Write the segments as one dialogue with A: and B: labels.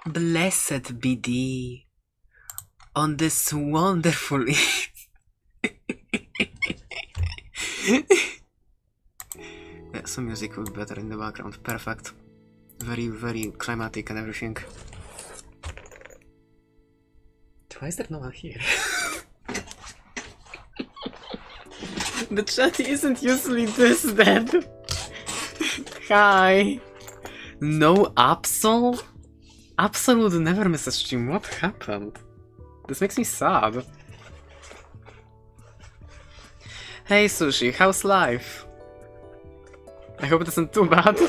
A: Blessed be thee on this wonderful eve. Yeah, some music would be better in the background. Perfect. Very, very climatic and everything. Why is there no one here? The chat isn't usually this dead. Hi. No Absol? Absol would never miss a stream. What happened? This makes me sad. Hey Sushi, how's life? I hope it isn't too bad.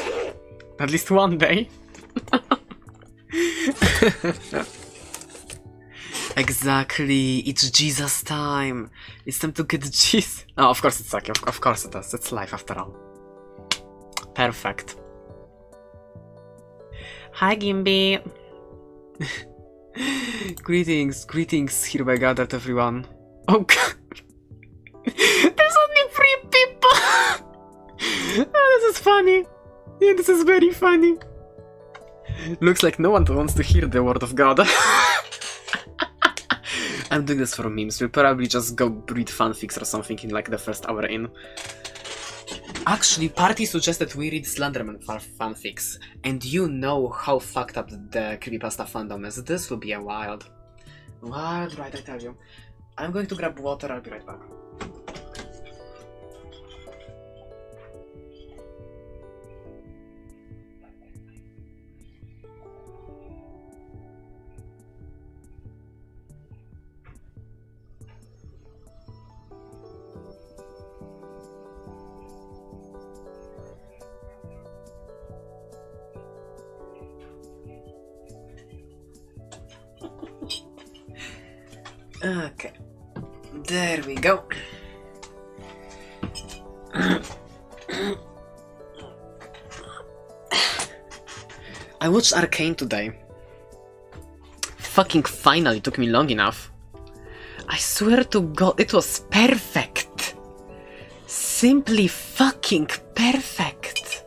A: At least one day. Exactly, it's Jesus time. It's time to get Jesus. Oh, of course it's sucky. Of course it does. It's life after all. Perfect. Hi Gimby. Greetings here by gathered everyone. Oh god. There's only 3 people. Oh, this is funny. Yeah, this is very funny. Looks like no one wants to hear the word of God. I'm doing this for memes. We'll probably just go read fanfics or something in like the first hour in. Actually, Party suggested we read Slenderman fanfics, and you know how fucked up the creepypasta fandom is. This will be a wild ride, I tell you. I'm going to grab water, I'll be right back. Okay, there we go. I watched Arcane today. Fucking finally, took me long enough. I swear to God, it was perfect. Simply fucking perfect.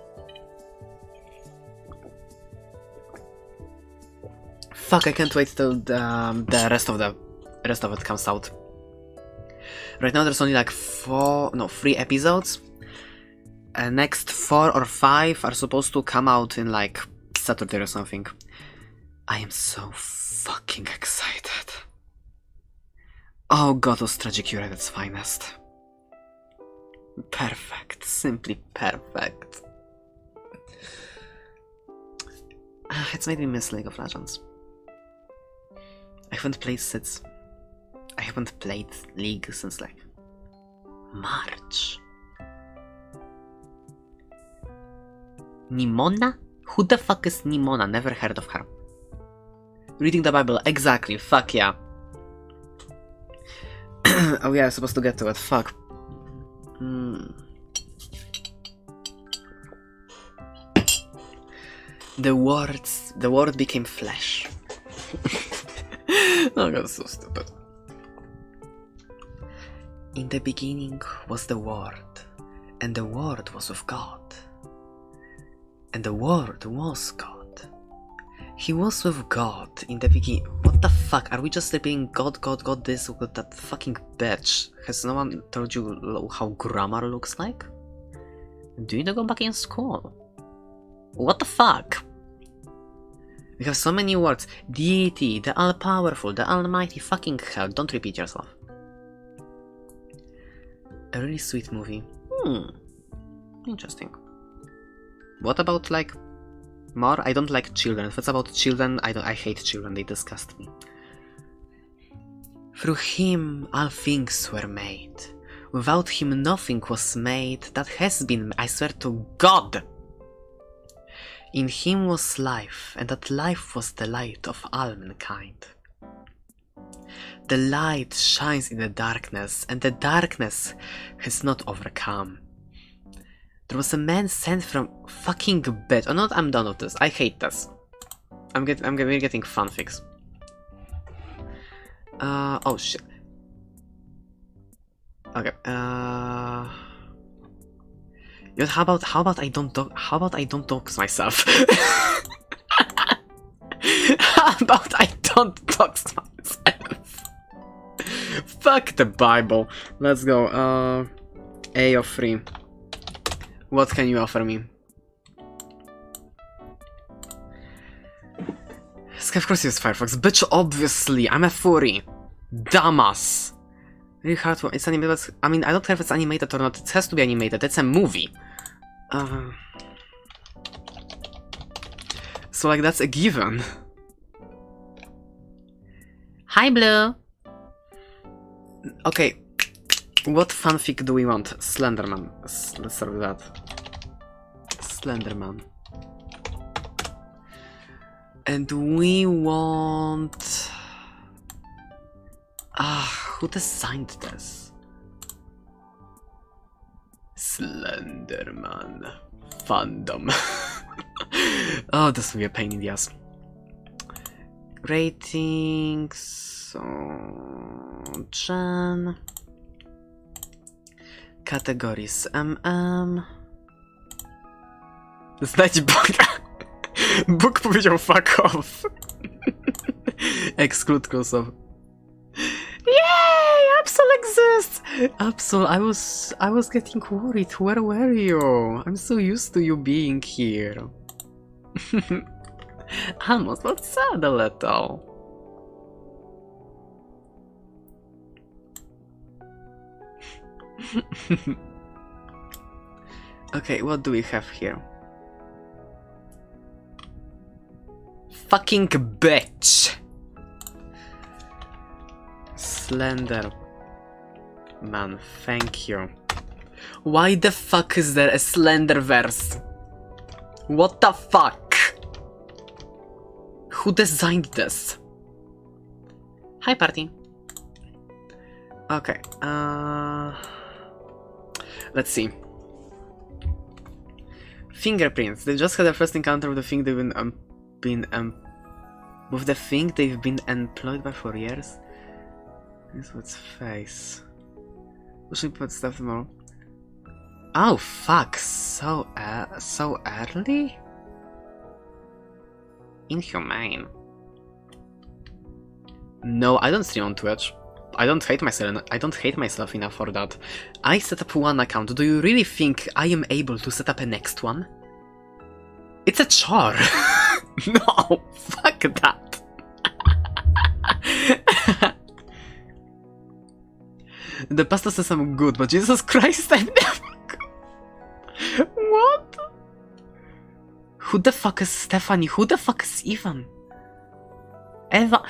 A: Fuck, I can't wait till the rest of it comes out. Right now there's only like 3 episodes. Next 4 or 5 are supposed to come out in like Saturday or something. I am so fucking excited. Oh god, was Tragic Ure at its finest. Perfect, simply perfect. It's made me miss League of Legends. I haven't played since. I haven't played League since like March. Nimona? Who the fuck is Nimona? Never heard of her. Reading the Bible, exactly, fuck yeah. Oh yeah, I was supposed to get to it, fuck. The word became flesh. Oh god, so stupid. In the beginning was the Word, and the Word was with God. And the Word was God. He was with God in the beginning. What the fuck? Are we just repeating God, this with that fucking bitch? Has no one told you how grammar looks like? Do you need to go back in school? What the fuck? We have so many words. Deity, the all-powerful, the almighty, fucking hell, don't repeat yourself. A really sweet movie. Interesting. What about like more? I don't like children. If it's about children, I hate children, they disgust me. Through him all things were made. Without him nothing was made that has been, I swear to God. In him was life, and that life was the light of all mankind. The light shines in the darkness, and the darkness has not overcome. There was a man sent from fucking bitch. Oh no, I'm done with this. I hate this. We're getting fanfics. Oh shit. Okay. You know, how about I don't dox myself? How about I don't box myself? Fuck the Bible. Let's go. A of 3. What can you offer me? Sky, of course, use Firefox. Bitch, obviously. I'm a furry. Dumbass. Really hard to. It's animated. I mean, I don't care if it's animated or not. It has to be animated. It's a movie. So, like, that's a given. Hi, Blue. Okay. What fanfic do we want? Slenderman. Let's start with that. Slenderman. And we want... who designed this? Slenderman fandom. Oh, this will be a pain in the ass. Ratings... So... Gen... Categories MM... Znajdź Boga! Bóg powiedział fuck off. Exclude close-up. Yay! Absol exists! Absol, I was getting worried. Where were you? I'm so used to you being here. Almost not sad a little. Okay, what do we have here? Fucking bitch! Slender Man, thank you. Why the fuck is there a Slenderverse? What the fuck? Who designed this? Hi, party. Okay, let's see. Fingerprints. They just had their first encounter with the thing they've been employed by for years. This was face. We should put stuff tomorrow. Oh fuck! So early? Inhumane. No, I don't stream on Twitch. I don't hate myself enough for that. I set up one account. Do you really think I am able to set up a next one? It's a chore. No, fuck that. The pasta says I'm good, but Jesus Christ, I'm never good. What? Who the fuck is Stephanie? Who the fuck is Ivan? Eva?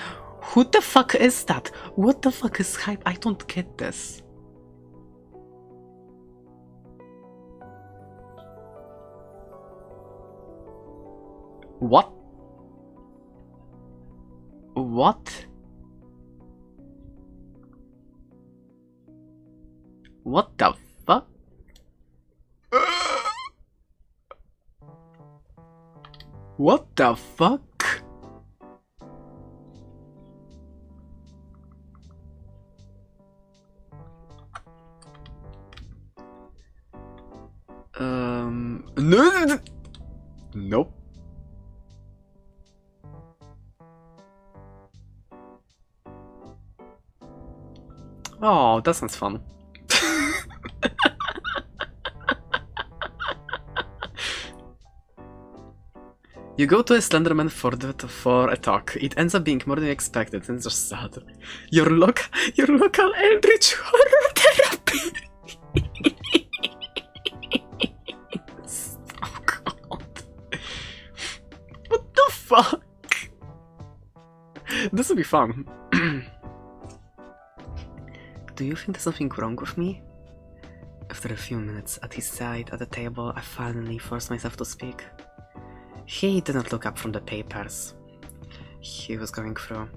A: Who the fuck is that? What the fuck is hype? I don't get this. What? What? What the fuck? What the fuck? No. Nope. Oh, that sounds fun. You go to a Slenderman for a talk. It ends up being more than you expected, and it's just sad. Your local Eldritch horror therapy. Oh god. What the fuck? This will be fun. Do you think there's something wrong with me? After a few minutes at his side at the table, I finally forced myself to speak. He didn't look up from the papers he was going through.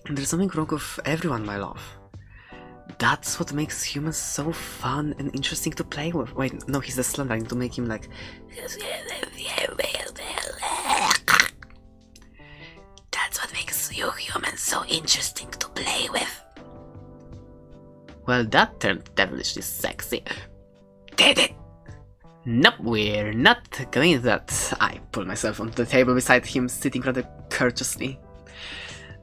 A: There's something wrong with everyone, my love. That's what makes humans so fun and interesting to play with. Wait, no, he's a Slender. I need to make him like... That's what makes you humans so interesting to play with. Well, that turned devilishly sexy. Did it? Nope, we're not going to that. I pulled myself onto the table beside him, sitting rather courteously.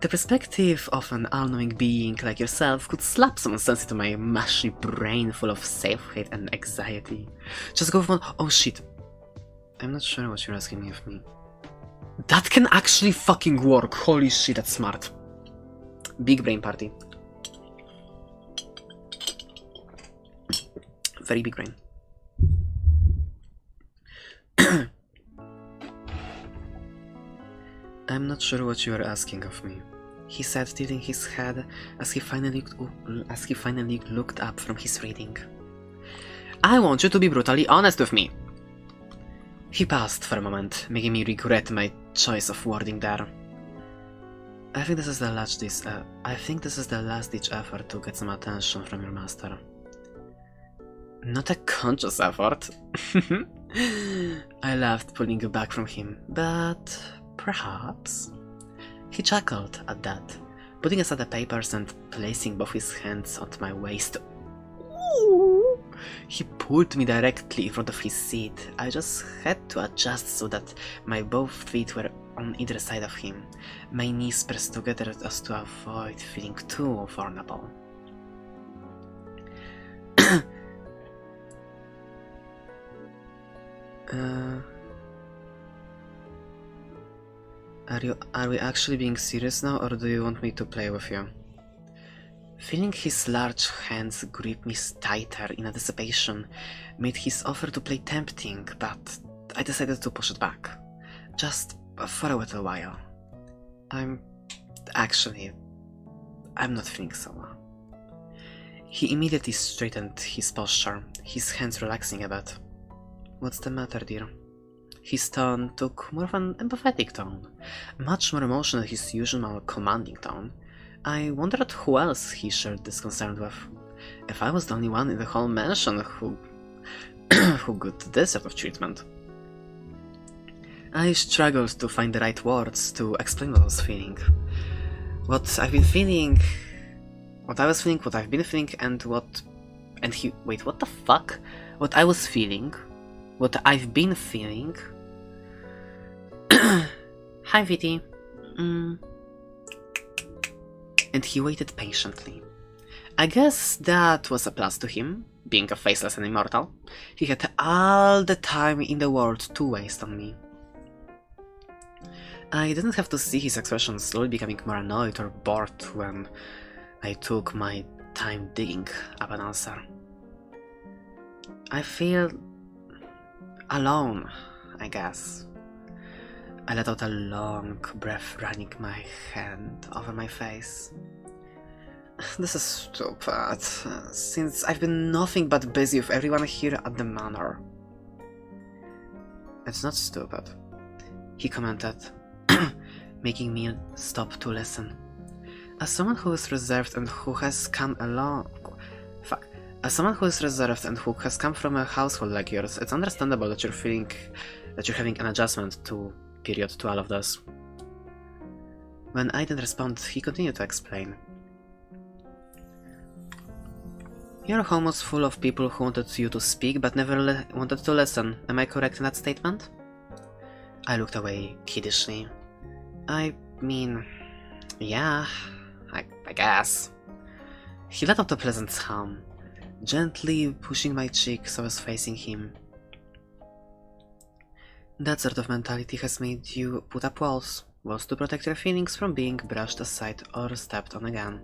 A: The perspective of an all-knowing being like yourself could slap some sense into my mushy brain full of self-hate and anxiety. Just go from, oh shit. I'm not sure what you're asking me of me. That can actually fucking work. Holy shit, that's smart. Big brain party. Very big brain. I'm not sure what you are asking of me, he said, tilting his head as he finally looked up from his reading. I want you to be brutally honest with me. He paused for a moment, making me regret my choice of wording there. I think this is the last-ditch effort to get some attention from your master. Not a conscious effort. I laughed, pulling you back from him, but perhaps. He chuckled at that, putting aside the papers and placing both his hands on my waist. Ooh. He pulled me directly in front of his seat. I just had to adjust so that my both feet were on either side of him, my knees pressed together as to avoid feeling too vulnerable. Are we actually being serious now, or do you want me to play with you? Feeling his large hands grip me tighter in anticipation made his offer to play tempting, but I decided to push it back. Just for a little while. I'm not feeling so well. He immediately straightened his posture, his hands relaxing a bit. What's the matter, dear? His tone took more of an empathetic tone, much more emotional than his usual commanding tone. I wondered who else he shared this concern with. If I was the only one in the whole mansion who got this sort of treatment. I struggled to find the right words to explain what I was feeling. What I've been feeling, what I was feeling, what I've been feeling, wait, what the fuck? What I was feeling, what I've been feeling. Hi, Viti. And he waited patiently. I guess that was a plus to him, being a faceless and immortal. He had all the time in the world to waste on me. I didn't have to see his expression slowly becoming more annoyed or bored when I took my time digging up an answer. I feel alone, I guess. I let out a long breath, running my hand over my face. This is stupid, since I've been nothing but busy with everyone here at the manor. It's not stupid, he commented, making me stop to listen. As someone who is reserved and who has come from a household like yours, it's understandable that you're having an adjustment period to all of this. When I didn't respond, he continued to explain. Your home was full of people who wanted you to speak but never wanted to listen. Am I correct in that statement? I looked away kiddishly. I mean, yeah, I guess. He let out a pleasant hum, gently pushing my cheek so I was facing him. That sort of mentality has made you put up walls to protect your feelings from being brushed aside or stepped on again.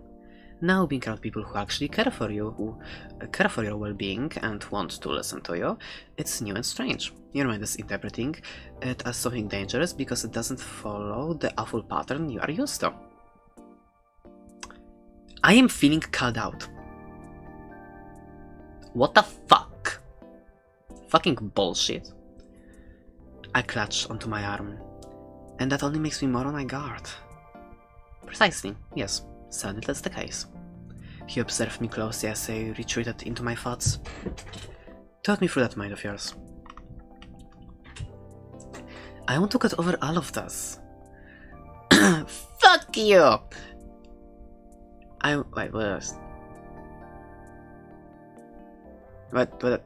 A: Now being around people who actually care for you, who care for your well-being and want to listen to you, it's new and strange. Your mind is interpreting it as something dangerous because it doesn't follow the awful pattern you are used to. I am feeling called out. What the fuck? Fucking bullshit. I clutched onto my arm, and that only makes me more on my guard. Precisely, yes, sadly that's the case. He observed me closely as I retreated into my thoughts. Talk me through that mind of yours. I want to get over all of this. Fuck you! Wait, what?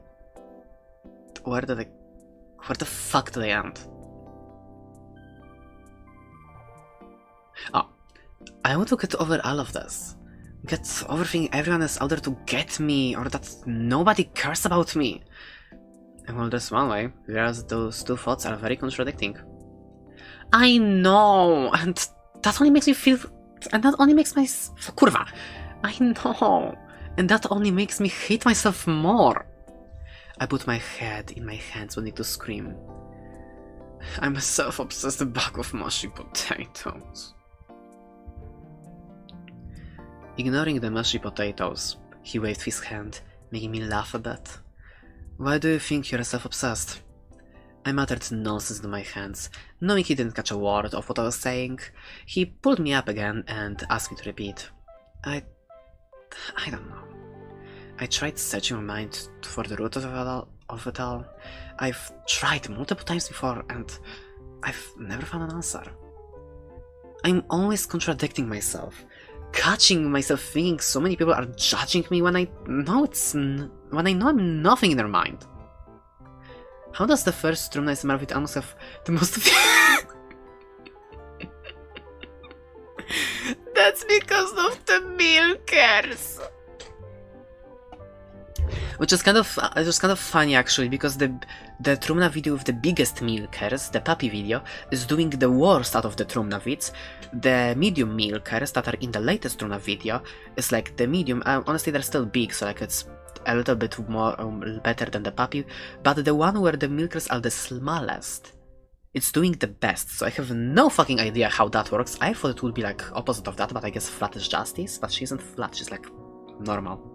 A: Where the fuck do they end? Oh, I want to get over all of this. Get over thinking everyone is out there to get me, or that nobody cares about me. And well, there's one way, whereas those two thoughts are very contradicting. I know, and that only makes me feel, and that only makes my kurwa. I know, and that only makes me hate myself more. I put my head in my hands wanting to scream. I'm a self-obsessed bag of mushy potatoes. Ignoring the mushy potatoes, he waved his hand, making me laugh a bit. Why do you think you're self-obsessed? I muttered nonsense to my hands, knowing he didn't catch a word of what I was saying. He pulled me up again and asked me to repeat. I don't know. I tried searching my mind for the root of it all. I've tried multiple times before and I've never found an answer. I'm always contradicting myself, catching myself thinking so many people are judging me when I know I'm nothing in their mind. How does the first room nice Marvit almost have the most That's because of the milkers. Which is kind of funny actually, because the Trumna video with the biggest milkers, the puppy video, is doing the worst out of the Trumna vids. The medium milkers that are in the latest Trumna video is like the medium. Honestly, they're still big, so like it's a little bit more better than the puppy. But the one where the milkers are the smallest, it's doing the best. So I have no fucking idea how that works. I thought it would be like opposite of that, but I guess flat is justice. But she isn't flat; she's like normal.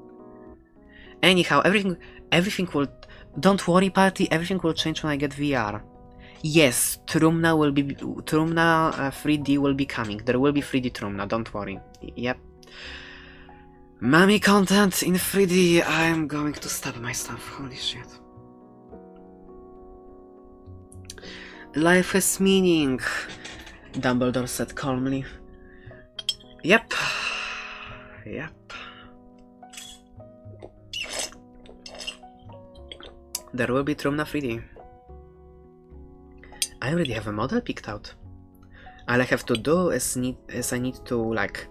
A: Anyhow, everything will. Don't worry, party. Everything will change when I get VR. Yes, Trumna 3D will be coming. There will be 3D Trumna. Don't worry. Yep. Mommy content in 3D. I'm going to stab myself. Holy shit. Life has meaning, Dumbledore said calmly. Yep. Yep. There will be Trumna 3D. I already have a model picked out. All I have to do is I need to like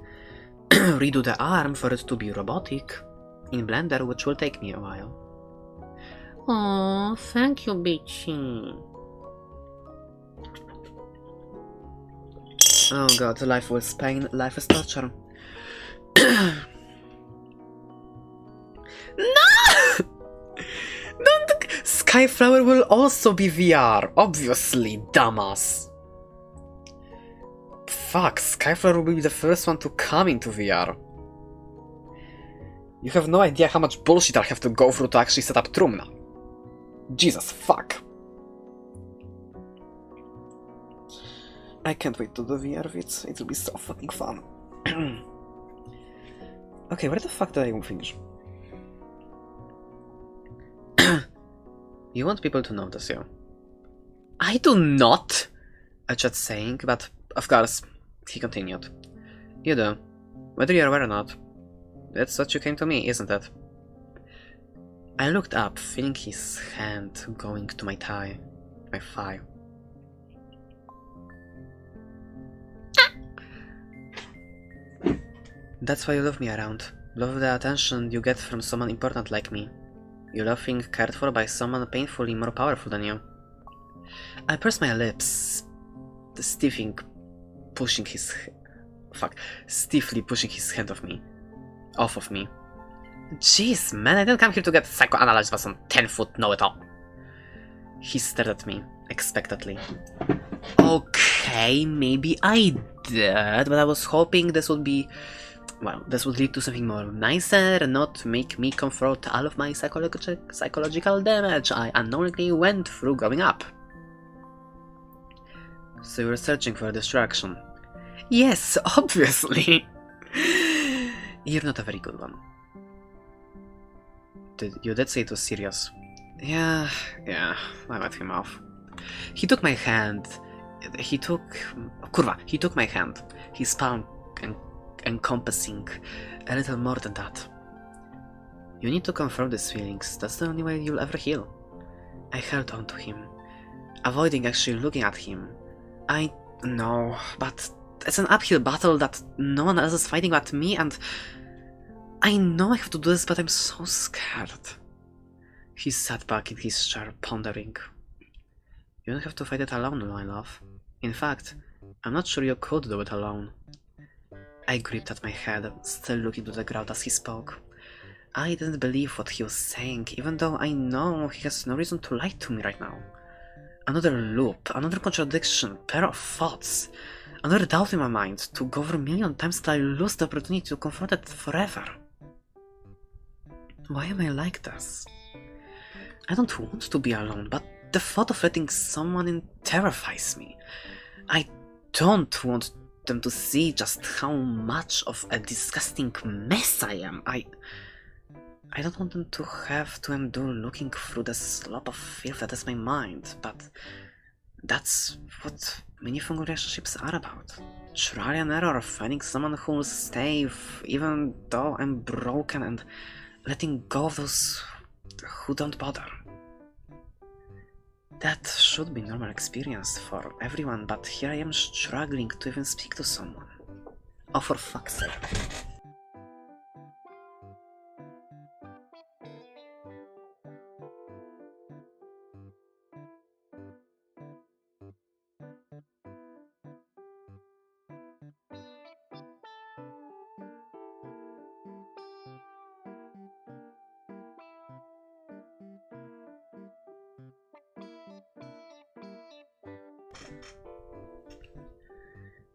A: redo the arm for it to be robotic in Blender, which will take me a while. Oh, thank you, bitchy. Oh god, life was pain, life is torture. No! Don't. Skyflower will also be VR, obviously, dumbass. Fuck, Skyflower will be the first one to come into VR. You have no idea how much bullshit I have to go through to actually set up Trumna. Jesus fuck. I can't wait to do VR vids, it will be so fucking fun. Okay, where the fuck did I finish? You want people to notice you. I do not! I tried saying, but of course, he continued. You do. Whether you're aware or not. That's what you came to me, isn't it? I looked up, feeling his hand going to my thigh. My thigh. That's why you love me around. Love the attention you get from someone important like me. You love being cared for by someone painfully more powerful than you. I pursed my lips, stiffly pushing his hand off of me. Jeez, man, I didn't come here to get psychoanalyzed by some 10-foot know-it-all. He stared at me, expectantly. Okay, maybe I did, but I was hoping this would be... well, this would lead to something more nicer and not make me confront all of my psychological damage I unknowingly went through growing up. So you were searching for a distraction? Yes, obviously! You're not a very good one. You did say it was serious. Yeah, I let him off. He took my hand. He took my hand. His palm encompassing a little more than that. You need to confront these feelings. That's the only way you'll ever heal. I held on to him, avoiding actually looking at him. I know, but it's an uphill battle that no one else is fighting but me, and I know I have to do this, but I'm so scared. He sat back in his chair, pondering. You don't have to fight it alone, my love. In fact, I'm not sure you could do it alone. I gripped at my head, still looking to the ground as he spoke. I didn't believe what he was saying, even though I know he has no reason to lie to me right now. Another loop, another contradiction, pair of thoughts, another doubt in my mind to go over a million times till I lose the opportunity to confront it forever. Why am I like this? I don't want to be alone, but the thought of letting someone in terrifies me. I don't want them to see just how much of a disgusting mess I am. I don't want them to have to endure looking through the slop of filth that is my mind, but that's what meaningful relationships are about. Trial and error, finding someone who will stay even though I'm broken, and letting go of those who don't bother. That should be normal experience for everyone, but here I am struggling to even speak to someone. Oh, for fuck's sake.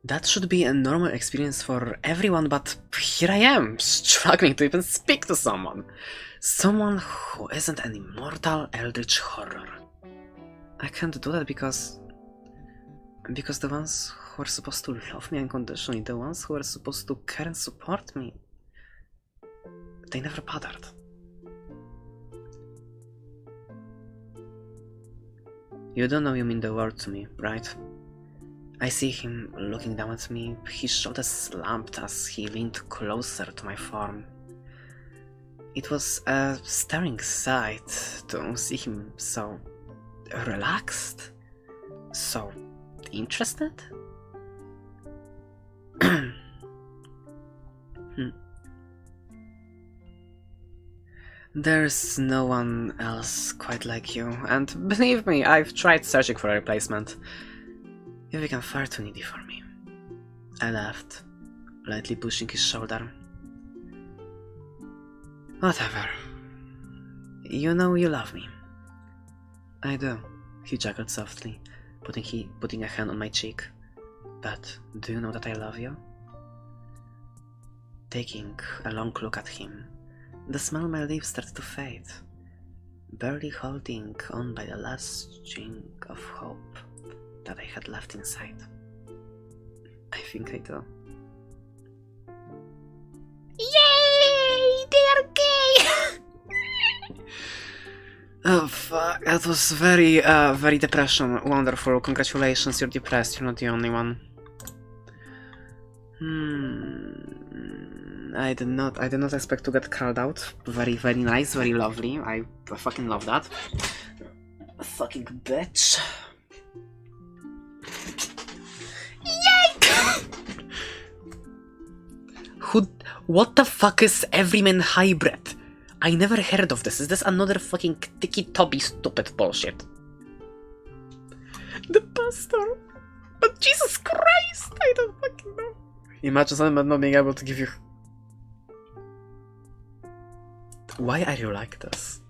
A: That should be a normal experience for everyone, but here I am, struggling to even speak to someone. Someone who isn't an immortal eldritch horror. I can't do that because the ones who are supposed to love me unconditionally, the ones who are supposed to care and support me, they never bothered. You don't know you mean the world to me, right? I see him looking down at me, his shoulders slumped as he leaned closer to my form. It was a stirring sight to see him so relaxed, so interested. There's no one else quite like you, and believe me, I've tried searching for a replacement. You've become far too needy for me. I laughed, lightly pushing his shoulder. Whatever. You know you love me. I do, he chuckled softly, putting a hand on my cheek. But do you know that I love you? Taking a long look at him, the smile on my lips started to fade, barely holding on by the last string of hope that I had left inside. I think I do. Yay! They are gay! Oh fuck, that was very depression. Wonderful, congratulations, you're depressed, you're not the only one. I did not expect to get called out. Very nice, very lovely. I fucking love that. Fucking bitch. What the fuck is Everyman Hybrid? I never heard of this. Is this another fucking Tiki-Toby stupid bullshit? The pastor? But Jesus Christ! I don't fucking know. Imagine someone not being able to give you... Why are you like this?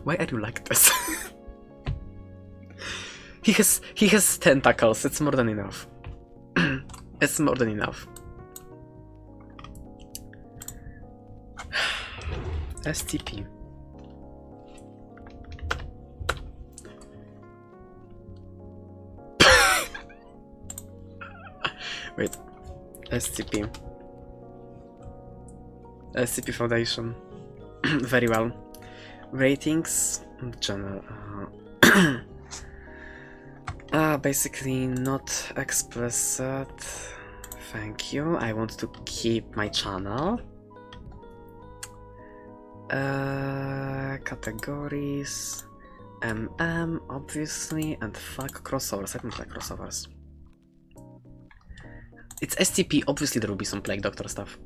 A: Why are you like this? He has tentacles, it's more than enough. It's more than enough. STP. Wait. STP. SCP Foundation. Very well. Ratings. Channel. Basically not explicit. Thank you. I want to keep my channel. Categories. Obviously, and fuck crossovers. I don't like crossovers. It's STP, obviously there will be some Plague Doctor stuff.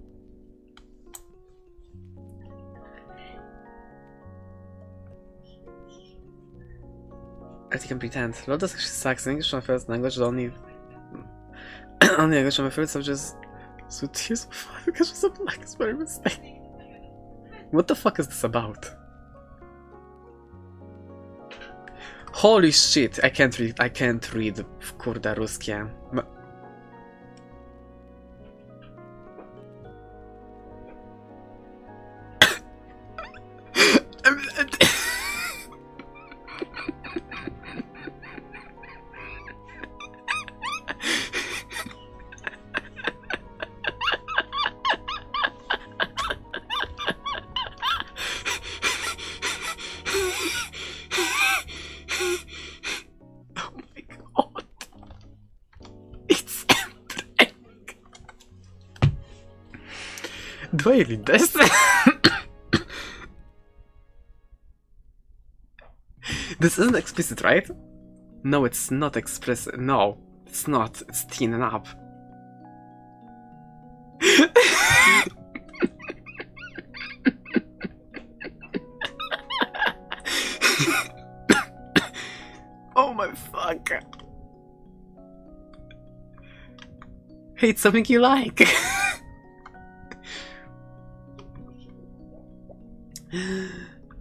A: I can pretend. Lotus actually sucks. English my first language, only English my first subject. So tears of fire because it's a black is very mistake. What the fuck is this about? Holy shit! I can't read kurde ruskie. Do I read this? This isn't explicit, right? No, it's not explicit. No, it's not. It's teen and up. Oh my fuck. Hey, it's something you like.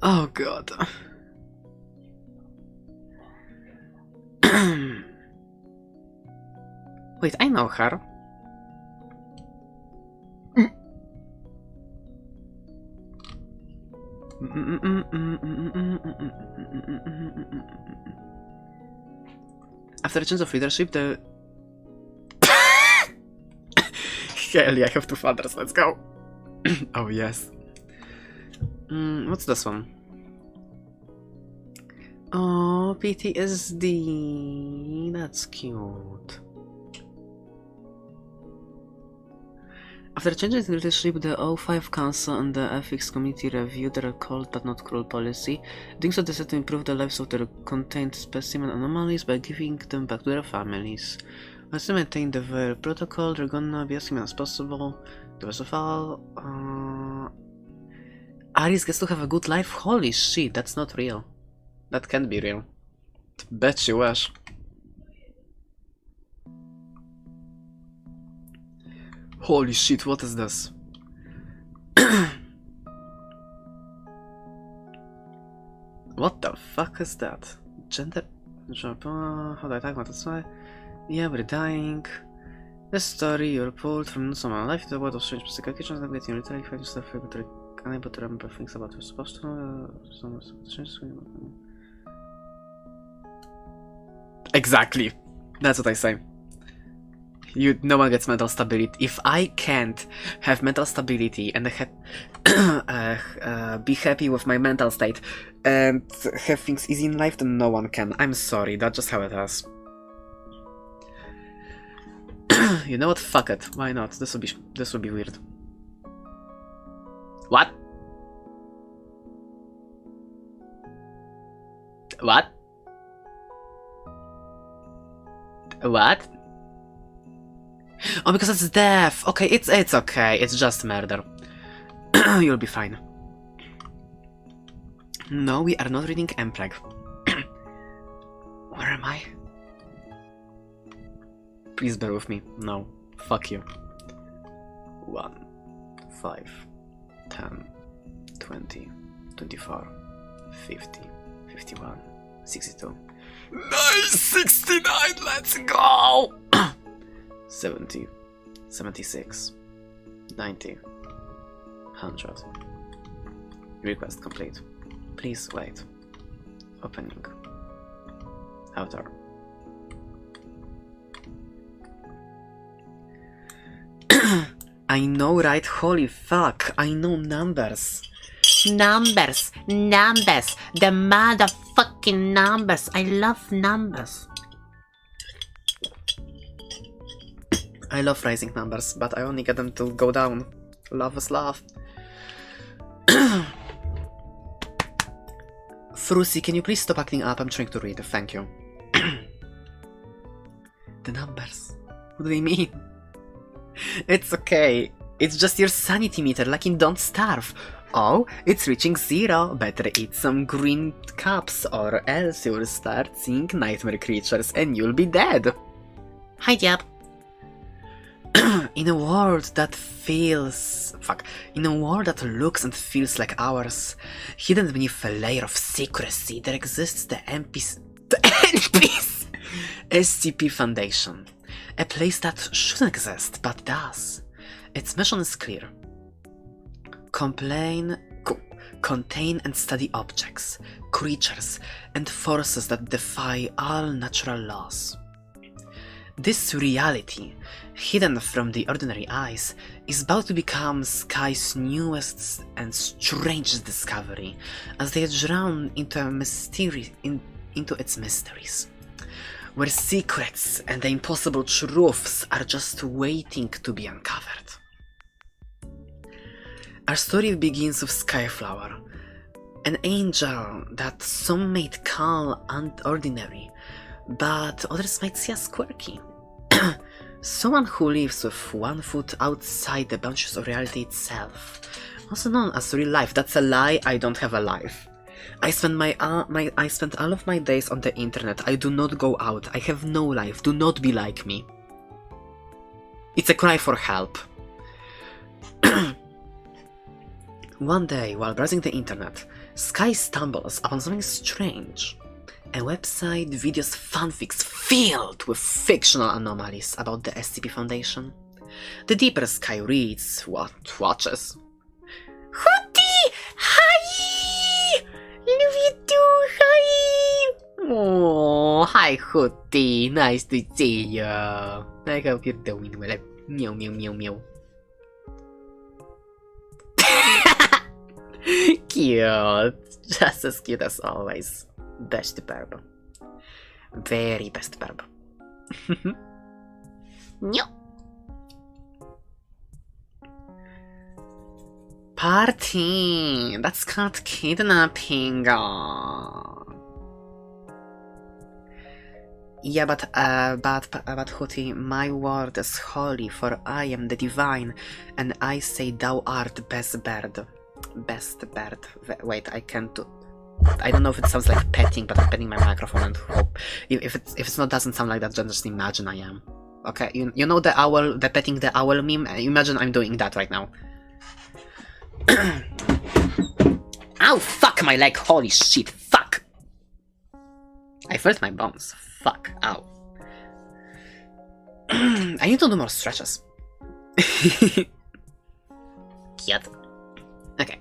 A: Oh god. Wait, I know her. After a change of leadership, the hell yeah, I have two fathers, let's go. Oh yes. What's this one? Oh, PTSD. That's cute. After changing the leadership, the O5 Council and the Ethics Committee reviewed their cold but not cruel policy. Doing so, they decided to improve the lives of their contained specimen anomalies by giving them back to their families. Once they maintain the protocol, they're gonna be as human as possible. The rest of all, Aris gets to have a good life? Holy shit, that's not real. That can't be real. Bet you wish. Holy shit, what is this? What the fuck is that? Gender? How do I talk about this? Yeah, we're dying. The story you pulled from someone life, the world of strange psychiatrists, navigating literally fighting stuff, but unable to remember things about you're supposed to know. Exactly. That's what I say. No one gets mental stability. If I can't have mental stability and be happy with my mental state and have things easy in life, then no one can. I'm sorry, that's just how it is. You know what? Fuck it. Why not? This would be weird. What? What? What? Oh, because it's death. Okay, it's okay. It's just murder. You'll be fine. No, we are not reading Mpreg. Where am I? Please bear with me. No. Fuck you. 1, 5, 10, 20, 24, 50, 51, 62. Nice! 69! Let's go! 70, 76, 90, 100. Request complete. Please wait. Opening. Outer. I know, right? Holy fuck. I know numbers. Numbers. Numbers. The motherfucking numbers. I love numbers. I love rising numbers, but I only get them to go down. Love is love. Frusi, can you please stop acting up? I'm trying to read. Thank you. The numbers. What do they mean? It's okay. It's just your sanity meter, like in Don't Starve. Oh, it's reaching 0. Better eat some green cups, or else you'll start seeing nightmare creatures and you'll be dead. Hi, Jab. In a world that in a world that looks and feels like ours, hidden beneath a layer of secrecy, there exists the NP's SCP Foundation. A place that shouldn't exist, but does. Its mission is clear. Contain and study objects, creatures, and forces that defy all natural laws. This reality, hidden from the ordinary eyes, is about to become Sky's newest and strangest discovery as they drown into its mysteries, where secrets and the impossible truths are just waiting to be uncovered. Our story begins with Skyflower, an angel that some might call unordinary, but others might see as quirky. Someone who lives with one foot outside the boundaries of reality itself, also known as real life. That's a lie. I don't have a life. I spend I spend all of my days on the internet. I do not go out. I have no life. Do not be like me. It's a cry for help. One day, while browsing the internet, Sky stumbles upon something strange. A website, videos, fanfics filled with fictional anomalies about the SCP Foundation. The deeper Sky reads, what watches. Hootie! Hi! Love you too, hi! Oh, hi Hootie, nice to see you. I hope you're doing well. Meow meow meow meow. Cute, just as cute as always. Best verb. Very best verb. No. Party! That's called kidnapping. Yeah, but Hootie, my word is holy, for I am the divine, and I say thou art best bird. Best bird. Wait, I can't do. I don't know if it sounds like petting, but I'm petting my microphone and hope. If it's not doesn't sound like that, just imagine I am. Okay, you know the owl, the petting the owl meme? Imagine I'm doing that right now. Ow, fuck my leg, holy shit, fuck! I felt my bones, fuck, ow. I need to do more stretches. Cute. Okay.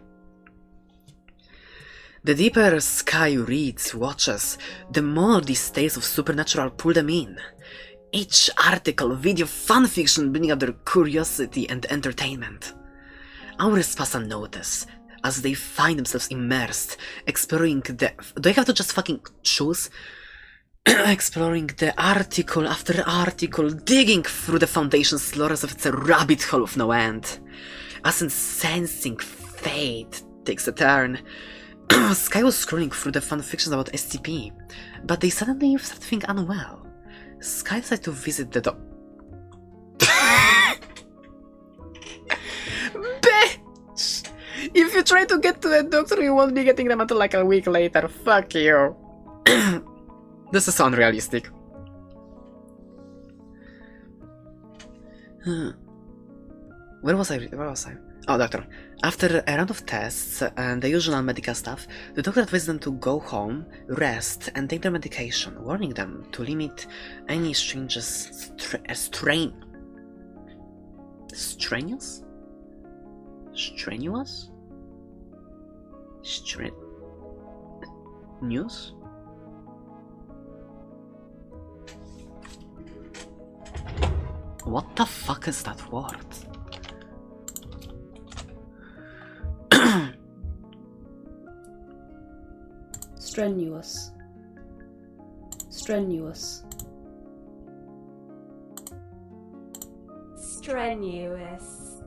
A: The deeper Sky reads, watches, the more these tales of supernatural pull them in. Each article, video, fanfiction bringing up their curiosity and entertainment. Hours pass unnoticed, as they find themselves immersed, exploring the... Do I have to just fucking choose? Exploring the article after article, digging through the Foundation's lore as if it's a rabbit hole of no end. As in sensing fate takes a turn, Sky was scrolling through the fanfictions about SCP, but they suddenly started feeling unwell. Sky decided to visit the Bitch! If you try to get to the doctor, you won't be getting them until like a week later. Fuck you. This is so unrealistic. Where was I? Oh, doctor. After a round of tests and the usual medical stuff, the doctor advised them to go home, rest, and take their medication, warning them to limit any strenuous news? What the fuck is that word?
B: Strenuous. Strenuous.
C: Strenuous.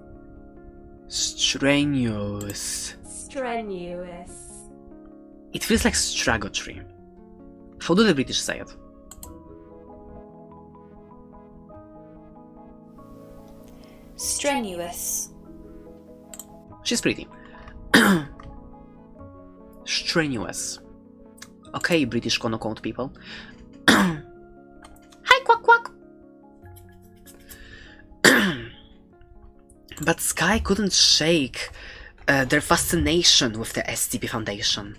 A: Strenuous.
C: Strenuous.
A: It feels like stragotry. How do the British say it?
B: Strenuous.
A: She's pretty. Strenuous. Okay, British quote people. Hi, quack quack! But Sky couldn't shake their fascination with the SCP Foundation.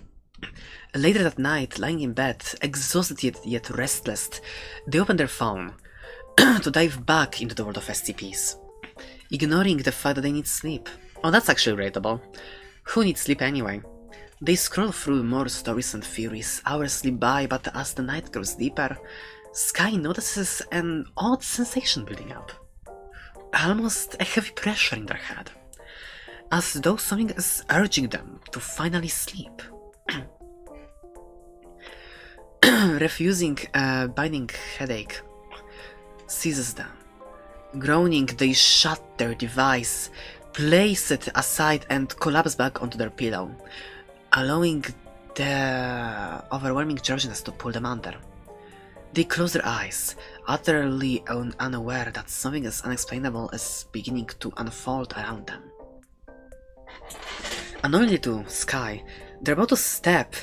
A: Later that night, lying in bed, exhausted yet restless, they opened their phone to dive back into the world of SCPs, ignoring the fact that they need sleep. Oh, that's actually relatable. Who needs sleep anyway? They scroll through more stories and theories, hours slip by, but as the night grows deeper, Sky notices an odd sensation building up. Almost a heavy pressure in their head, as though something is urging them to finally sleep. Refusing a biting headache seizes them. Groaning, they shut their device, place it aside and collapse back onto their pillow, allowing the overwhelming drowsiness to pull them under. They close their eyes, utterly unaware that something as unexplainable is beginning to unfold around them. Unknowingly to Sky, they're about to step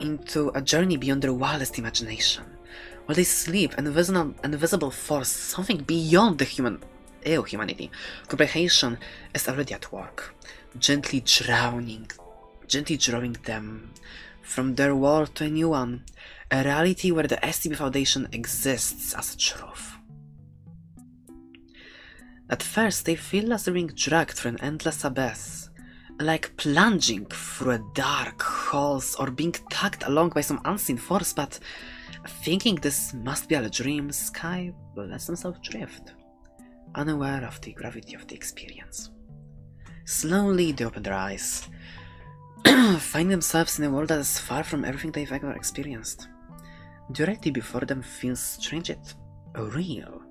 A: into a journey beyond their wildest imagination. While they sleep, an invisible force, something beyond the humanity, comprehension, is already at work, gently drawing them from their world to a new one, a reality where the SCP Foundation exists as a truth. At first, they feel as they're being dragged through an endless abyss, like plunging through a dark holes or being tugged along by some unseen force, but thinking this must be a dream, Sky lets themselves drift, unaware of the gravity of the experience. Slowly, they open their eyes, find themselves in a world that is far from everything they've ever experienced. Directly before them feels strange yet real,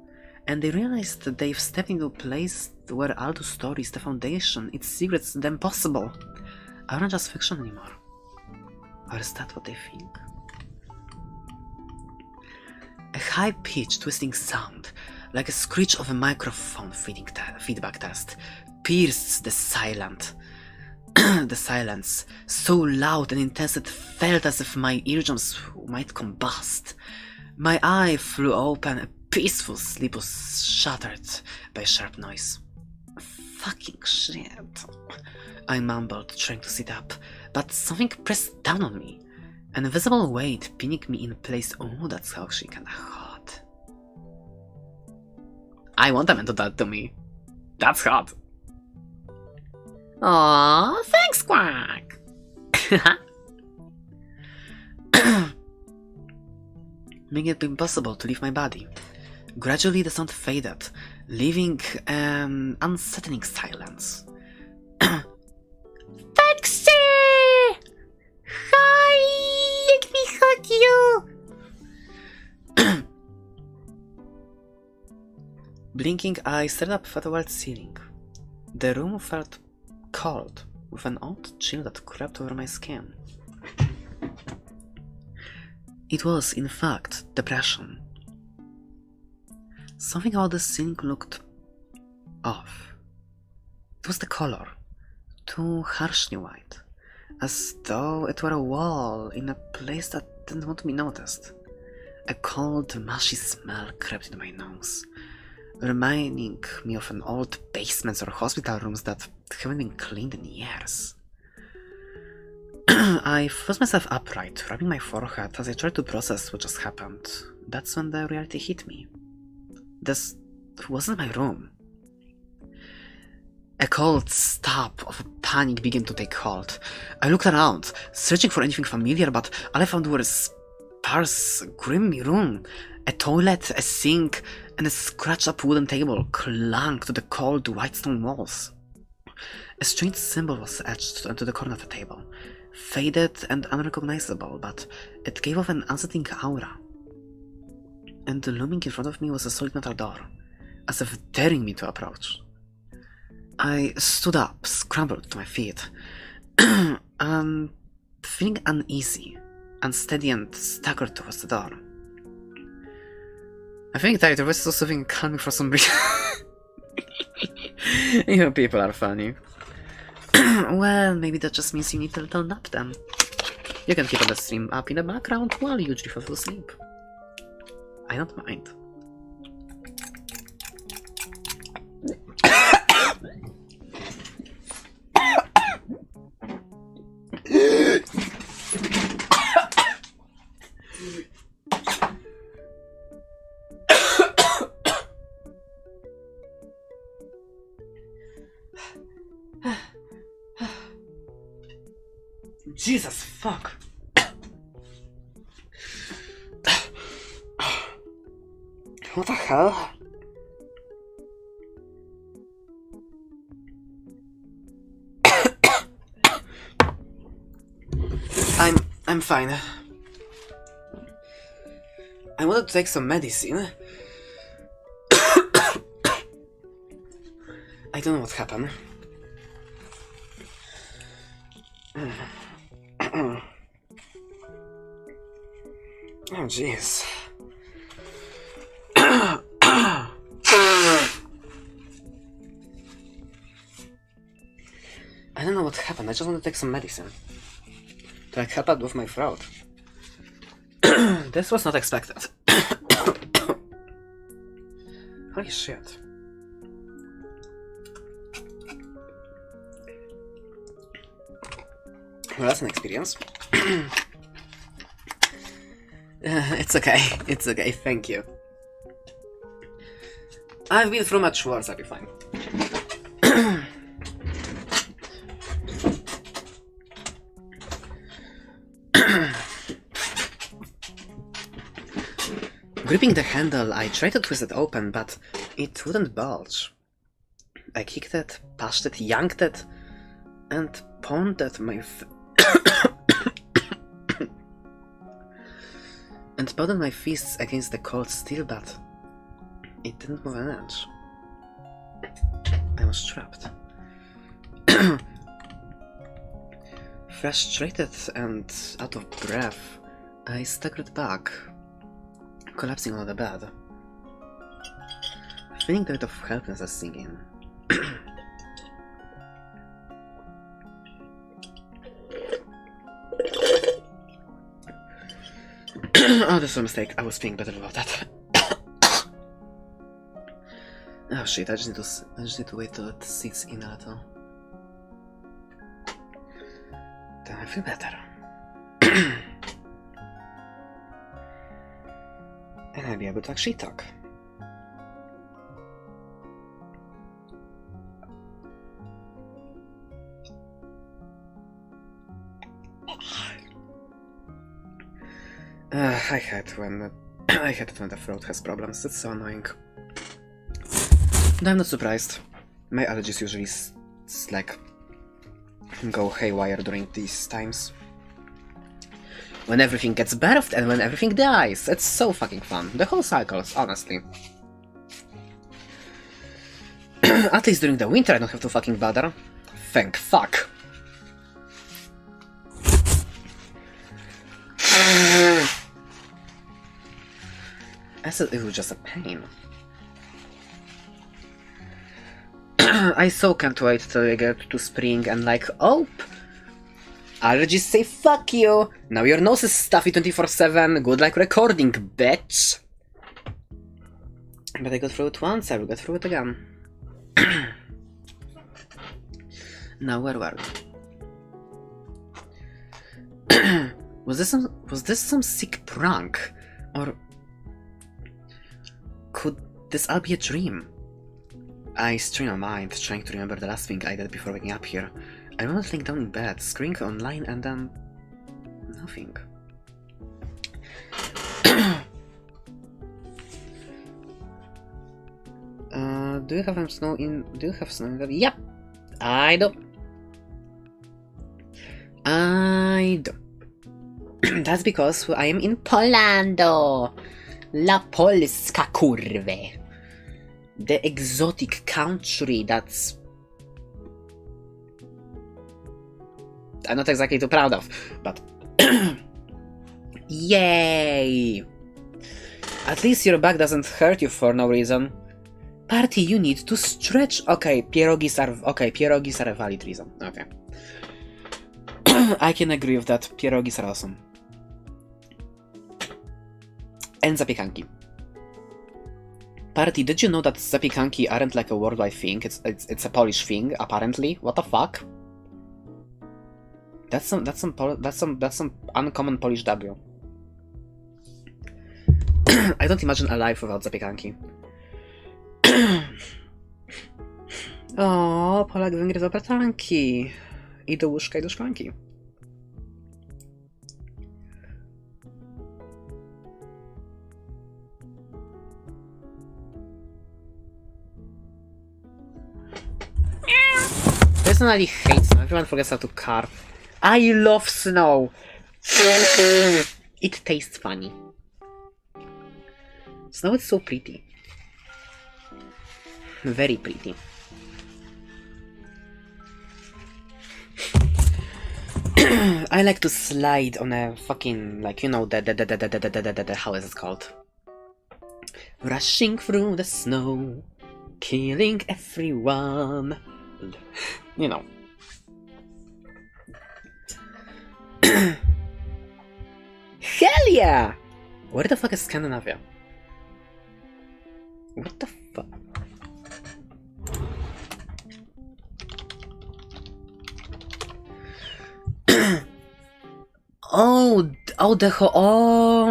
A: and they realize that they've stepped into a place where all the stories, the Foundation, its secrets, the impossible, aren't just fiction anymore. Or is that what they think? A high-pitched, twisting sound, like a screech of a microphone feedback test, pierced the silence, so loud and intense it felt as if my eardrums might combust. My eye flew open, a peaceful sleep was shattered by a sharp noise. Fucking shit, I mumbled, trying to sit up, but something pressed down on me. An invisible weight pinning me in place. Oh, that's actually kinda hot. I want a man to do that to me. That's hot. Aww, thanks, Quack! Making it impossible to leave my body. Gradually the sound faded, leaving an unsettling silence. Taxi! Hi! Let me hug you! Blinking, I stared up at the white ceiling. The room felt cold, with an odd chill that crept over my skin. It was, in fact, depression. Something about the ceiling looked off. It was the color, too harshly white, as though it were a wall in a place that didn't want to be noticed. A cold, mushy smell crept into my nose, reminding me of an old basements or hospital rooms that haven't been cleaned in years. I forced myself upright, rubbing my forehead as I tried to process what just happened. That's when the reality hit me. This wasn't my room. A cold stab of panic began to take hold. I looked around, searching for anything familiar, but all I found were a sparse, grimy room. A toilet, a sink, and a scratched-up wooden table clung to the cold white stone walls. A strange symbol was etched onto the corner of the table, faded and unrecognizable, but it gave off an unsettling aura. And looming in front of me was a solid metal door, as if daring me to approach. I stood up, scrambled to my feet, and feeling uneasy, unsteady, and staggered towards the door. I think that there was also something coming for some reason. You people are funny. Well, maybe that just means you need a little nap then. You can keep on the stream up in the background while you usually fall asleep. I don't mind. Jesus fuck. What the hell? I'm fine. I wanted to take some medicine. I don't know what happened. Oh jeez. I don't know what happened, I just want to take some medicine to like help out with my throat. This was not expected. Holy shit. Well, that's an experience. It's okay, thank you. I've been through much worse, I'll be fine. Gripping the handle, I tried to twist it open, but it wouldn't budge. I kicked it, pushed it, yanked it, and pounded my and pounded my fists against the cold steel, but it didn't move an inch. I was trapped. Frustrated and out of breath, I staggered back, collapsing on the bed, feeling the weight of helplessness sinking in. Oh, this was a mistake. I was being better about that. Oh shit! I just need to wait till it sits in a little. Then I feel better. And I'll be able to actually talk. I hate when the throat has problems. It's so annoying. And I'm not surprised. My allergies usually like go haywire during these times. When everything gets birthed and when everything dies. It's so fucking fun. The whole cycles, honestly. At least during the winter I don't have to fucking bother. Thank fuck. I said it was just a pain. I so can't wait till we get to spring and like, oh, allergies say fuck you. Now your nose is stuffy 24/7. Good luck recording, bitch. But I got through it once, I will get through it again. Now where were we? Was this some sick prank? Or could this all be a dream? I strain my mind, trying to remember the last thing I did before waking up here. I remember laying down in bed, scrolling online, and then nothing. Do you have snow in? Do you have snow in the? Yep, I do. I do. That's because I am in Polando. La Polska kurwy. The exotic country that's I'm not exactly too proud of, but yay! At least your back doesn't hurt you for no reason. Party, you need to stretch. Okay, pierogis are a valid reason. Okay. I can agree with that. Pierogis are awesome. And zapiekanki. Party, did you know that zapiekanki aren't like a worldwide thing? It's a Polish thing, apparently. What the fuck? That's some uncommon Polish W. I don't imagine a life without zapiekanki. O, Polak Węgier z opłatanki. I do łóżka, i do szklanki. Personally hate snow. Everyone forgets how to carve. I love snow. It tastes funny. Snow is so pretty. Very pretty. I like to slide on a fucking, like, you know, the how is it called? Rushing through the snow, killing everyone. You know. Hell yeah! Where the fuck is Scandinavia? What the fuck? Oh, the oh.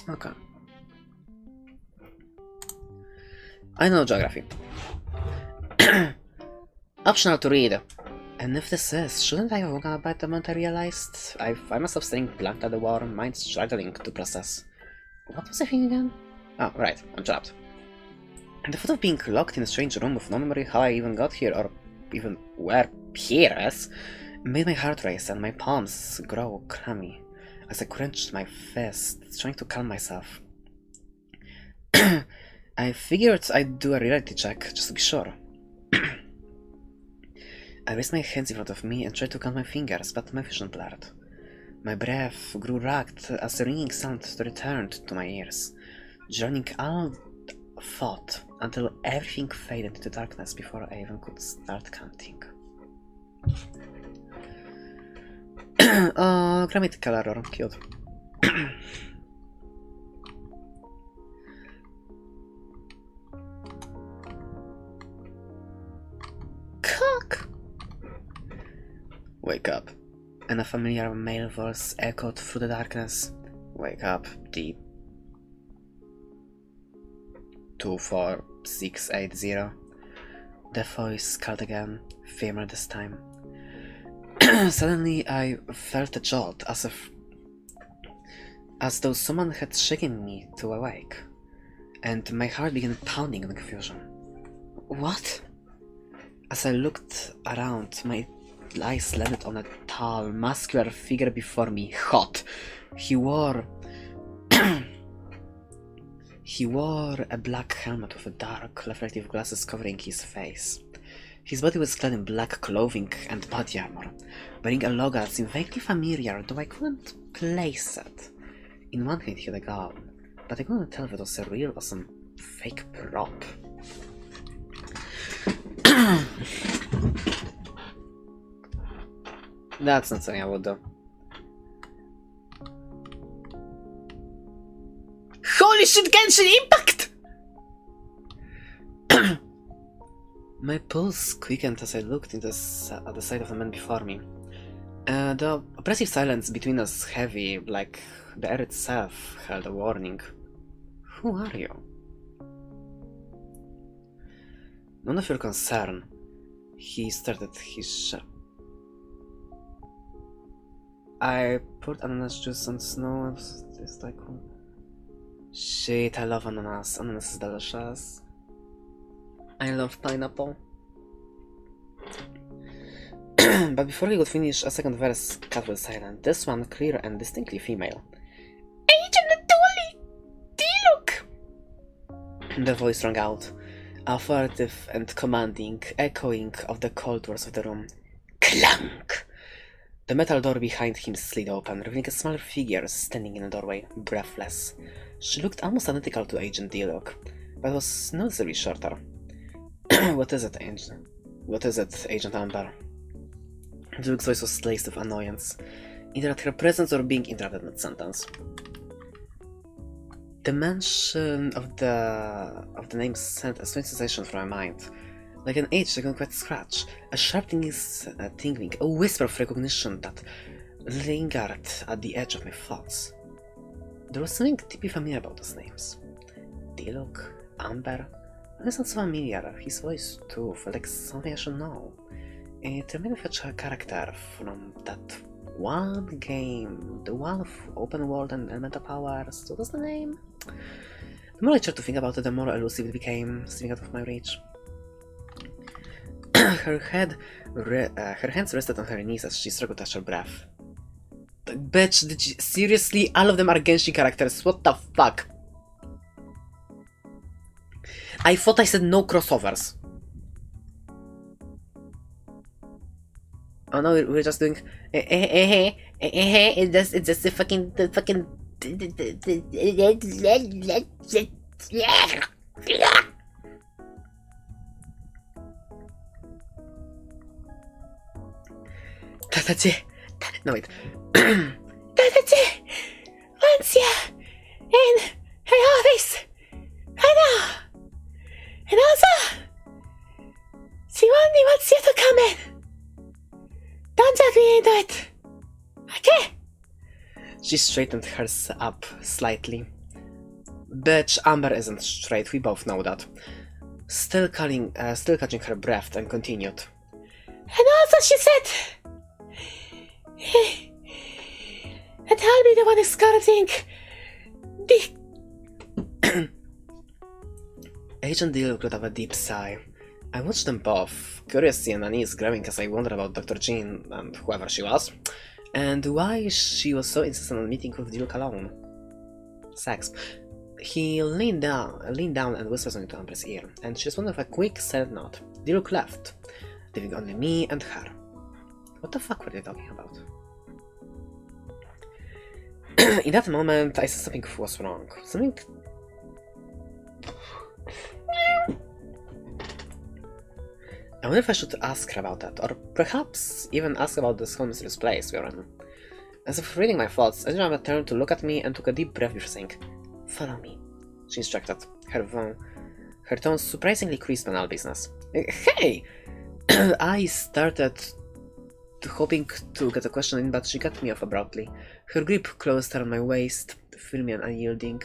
A: Okay. I know geography. Optional to read. And if this is, shouldn't I have woken up by the moment I realized? I find myself staying blank at the war, mind struggling to process. What was I thinking again? Oh, right, I'm trapped. And the thought of being locked in a strange room with no memory how I even got here, or even where here is, made my heart race and my palms grow clammy as I clenched my fists, trying to calm myself. I figured I'd do a reality check, just to be sure. I raised my hands in front of me and tried to count my fingers, but my vision blurred. My breath grew ragged as the ringing sound returned to my ears, drowning all thought until everything faded into darkness before I even could start counting. Oh, grammatical error, cute. Cock! Wake up. And a familiar male voice echoed through the darkness. Wake up, deep. 24680. The voice called again, firmer this time. Suddenly I felt a jolt, as though someone had shaken me to awake, and my heart began pounding in confusion. What? As I looked around, my eyes landed on a tall, muscular figure before me, hot. He wore a black helmet with dark, reflective glasses covering his face. His body was clad in black clothing and body armor, wearing a logo that seemed vaguely familiar, though I couldn't place it. In one hand he had a gun, but I couldn't tell if it was a real or some fake prop. That's not something I would do. Holy shit, Genshin Impact! My pulse quickened as I looked at the side of the man before me. The oppressive silence between us heavy, like the air itself held a warning. Who are you? None of your concern. He started his shop. I poured ananas juice on snow. It's like... Shit, I love ananas. Ananas is delicious. I love pineapple. But before he could finish, a second verse cut was silent. This one clear and distinctly female. Agent Dolly! Look! The voice rang out, authoritative and commanding, echoing of the cold walls of the room. Clank! The metal door behind him slid open, revealing a smaller figure standing in the doorway, breathless. She looked almost identical to Agent D-Look, but was noticeably shorter. What is it, Agent? What is it, Agent Amber? D-Look's voice was laced with annoyance, either at her presence or being interrupted mid-sentence. The mention of the name sent a strange sensation through my mind. Like an itch that couldn't quite scratch, a sharp tingling, a whisper of recognition that lingered at the edge of my thoughts. There was something deeply familiar about those names. D-Look, Amber. It sounds so familiar. His voice too felt like something I should know. It reminded me of a character from that one game, the one of open world and elemental powers. What was the name? The more I tried to think about it, the more elusive it became, slipping out of my reach. Her hands rested on her knees as she struggled to catch her breath. Bitch, did you seriously? All of them are Genshin characters. What the fuck? I thought I said no crossovers. Oh no, we're just doing. It's just the fucking. No, wait. Vancia in her office right now. And also, Siwandi wants you to come in. Don't drag me into it. Okay? She straightened hers up slightly. Bitch, Amber isn't straight, we both know that. Still catching her breath and continued. And also she said that I'll be the one escorting the... Agent D let out a deep sigh. I watched them both, curiosity and unease growing as I wondered about Dr. Jean and whoever she was, and why she was so insistent on meeting with Diluc alone. Sex. He leaned down and whispered something to Amber's ear, and she responded with a quick silent nod. Diluc left, leaving only me and her. What the fuck were they talking about? In that moment, I said something was wrong. Something... I wonder if I should ask her about that, or perhaps even ask about this whole mysterious place we are in. As if reading my thoughts, I didn't have a turn to look at me and took a deep breath before saying, "Follow me," she instructed, her tone surprisingly crisp and all business. Hey! I started hoping to get a question in, but she cut me off abruptly. Her grip closed around my waist, firm and unyielding,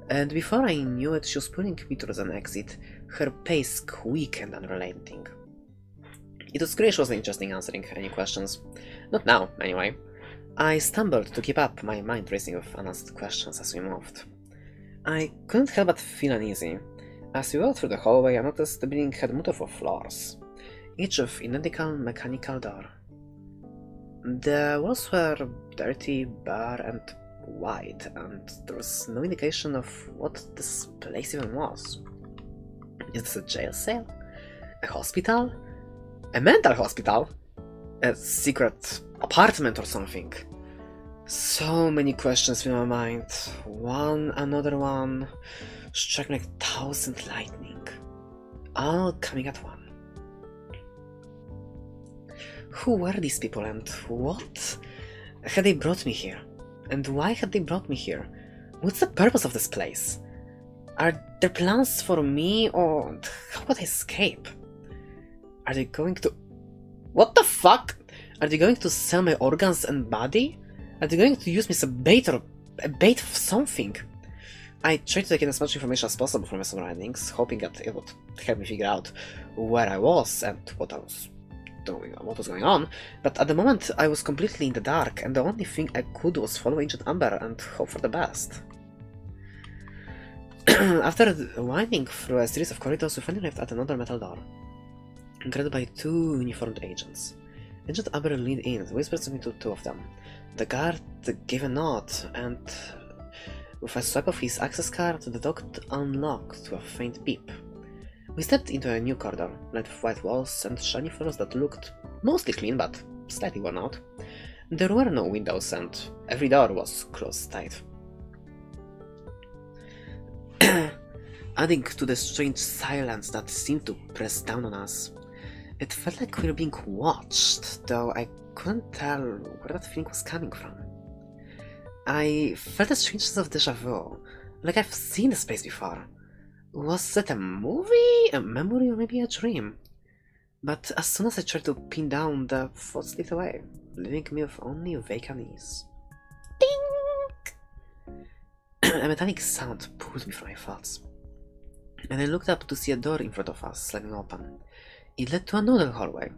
A: and before I knew it, she was pulling me towards an exit, her pace quick and unrelenting. It was clear she wasn't interested in answering any questions. Not now, anyway. I stumbled to keep up, my mind racing with unanswered questions as we moved. I couldn't help but feel uneasy. As we walked through the hallway, I noticed the building had multiple floors, each with identical mechanical door. The walls were dirty, bare, and white, and there was no indication of what this place even was. Is this a jail cell? A hospital? A mental hospital? A secret apartment or something? So many questions in my mind. One, another one, struck me like 1,000 lightning. All coming at one. Who were these people and what had they brought me here? And why had they brought me here? What's the purpose of this place? Are there plans for me, or how would I escape? Are they going to... What the fuck? Are they going to sell my organs and body? Are they going to use me as a bait or a bait of something? I tried to take in as much information as possible from my surroundings, hoping that it would help me figure out where I was and what was going on, but at the moment I was completely in the dark, and the only thing I could was follow Agent Amber and hope for the best. After winding through a series of corridors, we finally arrived at another metal door, guarded by 2 uniformed agents. Agent Amber leaned in, whispered something to 2 of them. The guard gave a nod, and With a swipe of his access card, the door unlocked with a faint beep. We stepped into a new corridor, lined with white walls and shiny floors that looked mostly clean but slightly worn out. There were no windows and every door was closed tight. Adding to the strange silence that seemed to press down on us. It felt like we were being watched, though I couldn't tell where that feeling was coming from. I felt a strange sense of deja vu, like I've seen this place before. Was it a movie, a memory, or maybe a dream? But as soon as I tried to pin down, the thought slipped away, leaving me with only vague unease. Ding! A metallic sound pulled me from my thoughts, and I looked up to see a door in front of us slamming open. It led to another hallway,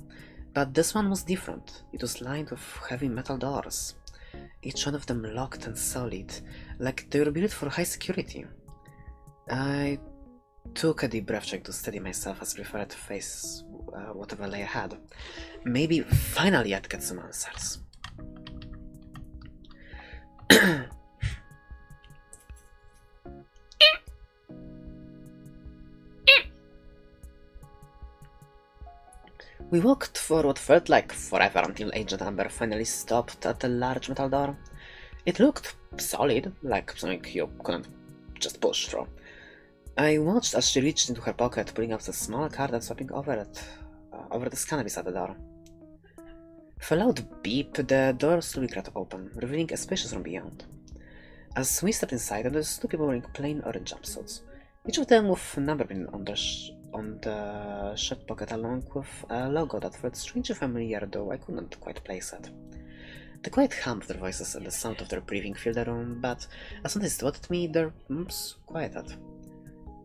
A: but this one was different. It was lined with heavy metal doors, each one of them locked and solid, like they were built for high security. I took a deep breath trying to steady myself as I prepared to face whatever lay ahead. Maybe finally I'd get some answers. We walked for what felt like forever until Agent Amber finally stopped at a large metal door. It looked solid, like something you couldn't just push through. I watched as she reached into her pocket, pulling out a small card and swapping over it, over the scanner beside the door. With a loud beep, the door slowly cracked open, revealing a spacious room beyond. As we stepped inside, there was two people wearing plain orange jumpsuits, each of them with a number pin on the shirt pocket, along with a logo that felt strangely familiar, though I couldn't quite place it. The quiet hum of their voices and the sound of their breathing filled the room, but as soon as they spotted me, their mumps quieted.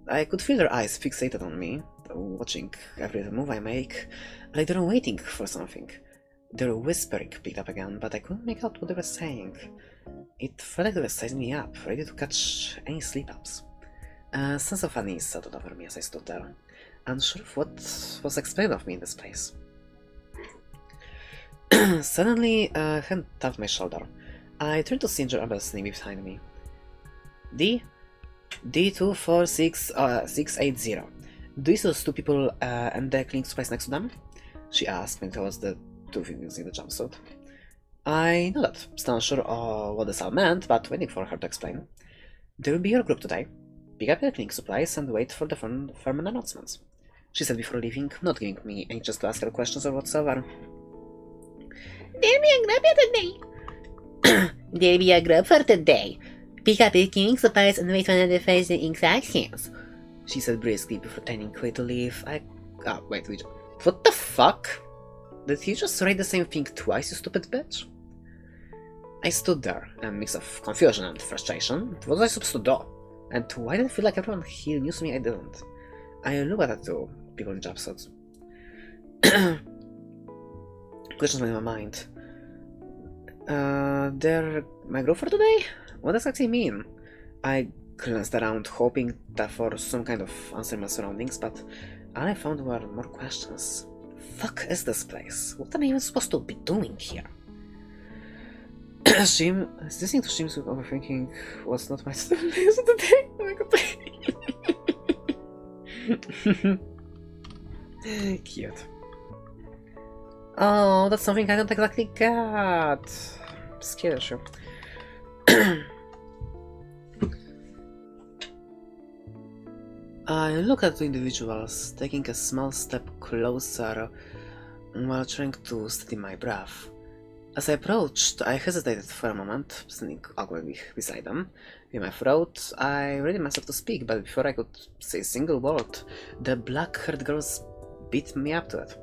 A: I could feel their eyes fixated on me, watching every move I make, like they were waiting for something. Their whispering picked up again, but I couldn't make out what they were saying. It felt like they were sizing me up, ready to catch any slip-ups. A sense of unease settled over me as I stood there, unsure of what was expected of me in this place. Suddenly, a hand tapped my shoulder. I turned to see Angel Amber standing behind me. D246680. Do you see those two people and the cleaning supplies next to them? She asked, pointing towards the two figures in the jumpsuit. I nodded, still unsure what this all meant, but waiting for her to explain. There will be your group today. Pick up your cleaning supplies and wait for the firm announcements, she said before leaving, not giving me any chance to ask her questions or whatsoever.
C: There'll be a group for today. There'll be a group for today. Pick up your cleaning supplies and wait for the first instructions,
A: she said briskly before turning away to leave. Wait, what the fuck? Did he just write the same thing twice, you stupid bitch? I stood there, a mix of confusion and frustration. What was I supposed to do? And why did I feel like everyone here knew something I didn't? I looked at the two people in jumpsuits. Questions were in my mind. They're my group for today? What does that actually mean? I glanced around, hoping that for some kind of answer in my surroundings, but all I found were more questions. Fuck is this place? What am I even supposed to be doing here? Listening to Shim's overthinking was not my place of the day. Oh my god. Cute. Oh, that's something I don't exactly get. Scares you. I look at the individuals, taking a small step closer while trying to steady my breath. As I approached, I hesitated for a moment, standing awkwardly beside them. In my throat, I readied myself to speak, but before I could say a single word, the black-haired girls beat me up to it.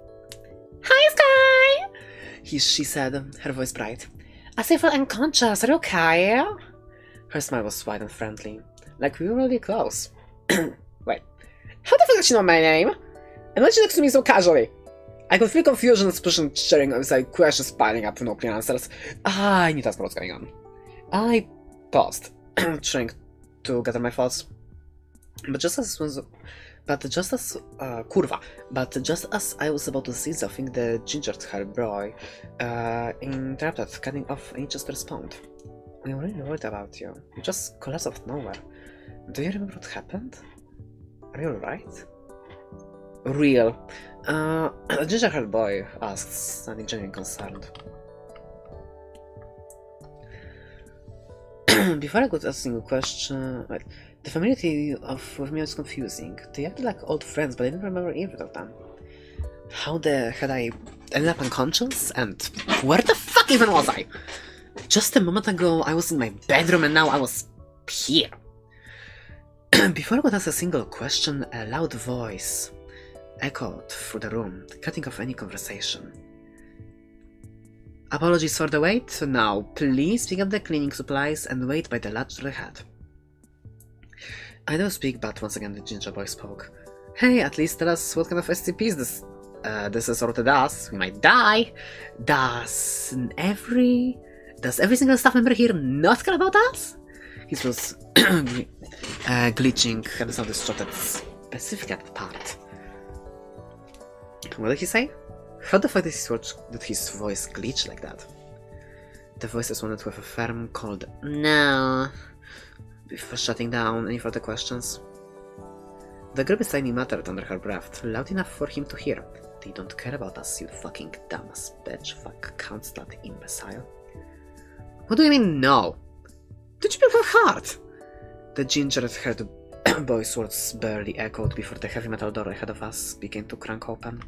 C: Hi, Sky!
A: She said, her voice bright.
C: I still feel unconscious. Are you okay?
A: Her smile was wide and friendly, like we were really close. Wait, how the fuck did she know my name? And why did she talk to me so casually? I could feel confusion, suspicion stirring inside, questions piling up with no clear answers. I knew that's what was going on. I paused, trying to gather my thoughts. But just as I was about to say something, the ginger-haired boy interrupted, cutting off any chance to respond. I'm really worried about you. You just collapsed out of nowhere. Do you remember what happened? Are you alright? Real. A ginger-haired boy asks, sounding genuinely concerned. Before I could ask you a question, wait, the familiarity with me was confusing. They acted like old friends, but I didn't remember either of them. How the hell I ended up unconscious? And where the fuck even was I? Just a moment ago, I was in my bedroom and now I was here. Before I could ask a single question, a loud voice echoed through the room, cutting off any conversation. Apologies for the wait. Now, please pick up the cleaning supplies and wait by the latch to the head. I don't speak, but once again the ginger boy spoke. Hey, at least tell us what kind of SCPs this is sorted as. We might die. Does every single staff member here not care about us? He was glitching and sounded shot at specific part. What did he say? How the fuck did his voice glitch like that? The voice responded with a firm, cold no, before shutting down any further questions. The girl beside me muttered under her breath, loud enough for him to hear. They don't care about us, you fucking dumbass bitch. Fuck counts that imbecile. What do you mean no? Did you break her heart? The ginger-haired boy's words barely echoed before the heavy metal door ahead of us began to crank open.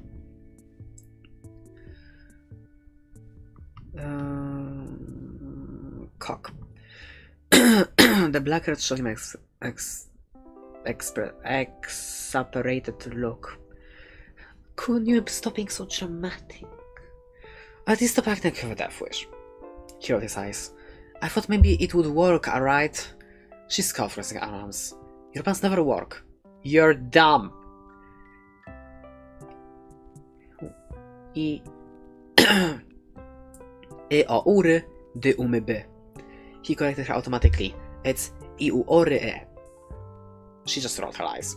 A: Cock. The black-haired showed him exasperated look. Couldn't you stop being so dramatic? At least stop acting like a death wish. He rolled his eyes. I thought maybe it would work, alright? She scoffed, raising her arms. Your plans never work. You're dumb. O ury, dy umy by. He corrected her automatically. It's I u ory e. She just rolled her eyes.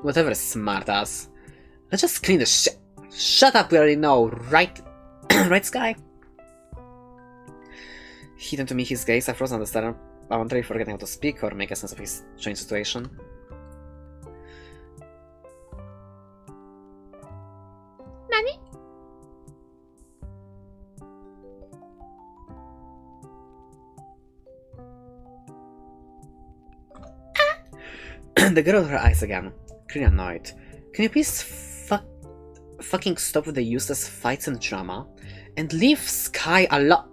A: Whatever, smartass. Let's just clean the shit. Shut up, we already know, right? Right, Sky? He turned to me, his gaze. I froze on the stair, momentarily forgetting how to speak or make a sense of his strange situation.
C: Nani?
A: The girl rolled her eyes again, clearly annoyed. Can you please fucking stop with the useless fights and drama and leave Sky alone?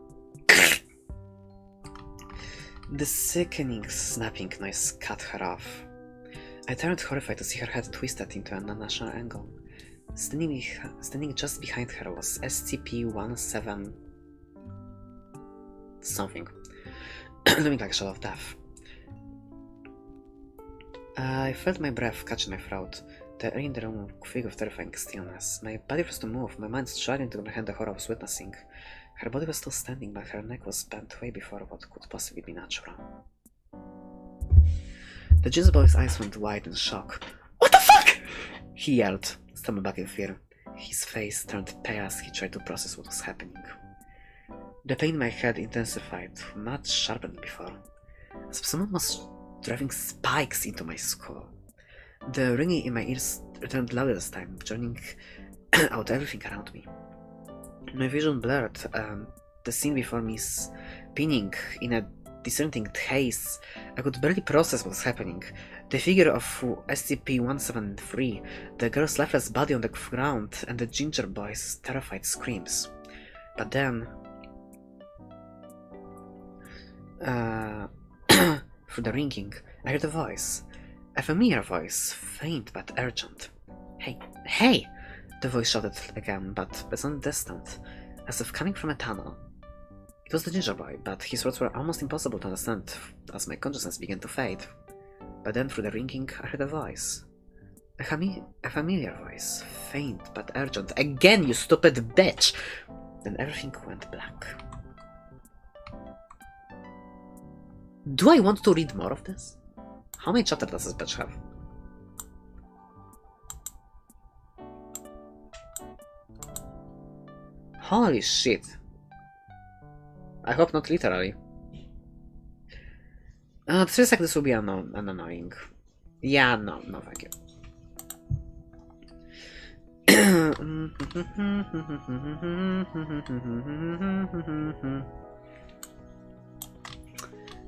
A: The sickening snapping noise cut her off. I turned horrified to see her head twisted into an unnatural angle. Standing just behind her was SCP-17 something, looming like a shadow of death. I felt my breath catch in my throat. The air in the room quick with terrifying stillness. My body was to move, my mind struggling to comprehend the horror I was witnessing. Her body was still standing, but her neck was bent way before what could possibly be natural. The ginger boy's eyes went wide in shock. What the fuck? He yelled, stumbling back in fear. His face turned pale as he tried to process what was happening. The pain in my head intensified, much sharper than before, as if someone was driving spikes into my skull. The ringing in my ears returned louder this time, drowning out everything around me. My vision blurred, the scene before me spinning in a disorienting haze. I could barely process what was happening. The figure of SCP-173, the girl's lifeless body on the ground, and the ginger boy's terrified screams. But then... through the ringing, I heard a voice. A familiar voice, faint but urgent. Hey, hey! The voice shouted again, but it sounded distant, as if coming from a tunnel. It was the ginger boy, but his words were almost impossible to understand as my consciousness began to fade. But then through the ringing, I heard a voice. A familiar voice, faint but urgent. Again, you stupid bitch! Then everything went black. Do I want to read more of this? How many chapters does this bitch have? Holy shit. I hope not literally. Feels like this will be annoying. Yeah, no, thank you.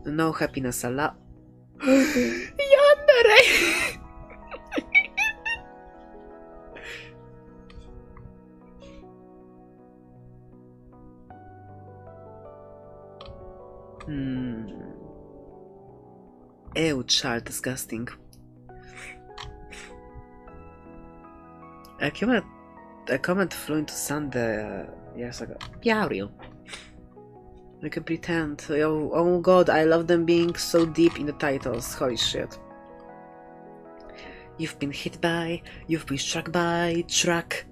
A: No happiness allowed. Yandere! Ew, child, disgusting. A comment flew into Sunday years ago. Yeah, real. I can pretend. Oh god, I love them being so deep in the titles. Holy shit. You've been hit by, you've been struck by, truck.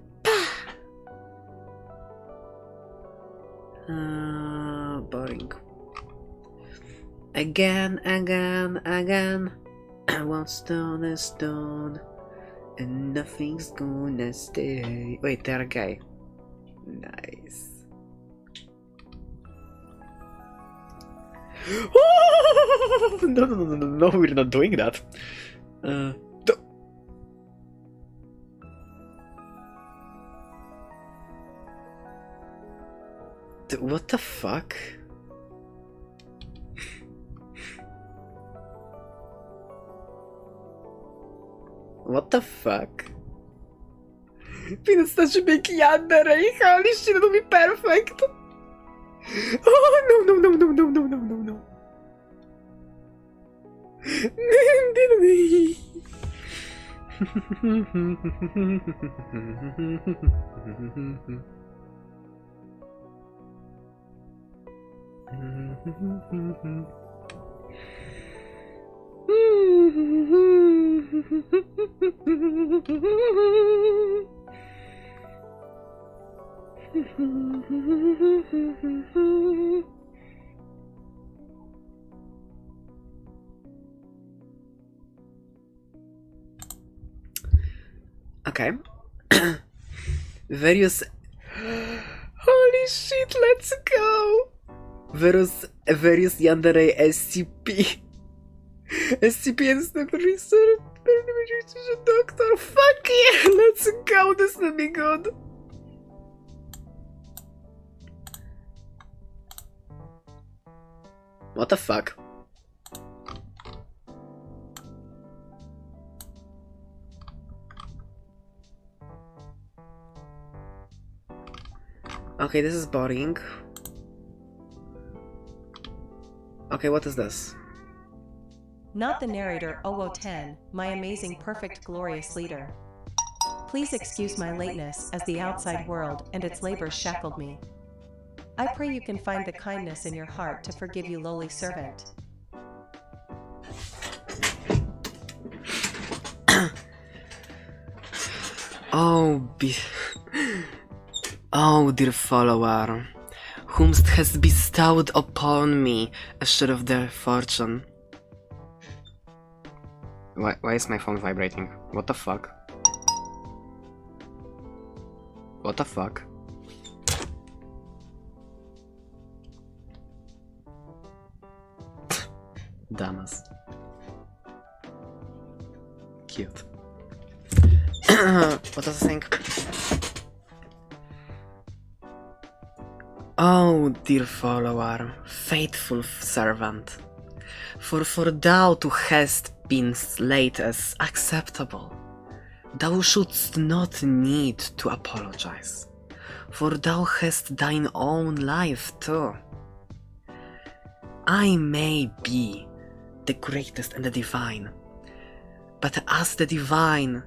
A: Boring. Again. One stone is stone, and nothing's gonna stay. Wait, they're gay. Nice. No, we're not doing that. What the fuck? What the fuck? Peanut such a big yandere. Holy shit, it'll be perfect. Oh no. Okay. Various. Holy shit, let's go! Various Yandere SCP. SCP and Snap Research. Doctor. Fuck yeah, let's go, this will be good. What the fuck? Okay, this is boring. Okay, what is this?
D: Not the narrator 0010, my amazing perfect glorious leader. Please excuse my lateness as the outside world and its labors shackled me. I pray you can find the kindness in your heart to forgive you lowly servant.
A: Oh, dear follower, whomst has bestowed upon me a share of their fortune. Why is my phone vibrating? What the fuck? What the fuck? Damas. Cute. What does it think? Oh, dear follower, faithful servant, for thou too hast been laid as acceptable. Thou shouldst not need to apologize, for thou hast thine own life too. I may be the greatest and the divine, but as the divine,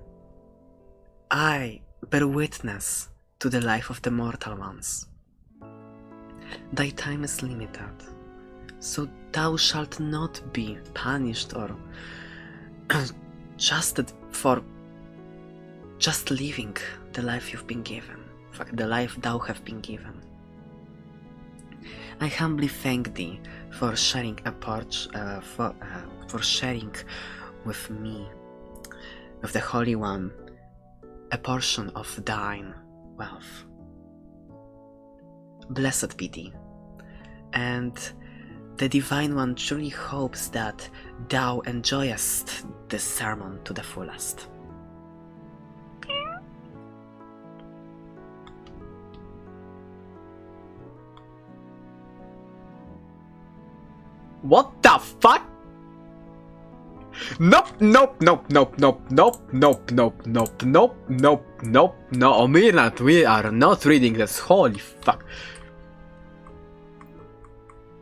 A: I bear witness to the life of the mortal ones. Thy time is limited, so thou shalt not be punished or adjusted for just living the life you've been given, the life thou have been given. I humbly thank thee for sharing for sharing with me, with the Holy One, a portion of thine wealth. Blessed be thee, and The Divine One truly hopes that thou enjoyest this sermon to the fullest. What the fuck? Nope, nope, nope, nope, nope, nope, nope, nope, nope, nope, nope, nope, no, we are not reading this, holy fuck.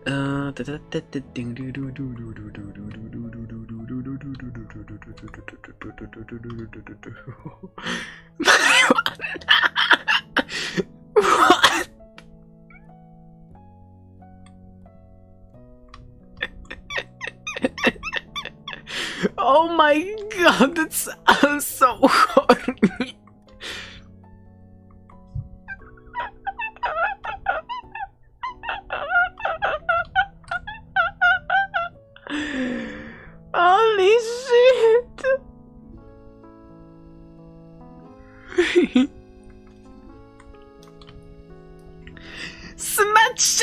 A: What? Oh my god, that's so horny. Holy shit. Smash.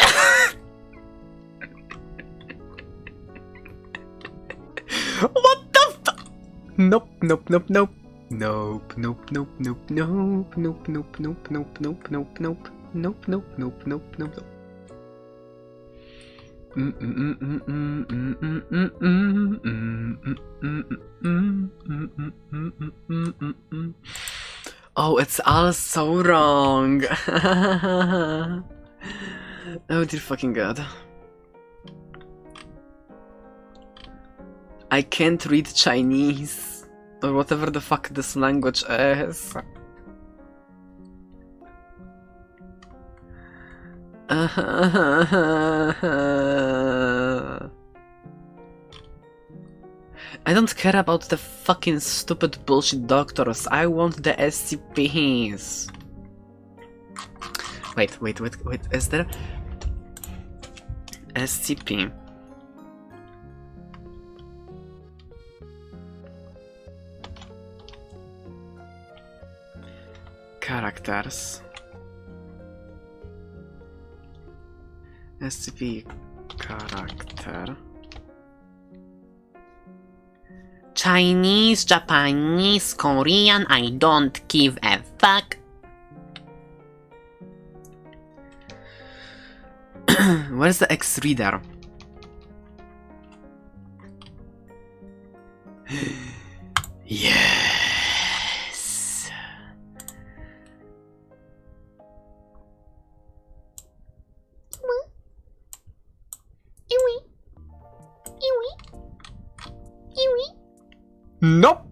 A: What the fuck? Nope, nope, nope, nope. Nope, nope, nope, nope, nope, nope, nope, nope, nope, nope, nope, nope, nope, nope, nope, nope, nope. Oh, it's all so wrong. Oh dear fucking god. I can't read Chinese, or whatever the fuck this language is. I don't care about the fucking stupid bullshit doctors, I want the SCPs. Wait, is there... SCP. Characters. SCP character.
C: Chinese, Japanese, Korean, I don't give a fuck.
A: Where's the X-reader? Yes. Nope.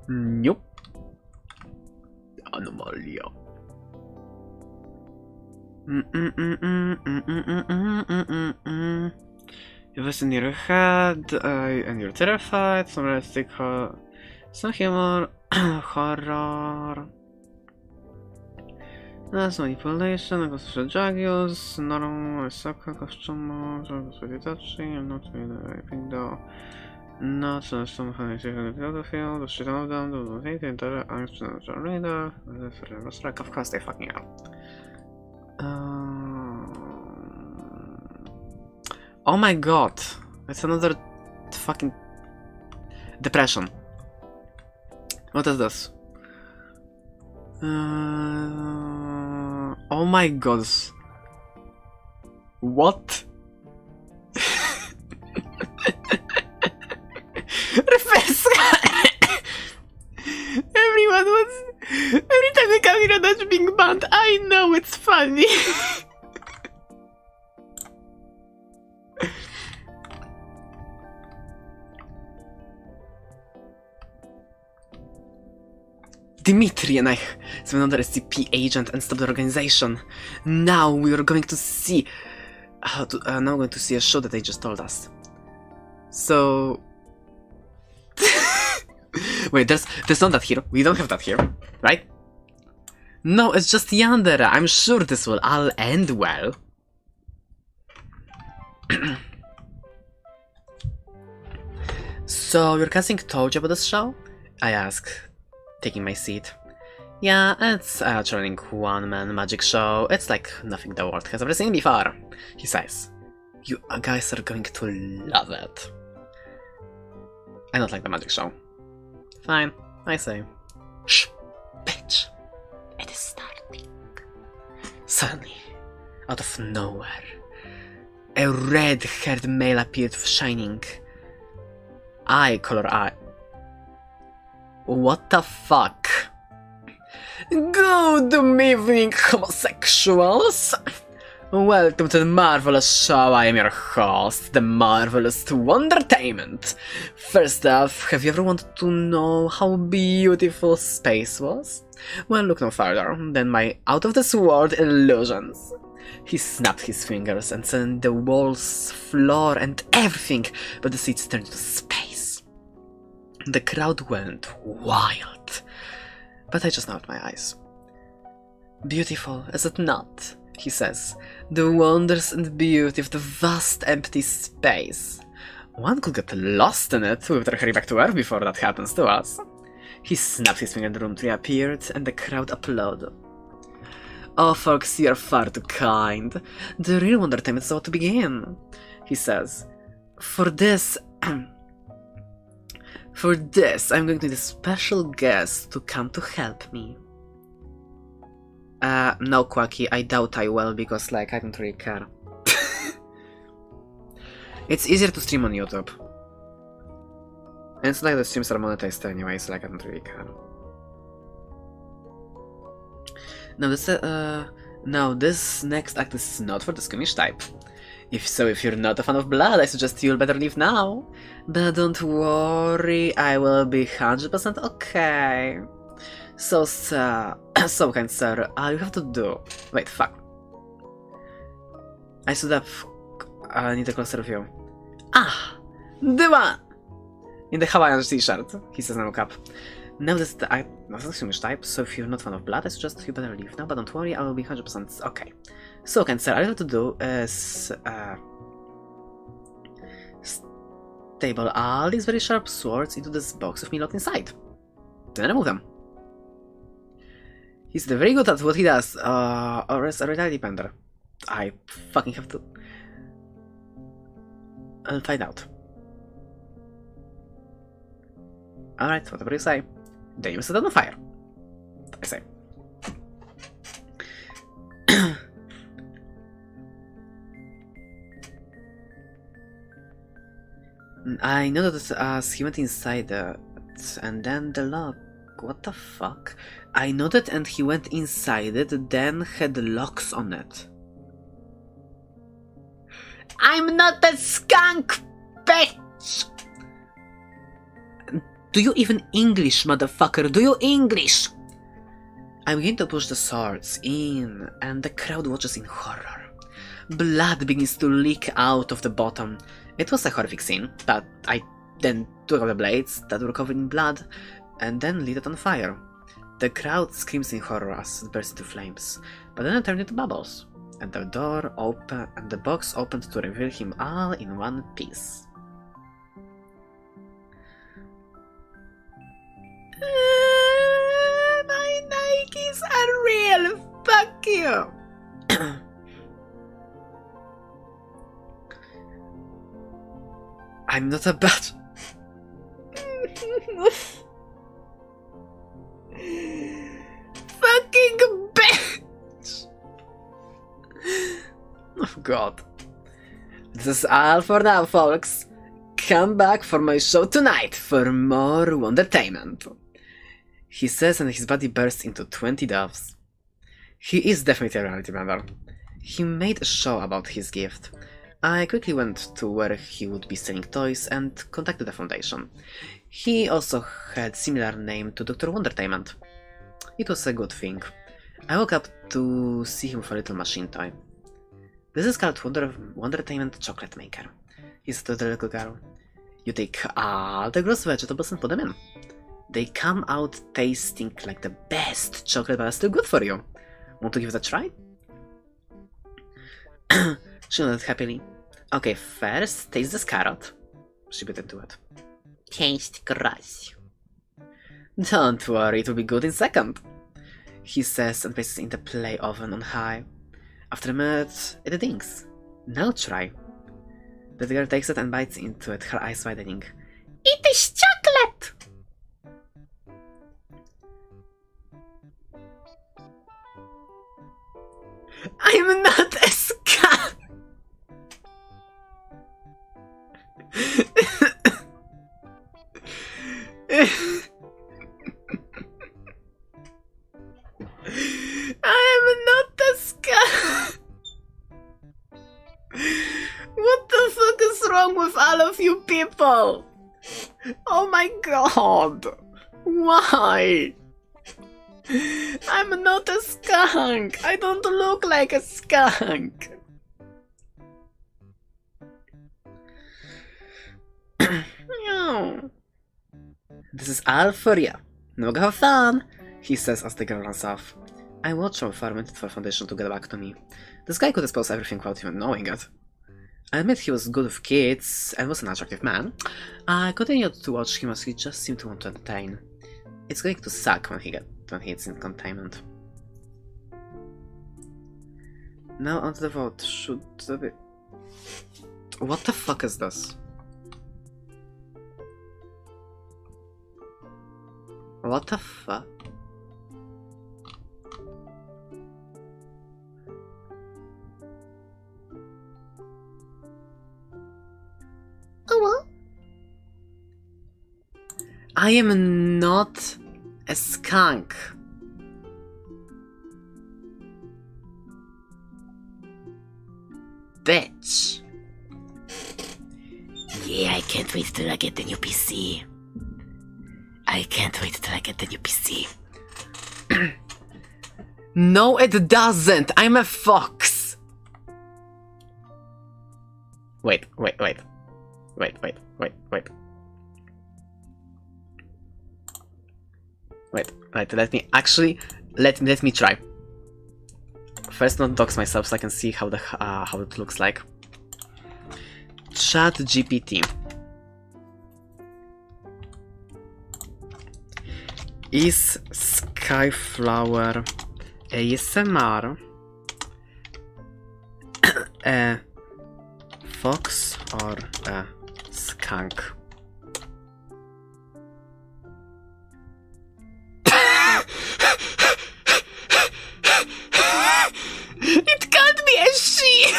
A: Nope. Anomalia. You listen in your head, and you're terrified. Some realistic, some humor, horror. That's manipulation, like social jaguars, normal, sucker, costume, touching, I'm not anything though. Not so somehow I see the other field, the shit of them, the hate, and the angst, and the radar. That's like, of course they fucking are. Oh my god, it's another fucking depression. What is this? Oh my god. What? Everyone was... Every time they come here on that big band, I know it's funny. Dimitri and I is another SCP agent and stopped the organization. Now we are going to see how to. Now we're going to see a show that they just told us. So wait, there's not that here. We don't have that here, right? No, it's just Yandere. I'm sure this will all end well. So your casting told you about this show? I asked, taking my seat. Yeah, it's a training one-man magic show. It's like nothing the world has ever seen before, he says. You guys are going to love it. I don't like the magic show. Fine, I say. Shh, bitch. It is starting. Suddenly, out of nowhere, a red-haired male appeared with shining eye-color eye. What the fuck? Good evening, homosexuals! Welcome to the marvelous show. I am your host, the marvelous Wondertainment. First off, have you ever wanted to know how beautiful space was? Well, look no further than my out-of-this-world illusions. He snapped his fingers and suddenly the walls, floor, and everything but the seats turned to space. The crowd went wild, but I just nodded my eyes. Beautiful, is it not? He says. The wonders and beauty of the vast empty space. One could get lost in it. We better hurry back to Earth before that happens to us. He snapped his finger and the room reappeared, and the crowd applauded. Oh, folks, you're far too kind. The real Wondertainment is about to begin, he says. For this, I'm going to need a special guest to come to help me. No, Quacky, I doubt I will, because, like, I don't really care. It's easier to stream on YouTube. And it's like the streams are monetized anyway, so, like, I don't really care. Now, this next act is not for the squeamish type. If you're not a fan of blood, I suggest you'll better leave now. But don't worry, I will be 100% okay. So, kind sir, all you have to do... Wait, fuck. I stood up. I need a closer view. Ah! The one! In the Hawaiian t-shirt, he says no cap. Now this is the squeamish type, so if you're not fan of blood, I suggest you better leave now, but don't worry, I will be 100% okay. So, kind sir, all you have to do is... stable all these very sharp swords into this box with me locked inside. Then remove them. He's very good at what he does, or is a reality bender. I fucking have to... I'll find out. Alright, whatever you say. Then you set it on fire. I say. I noticed as he went inside it, and then the lock. What the fuck? I nodded and he went inside it, then had locks on it. I'm not a skunk, bitch! Do you even English, motherfucker? Do you English? I begin to push the swords in, and the crowd watches in horror. Blood begins to leak out of the bottom. It was a horrific scene, but I then took out the blades that were covered in blood, and then lit it on fire. The crowd screams in horror as it bursts into flames, but then it turned into bubbles, and the door opened, and the box opened to reveal him all in one piece. My Nikes are real, fuck you! I'm not a bat. Fucking bitch! Oh god. This is all for now, folks. Come back for my show tonight for more Wondertainment. He says, and his body bursts into 20 doves. He is definitely a reality bender. He made a show about his gift. I quickly went to where he would be selling toys and contacted the foundation. He also had similar name to Dr. Wondertainment. It was a good thing. I woke up to see him with a little machine toy. This is called Wondertainment Chocolate Maker, he said to the little girl. You take all the gross vegetables and put them in. They come out tasting like the best chocolate, but are still good for you. Want to give it a try? She nodded happily. Okay, first, taste this carrot. She bit into it. Taste gross. Don't worry, it will be good in second. he says and places it in the play oven on high. After a minute, it dings. Now try. The girl takes it and bites into it, her eyes widening. It is chocolate! I'm not a skunk! I'm not a skunk! What the fuck is wrong with all of you people? Oh my god! Why? I'm not a skunk! I don't look like a skunk! No. This is all for you. Now go have fun, he says as the girl runs off. I watch from far waited for Foundation to get back to me. This guy could expose everything without even knowing it. I admit he was good with kids and was an attractive man. I continued to watch him as he just seemed to want to entertain. It's going to suck when he's in containment. Now onto the vote. Should there be... What the fuck is this? What the fuck? Oh well. I am not a skunk. Bitch. Yeah, I can't wait till I get the new PC. I can't wait till I get the new PC. No, it doesn't. I'm a fox. Wait. Wait, let me try. First, not dox myself so I can see how it looks like. Chat GPT. Is Skyflower ASMR a fox or a skunk? It can't be a she!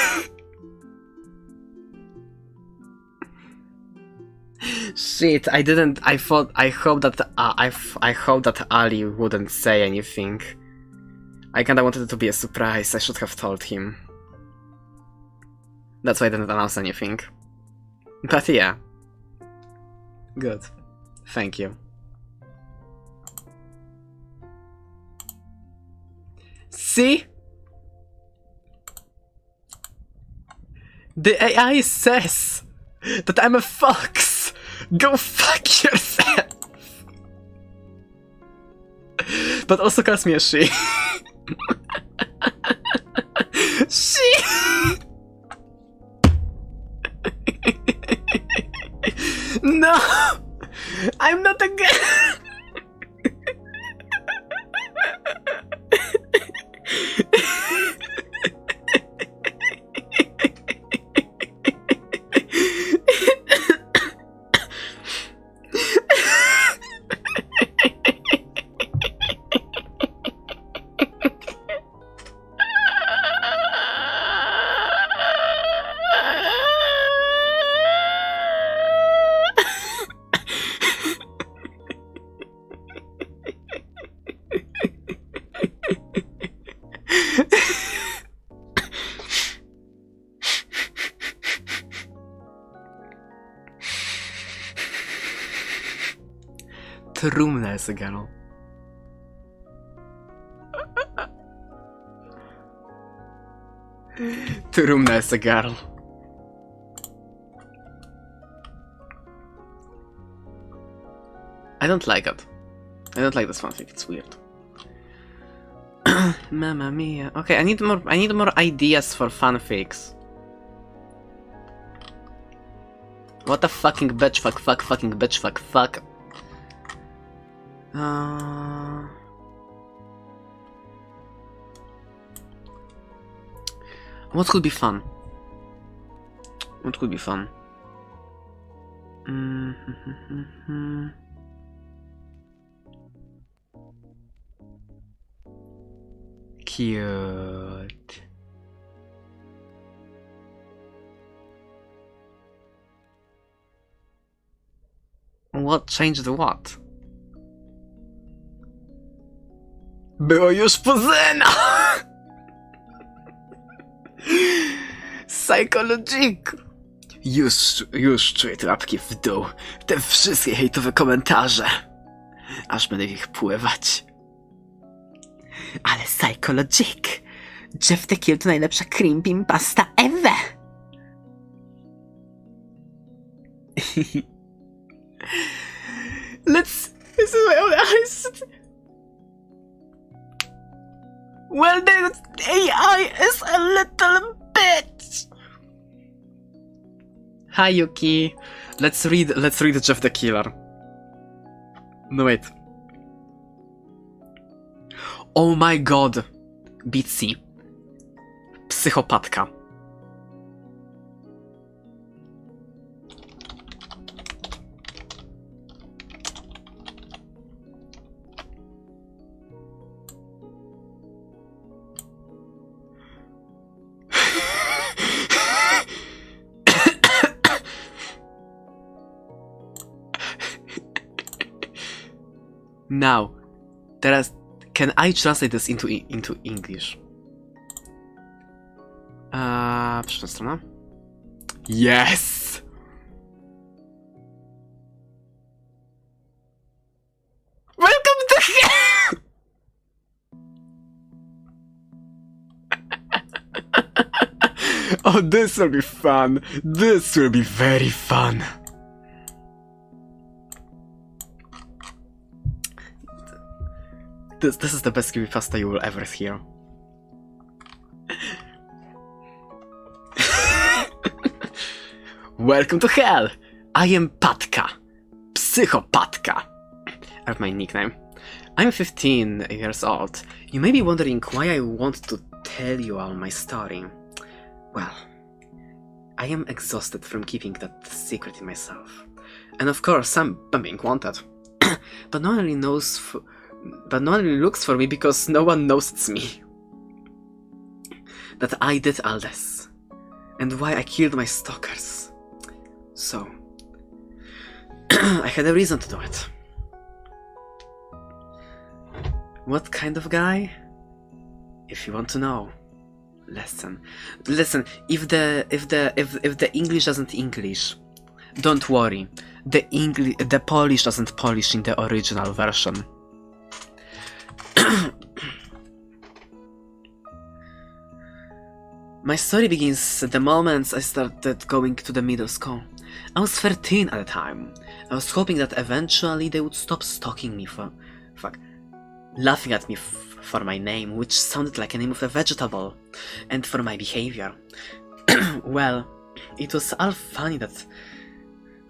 A: Shit, I didn't. I hope that Ali wouldn't say anything. I kinda wanted it to be a surprise. I should have told him. That's why I didn't announce anything. But yeah. Good. Thank you. See? The AI says that I'm a fox! Go fuck yourself! But also calls me a she. She! No! I'm not a girl! Trumna is a girl. Trumna is a girl. I don't like it. I don't like this fanfic, it's weird. Mamma mia. Okay, I need more ideas for fanfics. What a fucking bitch fuck fucking bitch fuck. What could be fun? What could be fun? Cute. What changed what? Było już po Zena! Psychologic! Już czuję te łapki w dół. Te wszystkie hejtowe komentarze. Aż będę w ich pływać. Ale Psychologic! Jeff the Kill to najlepsza cream bean pasta ever! This is my own eyes. Well, the AI is a little bitch. Hi, Yuki. Let's read Jeff the Killer. No wait. Oh my god. Bitsy. Psychopatka. Now, can I translate this into English? Przyszła strona? Yes! Welcome to hell! Oh, this will be fun. This will be very fun. This is the best creepypasta you will ever hear. Welcome to hell! I am Patka. Psychopatka. I have my nickname. I'm 15 years old. You may be wondering why I want to tell you all my story. Well, I am exhausted from keeping that secret in myself. And of course, I'm being wanted. But no one really knows... But no one really looks for me because no one knows it's me. That I did all this. And why I killed my stalkers. So... I had a reason to do it. What kind of guy? If you want to know, listen. If the English doesn't English, don't worry. The Polish doesn't Polish in the original version. My story begins the moment I started going to the middle school. I was 13 at the time. I was hoping that eventually they would stop stalking me laughing at me for my name, which sounded like a name of a vegetable, and for my behavior. Well, it was all funny that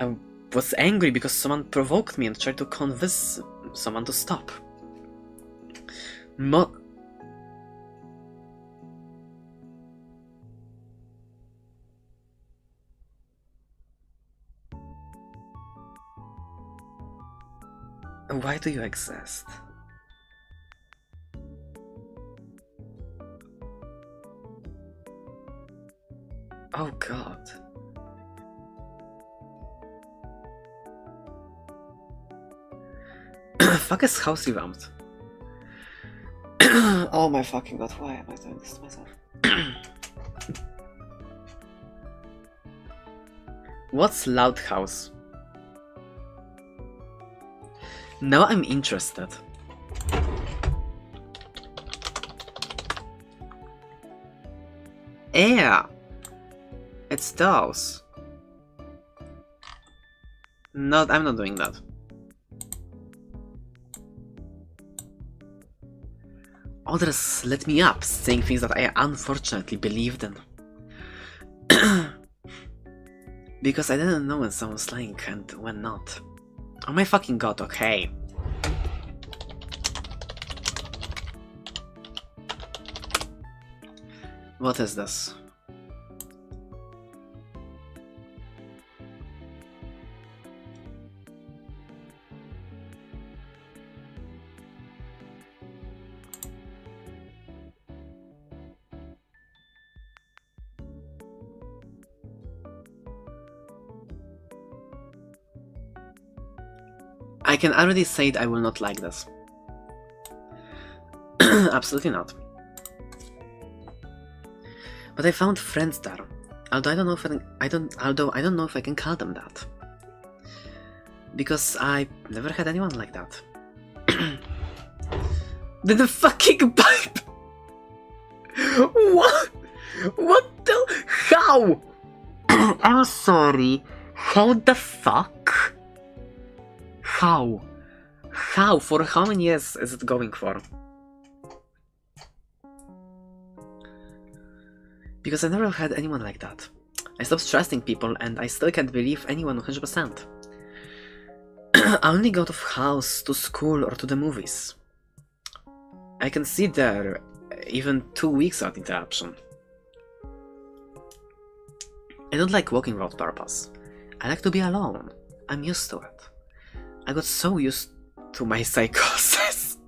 A: I was angry because someone provoked me and tried to convince someone to stop. Why do you exist? Oh god. Fuck is house revamped? Oh my fucking god, why am I doing this to myself? What's Loud House? Now I'm interested. Yeah, it's those. No, I'm not doing that. Others let me up, saying things that I unfortunately believed in. Because I didn't know when someone was lying and when not. Oh my fucking god, okay. What is this? I can already say that I will not like this. Absolutely not. But I found friends there. Although I don't know if I can call them that. Because I never had anyone like that. Then the fucking pipe! What? What the? How? I'm sorry. How the fuck? How? How? For how many years is it going for? Because I never had anyone like that. I stopped trusting people and I still can't believe anyone 100%. I only go to house, to school or to the movies. I can sit there even 2 weeks without interruption. I don't like walking without purpose. I like to be alone. I'm used to it. I got so used to my psychosis.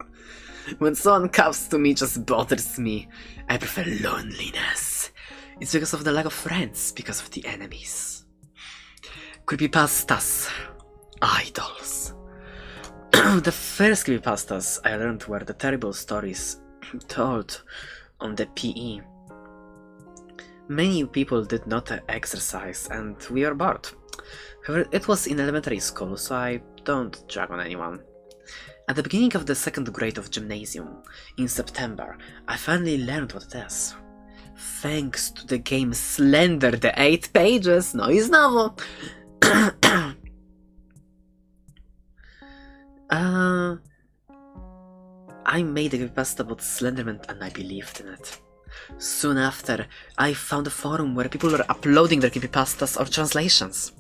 A: When someone comes to me, it just bothers me. I prefer loneliness. It's because of the lack of friends, because of the enemies. Creepypastas. Idols. The first creepypastas I learned were the terrible stories told on the PE. Many people did not exercise and we were bored. However, it was in elementary school, so I don't drag on anyone. At the beginning of the 2nd grade of gymnasium, in September, I finally learned what it is. Thanks to the game Slender, the 8 pages, no i znowu. I made a creepypasta about Slenderman and I believed in it. Soon after, I found a forum where people were uploading their creepypastas or translations.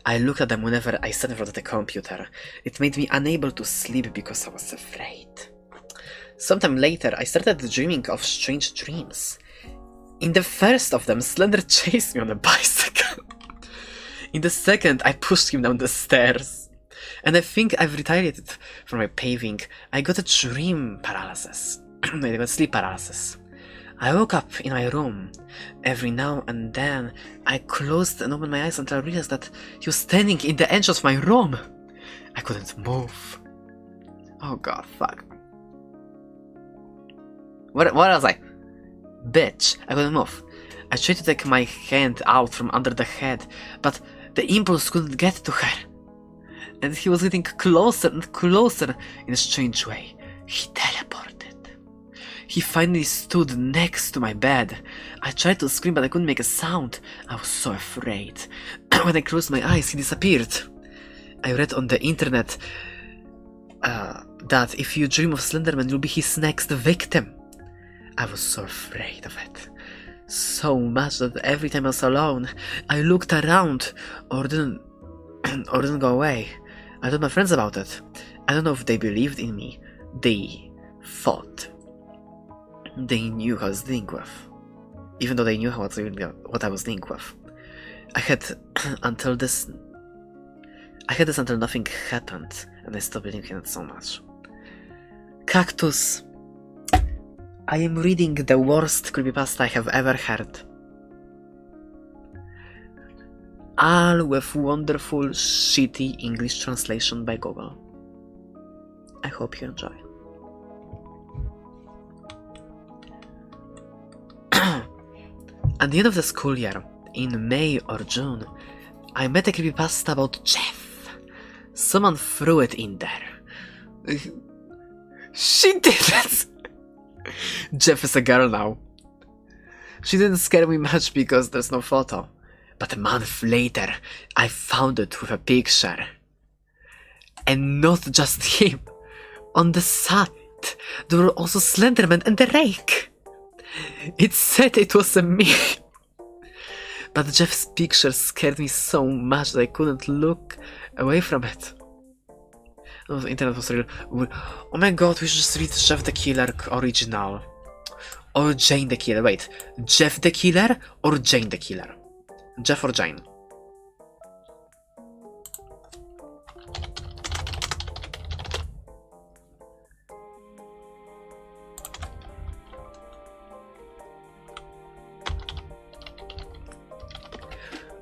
A: I looked at them whenever I sat in front of the computer. It made me unable to sleep because I was afraid. Sometime later, I started dreaming of strange dreams. In the first of them, Slender chased me on a bicycle. In the second, I pushed him down the stairs. And I think I've retaliated for my paving. I got a dream paralysis. I got sleep paralysis. I woke up in my room. Every now and then, I closed and opened my eyes until I realized that he was standing in the edge of my room. I couldn't move. Oh god, fuck. What was I? Bitch, I couldn't move. I tried to take my hand out from under the head, but the impulse couldn't get to her. And he was getting closer and closer in a strange way. He teleported. He finally stood next to my bed. I tried to scream, but I couldn't make a sound. I was so afraid. When I closed my eyes, he disappeared. I read on the internet that if you dream of Slenderman, you'll be his next victim. I was so afraid of it. So much that every time I was alone, I looked around or didn't go away. I told my friends about it. I don't know if they believed in me. They thought they knew what I was dealing with. Even though they knew what I was dealing with. I had this until nothing happened, and I stopped believing in it so much. Cactus. I am reading the worst creepypasta I have ever heard. All with wonderful, shitty English translation by Google. I hope you enjoy. At the end of the school year, in May or June, I met a creepypasta about Jeff. Someone threw it in there. She did it! Jeff is a girl now. She didn't scare me much because there's no photo. But a month later, I found it with a picture. And not just him. On the side, there were also Slenderman and the Rake. It said it was a me. But Jeff's picture scared me so much that I couldn't look away from it. Oh, the internet was real. Oh my god, we should just read Jeff the Killer original. Or Jane the Killer. Wait, Jeff the Killer or Jane the Killer? Jeff or Jane?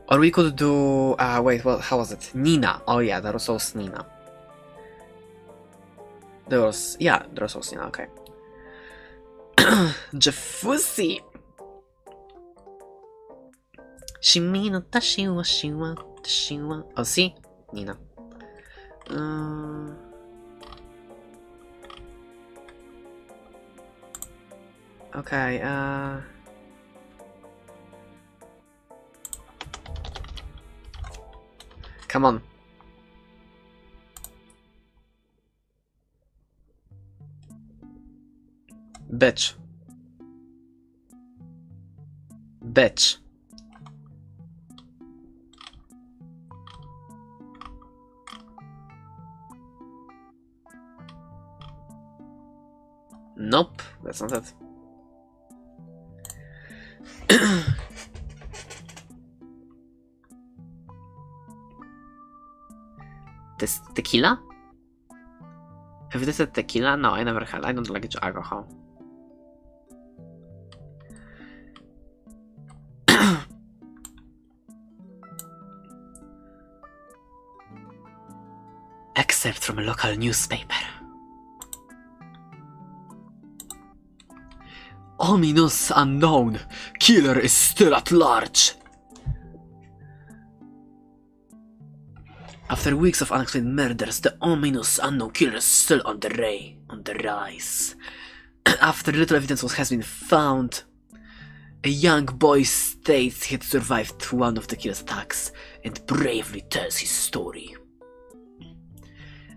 A: Or we could do... wait, well, how was it? Nina. Oh yeah, that was also Nina. There was Osina, okay. Jeffusi! Shimi no tashi wa shiwa, tashi wa... Oh, see? Nina. Okay, come on. Bitch. Bitch. Nope, that's not it. This tequila? Have you tasted tequila? No, I never had. I don't like alcohol. Except from a local newspaper. Ominous unknown. Killer is still at large. After weeks of unexplained murders, the ominous unknown killer is still on the rise. After little evidence has been found, a young boy states he had survived one of the killer's attacks and bravely tells his story.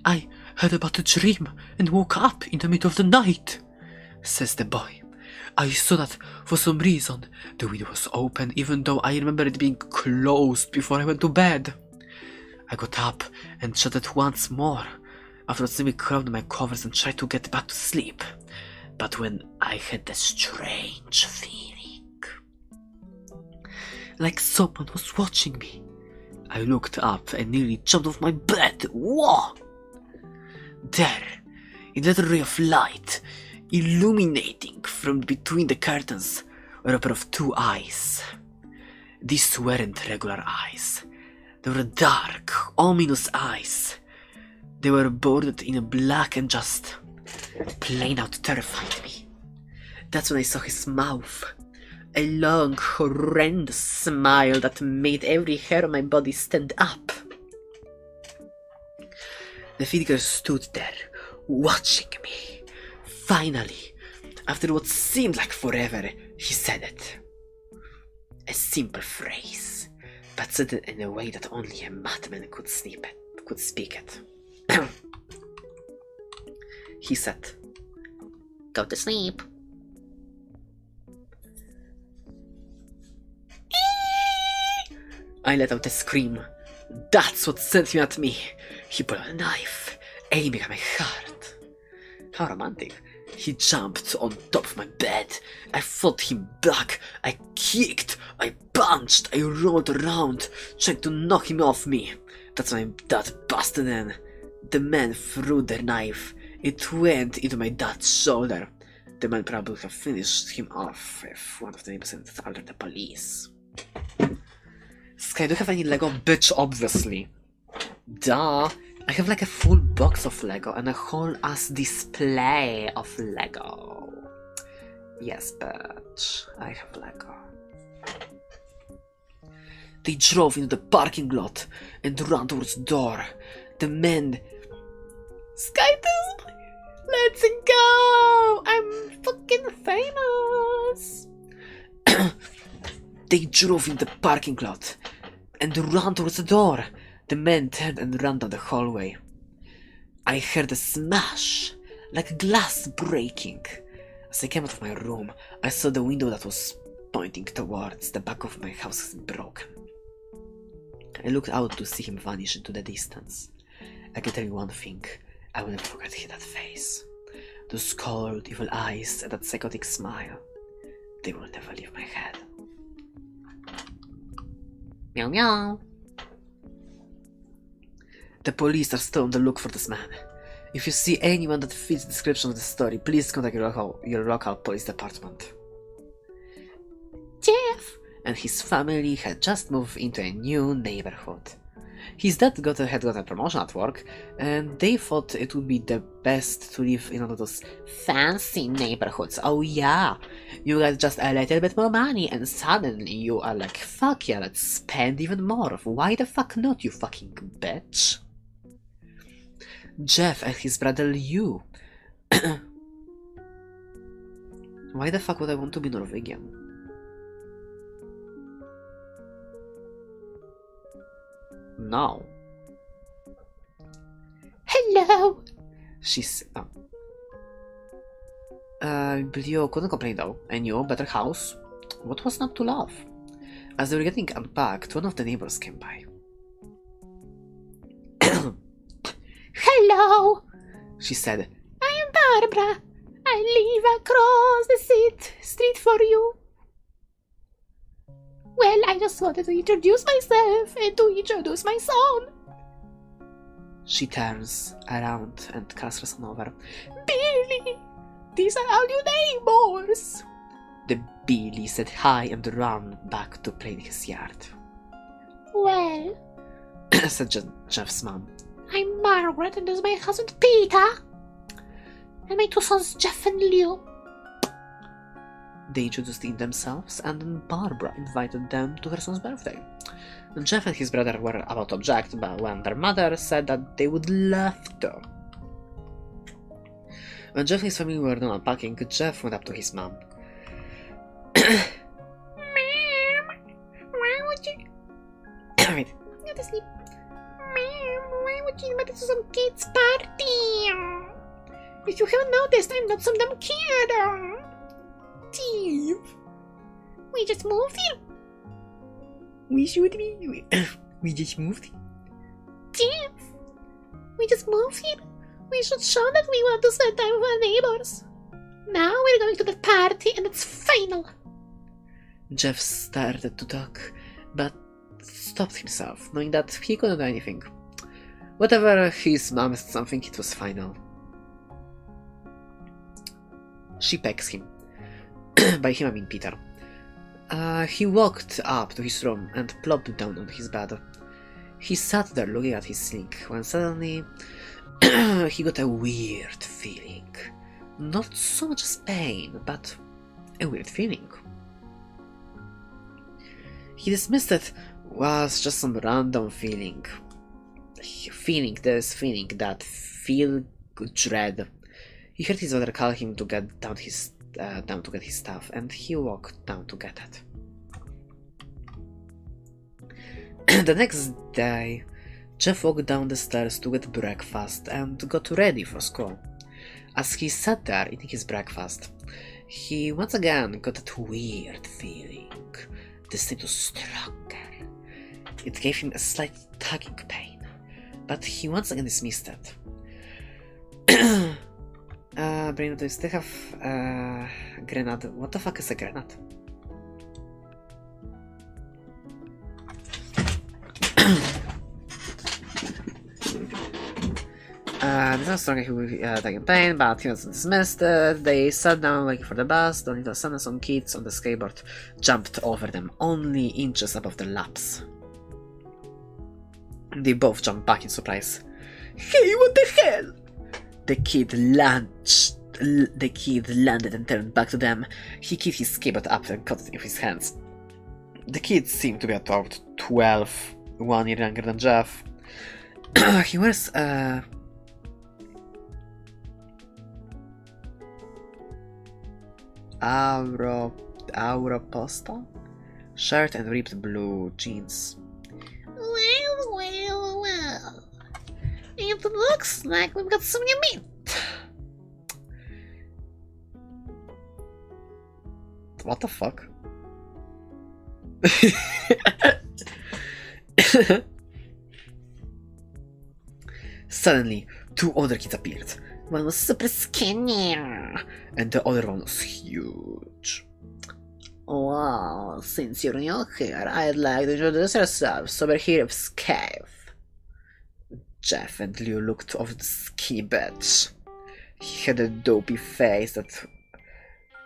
A: I had about a dream and woke up in the middle of the night, says the boy. I saw that for some reason the window was open even though I remember it being closed before I went to bed. I got up and shut it once more. Afterwards I curled my covers and tried to get back to sleep. But when I had a strange feeling, like someone was watching me, I looked up and nearly jumped off my bed. Whoa! There, in that ray of light, illuminating from between the curtains, were a pair of two eyes. These weren't regular eyes. They were dark, ominous eyes. They were bordered in black and just plain out terrified me. That's when I saw his mouth. A long, horrendous smile that made every hair on my body stand up. The figure stood there, watching me. Finally, after what seemed like forever, he said it. A simple phrase, but said it in a way that only a madman could speak it. He said, "Go to sleep." I let out a scream. That's what sent him at me. He pulled out a knife, aiming at my heart. How romantic. He jumped on top of my bed. I fought him back. I kicked. I punched. I rolled around, trying to knock him off me. That's when my dad busted in. The man threw the knife. It went into my dad's shoulder. The man probably would have finished him off if one of the neighbors had alerted the police. Sky, do you have any Lego? Bitch, obviously. Duh. I have like a full box of Lego and a whole ass display of Lego. Yes, bitch. I have Lego. They drove into the parking lot and ran towards the door. The men... Sky, let's go! I'm fucking famous! They drove in the parking lot and ran towards the door. The man turned and ran down the hallway. I heard a smash, like glass breaking. As I came out of my room, I saw the window that was pointing towards the back of my house broken. I looked out to see him vanish into the distance. I can tell you one thing, I will never forget that face. Those cold, evil eyes and that psychotic smile. They will never leave my head. Meow meow. The police are still on the look for this man. If you see anyone that fits the description of the story, please contact your local police department. Jeff and his family had just moved into a new neighborhood. His dad had got a promotion at work, and they thought it would be the best to live in one of those fancy neighborhoods. Oh yeah, you got just a little bit more money, and suddenly you are like, fuck yeah, let's spend even more. Why the fuck not, you fucking bitch? Jeff and his brother Liu. Why the fuck would I want to be Norwegian? No.
C: Hello!
A: She's... Leo couldn't complain though. A new, better house. What was not to love? As they were getting unpacked, one of the neighbors came by.
C: Hello!
A: She said,
C: I am Barbara. I live across the street for you. Well, I just wanted to introduce myself and to introduce my son.
A: She turns around and casts us over.
C: Billy! These are our new neighbors!
A: The Billy said hi and ran back to play in his yard.
C: Well,
A: said Jeff's mom.
C: I'm Margaret and this is my husband Peter. And my two sons Jeff and Leo.
A: They introduced themselves, and then Barbara invited them to her son's birthday. Jeff and his brother were about to object, but when their mother said that they would love to. When Jeff and his family were done unpacking, Jeff went up to his mom.
C: Mom, why would you...
A: Wait.
C: Go to sleep. Mom, why would you invite us to some kids' party? If you haven't noticed, I'm not some dumb kid. Steve, we just moved here.
A: We should be. We just moved here.
C: Steve, we just moved here. We should show that we want to spend time with our neighbors. Now we're going to the party and it's final.
A: Jeff started to talk, but stopped himself, knowing that he couldn't do anything. Whatever his mom said something, it was final. She pecks him. By him I mean Peter. He walked up to his room and plopped down on his bed. He sat there looking at his sink when suddenly he got a weird feeling. Not so much as pain, but a weird feeling. He dismissed it was just some random feeling. This feeling that feel dread. He heard his mother call him to get down to get his stuff, and he walked down to get it. The next day, Jeff walked down the stairs to get breakfast and got ready for school. As he sat there eating his breakfast, he once again got that weird feeling. This seemed to stronger. It gave him a slight tugging pain, but he once again dismissed it. Brain, do you still have grenade? What the fuck is a grenade? This was stronger, he would be taking pain, but he was dismissed. They sat down waiting for the bus. The little son and some kids on the skateboard jumped over them, only inches above their laps. They both jumped back in surprise. Hey, what the hell? The kid landed and turned back to them. He kicked his skateboard up and caught it in his hands. The kid seemed to be about 12, 1 year younger than Jeff. He wears a Aeropostale shirt and ripped blue jeans.
C: Well. It looks like we've got some new meat.
A: What the fuck? Suddenly, two other kids appeared. One was super skinny, and the other one was huge. Well, since you're new here, I'd like to introduce yourselves over here with Cave. Jeff and Leo looked over the skinny bitch. He had a dopey face that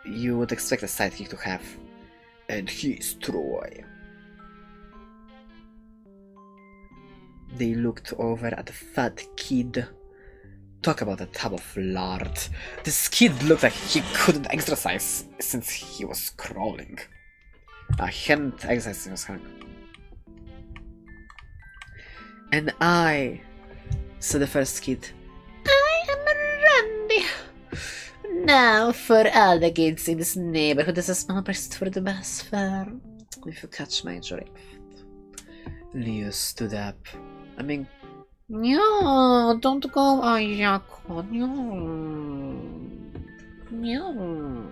A: you would expect a sidekick to have. And he's Troy. They looked over at the fat kid. Talk about a tub of lard. This kid looked like he couldn't exercise since he was crawling. He hadn't exercised since he was hungry. And I, said the first kid,
C: I am Randy. Now for all the kids in this neighborhood, there's a small breast for the bus fare.
A: if you catch my drift. Leo stood up.
C: No, don't go, Ayako. No. No.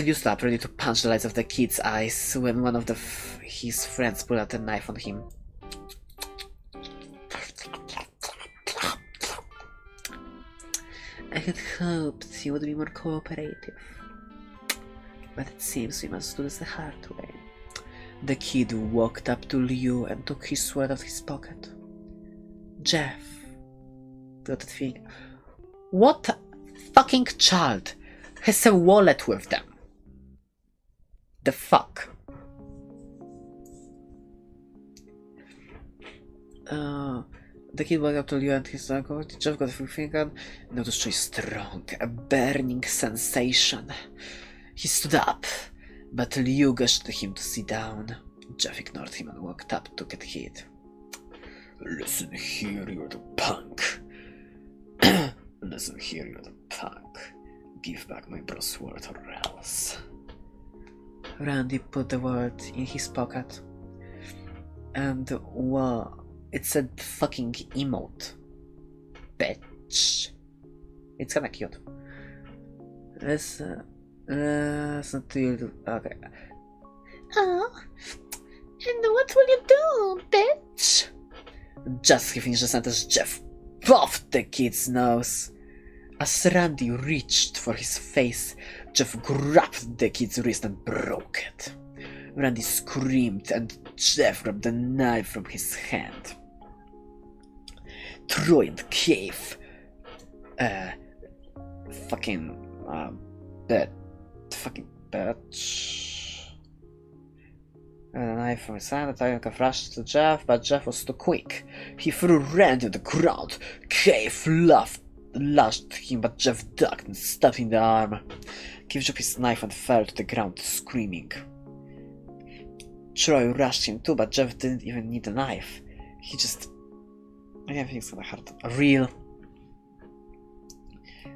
A: You stopped, ready to punch the lights of the kid's eyes, when one of his friends pulled out a knife on him. I had hoped he would be more cooperative, but it seems we must do this the hard way. The kid walked up to Liu and took his sword out of his pocket. Jeff got that feeling. What fucking child has a wallet with them? The fuck? The kid walked up to Liu and his uncle. Jeff got a free finger. Now to show strong, a burning sensation. He stood up, but Liu gestured to him to sit down. Jeff ignored him and walked up to the kid. Listen here, you're the punk. Listen here, you're the punk. Give back my bros sword or else. Randy put the word in his pocket. And, well, it said fucking emote. Bitch. It's kinda cute. Let's not do. Okay.
C: Oh, and what will you do, bitch?
A: Just he finished the sentence, Jeff puffed the kid's nose. As Randy reached for his face, Jeff grabbed the kid's wrist and broke it. Randy screamed and Jeff grabbed the knife from his hand. Troy and Cave. Fucking bitch. And a knife from his hand, the tiger rushed to Jeff, but Jeff was too quick. He threw Randy on the ground. Cave lashed him, but Jeff ducked and stabbed him in the arm. Cave dropped his knife and fell to the ground, screaming. Troy rushed him too, but Jeff didn't even need a knife. He just... I think it's gonna hurt.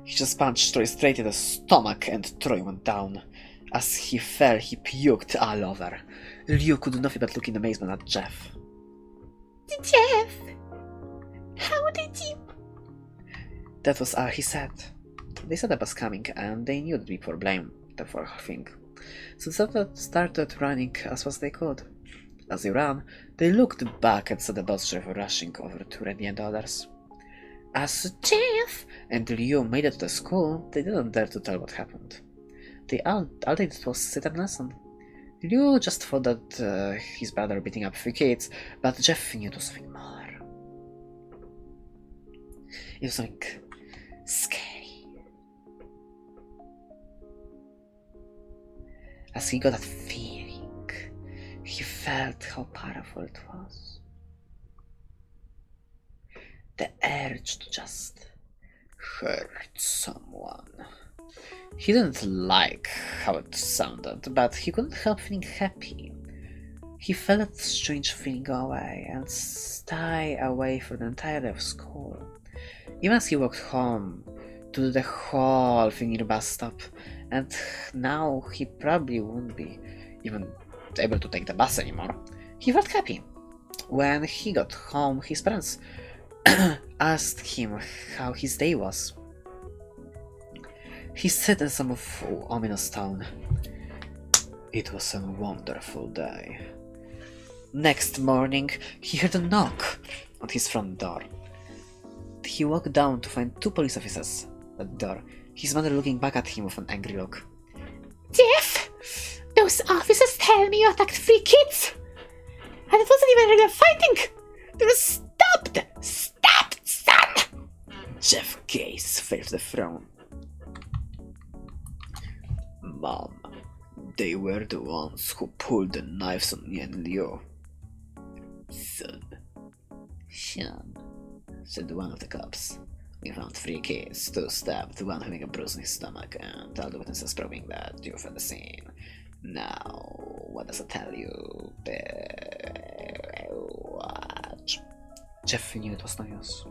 A: He just punched Troy straight in the stomach and Troy went down. As he fell, he puked all over. Liu could do nothing but look in amazement at Jeff.
C: Jeff, how did you...
A: That was all he said. They said I was coming, and they knew that we were blamed for everything. So they started running as fast as they could. As they ran, they looked back and saw the bus driver rushing over to Randy and others. As Jeff and Liu made it to the school, they didn't dare to tell what happened. All they did was sit and listen. Liu just thought that his brother beating up 3 kids, but Jeff knew it was something more. It was something scary. As he got that feeling, he felt how powerful it was. The urge to just hurt someone. He didn't like how it sounded, but he couldn't help feeling happy. He felt that strange feeling go away and stay away for the entire day of school. Even as he walked home to do the whole thing in the bus stop, and now he probably wouldn't be even able to take the bus anymore, he felt happy. When he got home, his parents asked him how his day was. He said in some ominous tone, "It was a wonderful day." Next morning, he heard a knock on his front door. He walked down to find 2 police officers at the door, his mother looking back at him with an angry look.
C: Jeff, those officers tell me you attacked 3 kids. And it wasn't even regular fighting. They were stopped, son.
A: Jeff's gaze fell to the throne. Mom, they were the ones who pulled the knives on me and Leo. Son. Sean, said one of the cops. We found 3 keys, 2 stabbed, 1 having a bruise in his stomach, and all the witnesses proving that you're from the scene. Now, what does it tell you? Watch. Jeff knew it was no use.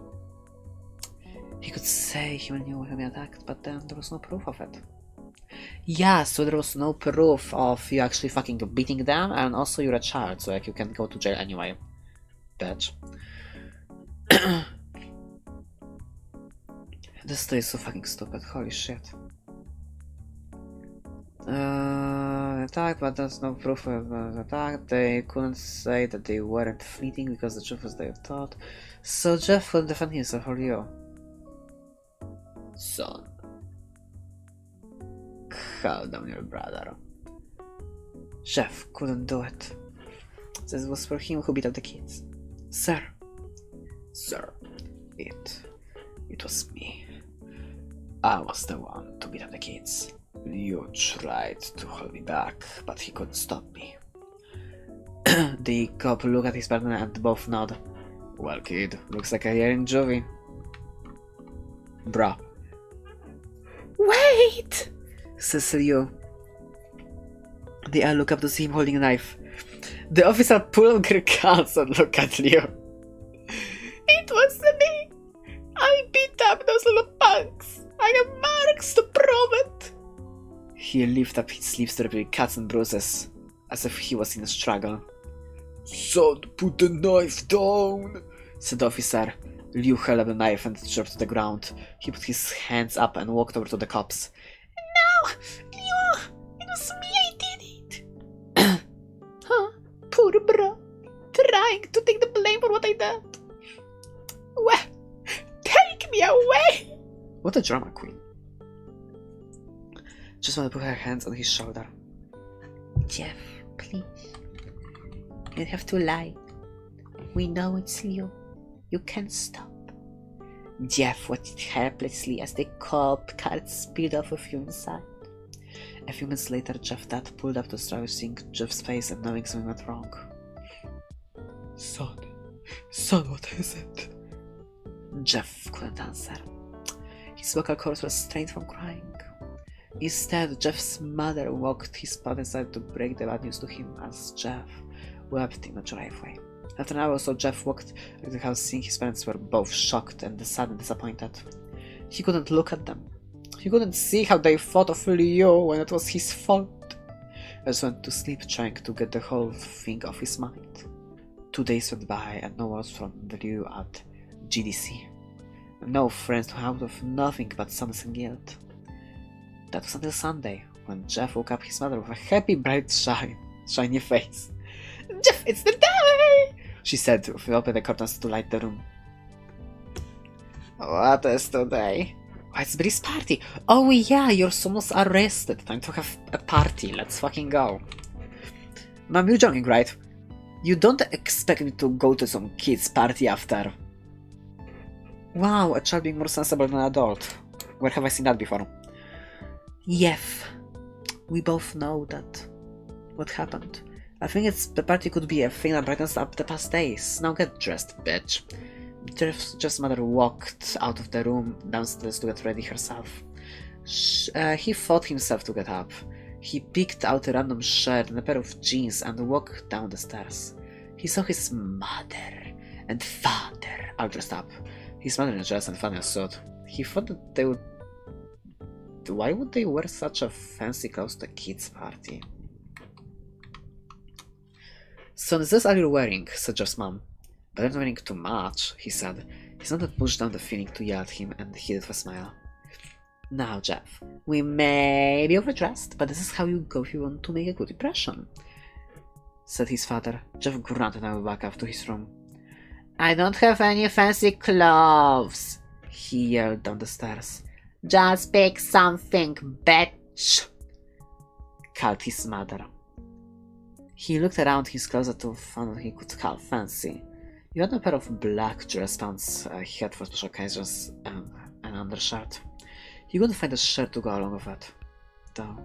A: He could say he knew him attacked, but then there was no proof of it. Yeah, so there was no proof of you actually fucking beating them, and also you're a child, so like you can go to jail anyway. Bitch. This story is so fucking stupid, holy shit. Attack, but there's no proof of the attack. They couldn't say that they weren't fleeting because the truth was they thought. So Jeff couldn't defend himself or you. Son. Calm down your brother. Jeff couldn't do it. This was for him who beat up the kids. Sir. Sir. It was me. I was the one to beat up the kids. You tried to hold me back, but he couldn't stop me. The cop looked at his partner and both nod. Well, kid, looks like a year in juvie. Bruh.
C: Wait!
A: Says Leo. The eye look up to see him holding a knife. The officer pulled her guns and looked at Leo.
C: It was me! I beat up those little punks! I have marks to prove it!
A: He lifted up his sleeves to reveal cuts and bruises, as if he was in a struggle. Son, put the knife down, said the officer. Liu held up the knife and dropped to the ground. He put his hands up and walked over to the cops.
C: No! Liu! It was me, I did it! Huh? Poor bro. Trying to take the blame for what I did. Well, take me away!
A: What a drama queen. Just want to put her hands on his shoulder. Jeff, please. You don't have to lie. We know it's Leo. You can't stop. Jeff watched helplessly as the cop car spilled off with you inside. A few minutes later, Jeff dad pulled up to start seeing Jeff's face and knowing something went wrong. Son, what is it? Jeff couldn't answer. His vocal cords were strained from crying. Instead, Jeff's mother walked his father inside to break the bad news to him as Jeff wept in a driveway. After an hour or so, Jeff walked to the house seeing his parents were both shocked and sad and disappointed. He couldn't look at them. He couldn't see how they thought of Leo when it was his fault. He just went to sleep trying to get the whole thing off his mind. 2 days went by and no word from Leo at GDC. No friends to out of nothing but sadness and guilt. That was until Sunday, when Jeff woke up his mother with a happy, bright, shiny face.
C: Jeff, it's the day!
A: She said, with opened the curtains to light the room. What is today? Oh, it's Bree's party! Oh yeah, your son was arrested. Time to have a party, let's fucking go. Mom, you're joking, right? You don't expect me to go to some kid's party after... Wow, a child being more sensible than an adult. Where have I seen that before? Yes, we both know that. What happened? I think the party could be a thing that brightens up the past days. Now get dressed, bitch. Jeff's mother walked out of the room downstairs to get ready herself. He fought himself to get up. He picked out a random shirt and a pair of jeans and walked down the stairs. He saw his mother and father all dressed up. His mother in a dress and father in a suit. He thought that they would... Why would they wear such a fancy clothes to a kid's party? Son, is this all you're wearing? Said Jeff's mom. But I'm wearing too much, he said. His mother pushed down the feeling to yell at him and hid it with a smile. Now, Jeff, we may be overdressed, but this is how you go if you want to make a good impression, said his father. Jeff grunted and went back up to his room. I don't have any fancy clothes, he yelled down the stairs. Just pick something, bitch, called his mother. He looked around his closet to find what he could call fancy. He had a pair of black dress pants he had for special occasions and an undershirt. He couldn't find a shirt to go along with it, though.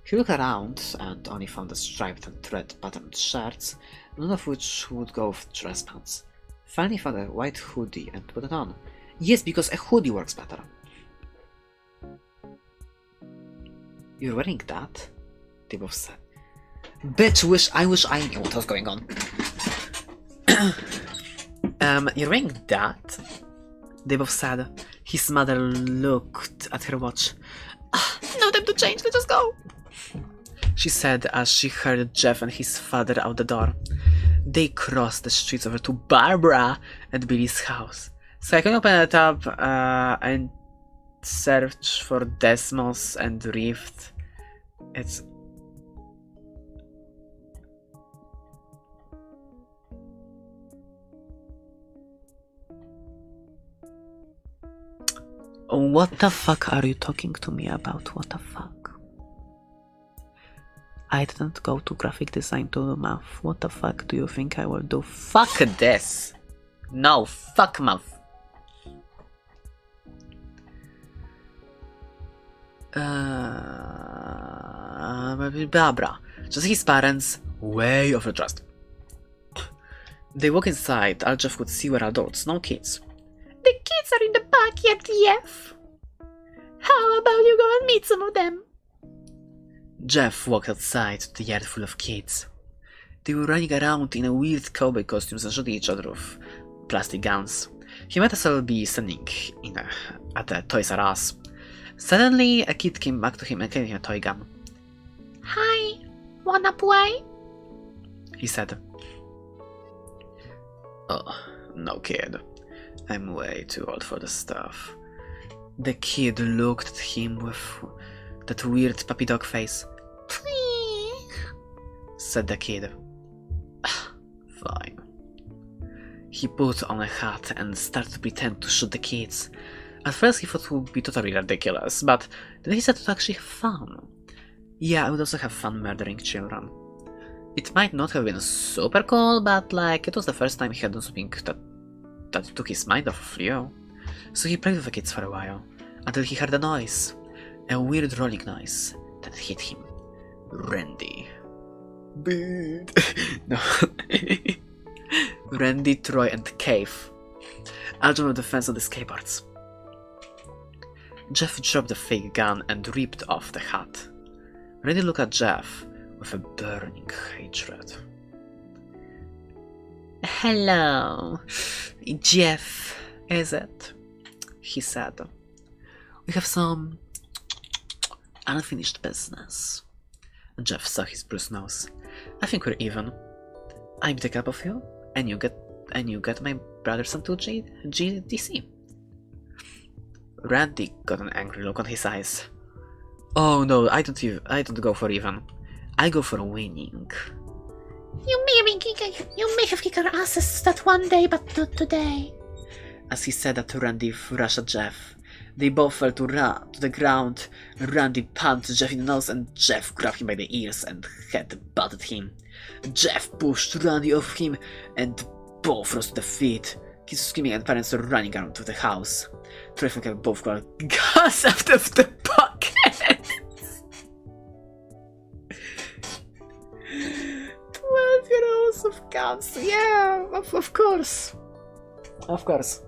A: He looked around and only found the striped and thread patterned shirts, none of which would go with dress pants. Finally found a white hoodie and put it on. Yes, because a hoodie works better. You're wearing that? They both said. Bitch, I wish I knew what was going on. You're wearing that? They both said. His mother looked at her watch. No time to change, let's just go! She said as she heard Jeff and his father out the door. They crossed the streets over to Barbara and Billy's house. So I can open it up and search for Desmos and Rift. It's... What the fuck are you talking to me about? What the fuck? I didn't go to graphic design to do math. What the fuck do you think I will do? Fuck this! No, fuck math. Barbara. Just his parents, way overdressed. They walk inside. All Jeff could see were adults, no kids.
C: The kids are in the backyard, Jeff. How about you go and meet some of them?
A: Jeff walked outside to the yard full of kids. They were running around in a weird cowboy costumes and shooting each other with plastic guns. He might as well be standing at the Toys R Us. Suddenly, a kid came back to him and gave him a toy gun.
C: Hi, wanna play?
A: He said. Oh, no kid. I'm way too old for this stuff. The kid looked at him with that weird puppy dog face.
C: Please,
A: said the kid. Fine. He put on a hat and started to pretend to shoot the kids. At first he thought it would be totally ridiculous, but then he started to actually have fun. Yeah, I would also have fun murdering children. It might not have been super cool, but like, it was the first time he had done something that took his mind off of Leo. So he played with the kids for a while, until he heard a noise. A weird rolling noise that hit him. Randy. Beat. No. Randy, Troy, and Cave. All jumped on the fence on the skateboards. Jeff dropped the fake gun and ripped off the hat. Randy looked at Jeff with a burning hatred. Hello, Jeff, is it? He said. We have some unfinished business. Jeff saw his bruised nose. I think we're even. I pick up of you, and you get my brother some to GDC. Randy got an angry look on his eyes. Oh no, I don't go for even. I go for winning.
C: You may have kicked our asses that one day, but not today.
A: As he said that, Randy rushed at Jeff. They both fell to the ground. Randy punched Jeff in the nose and Jeff grabbed him by the ears and head-butted him. Jeff pushed Randy off him and both rose to their feet. Kids screaming and parents were running around to the house. Troy and Kevin both got gas out of the pockets. 12-year-olds with guns. Yeah, of course. Of course.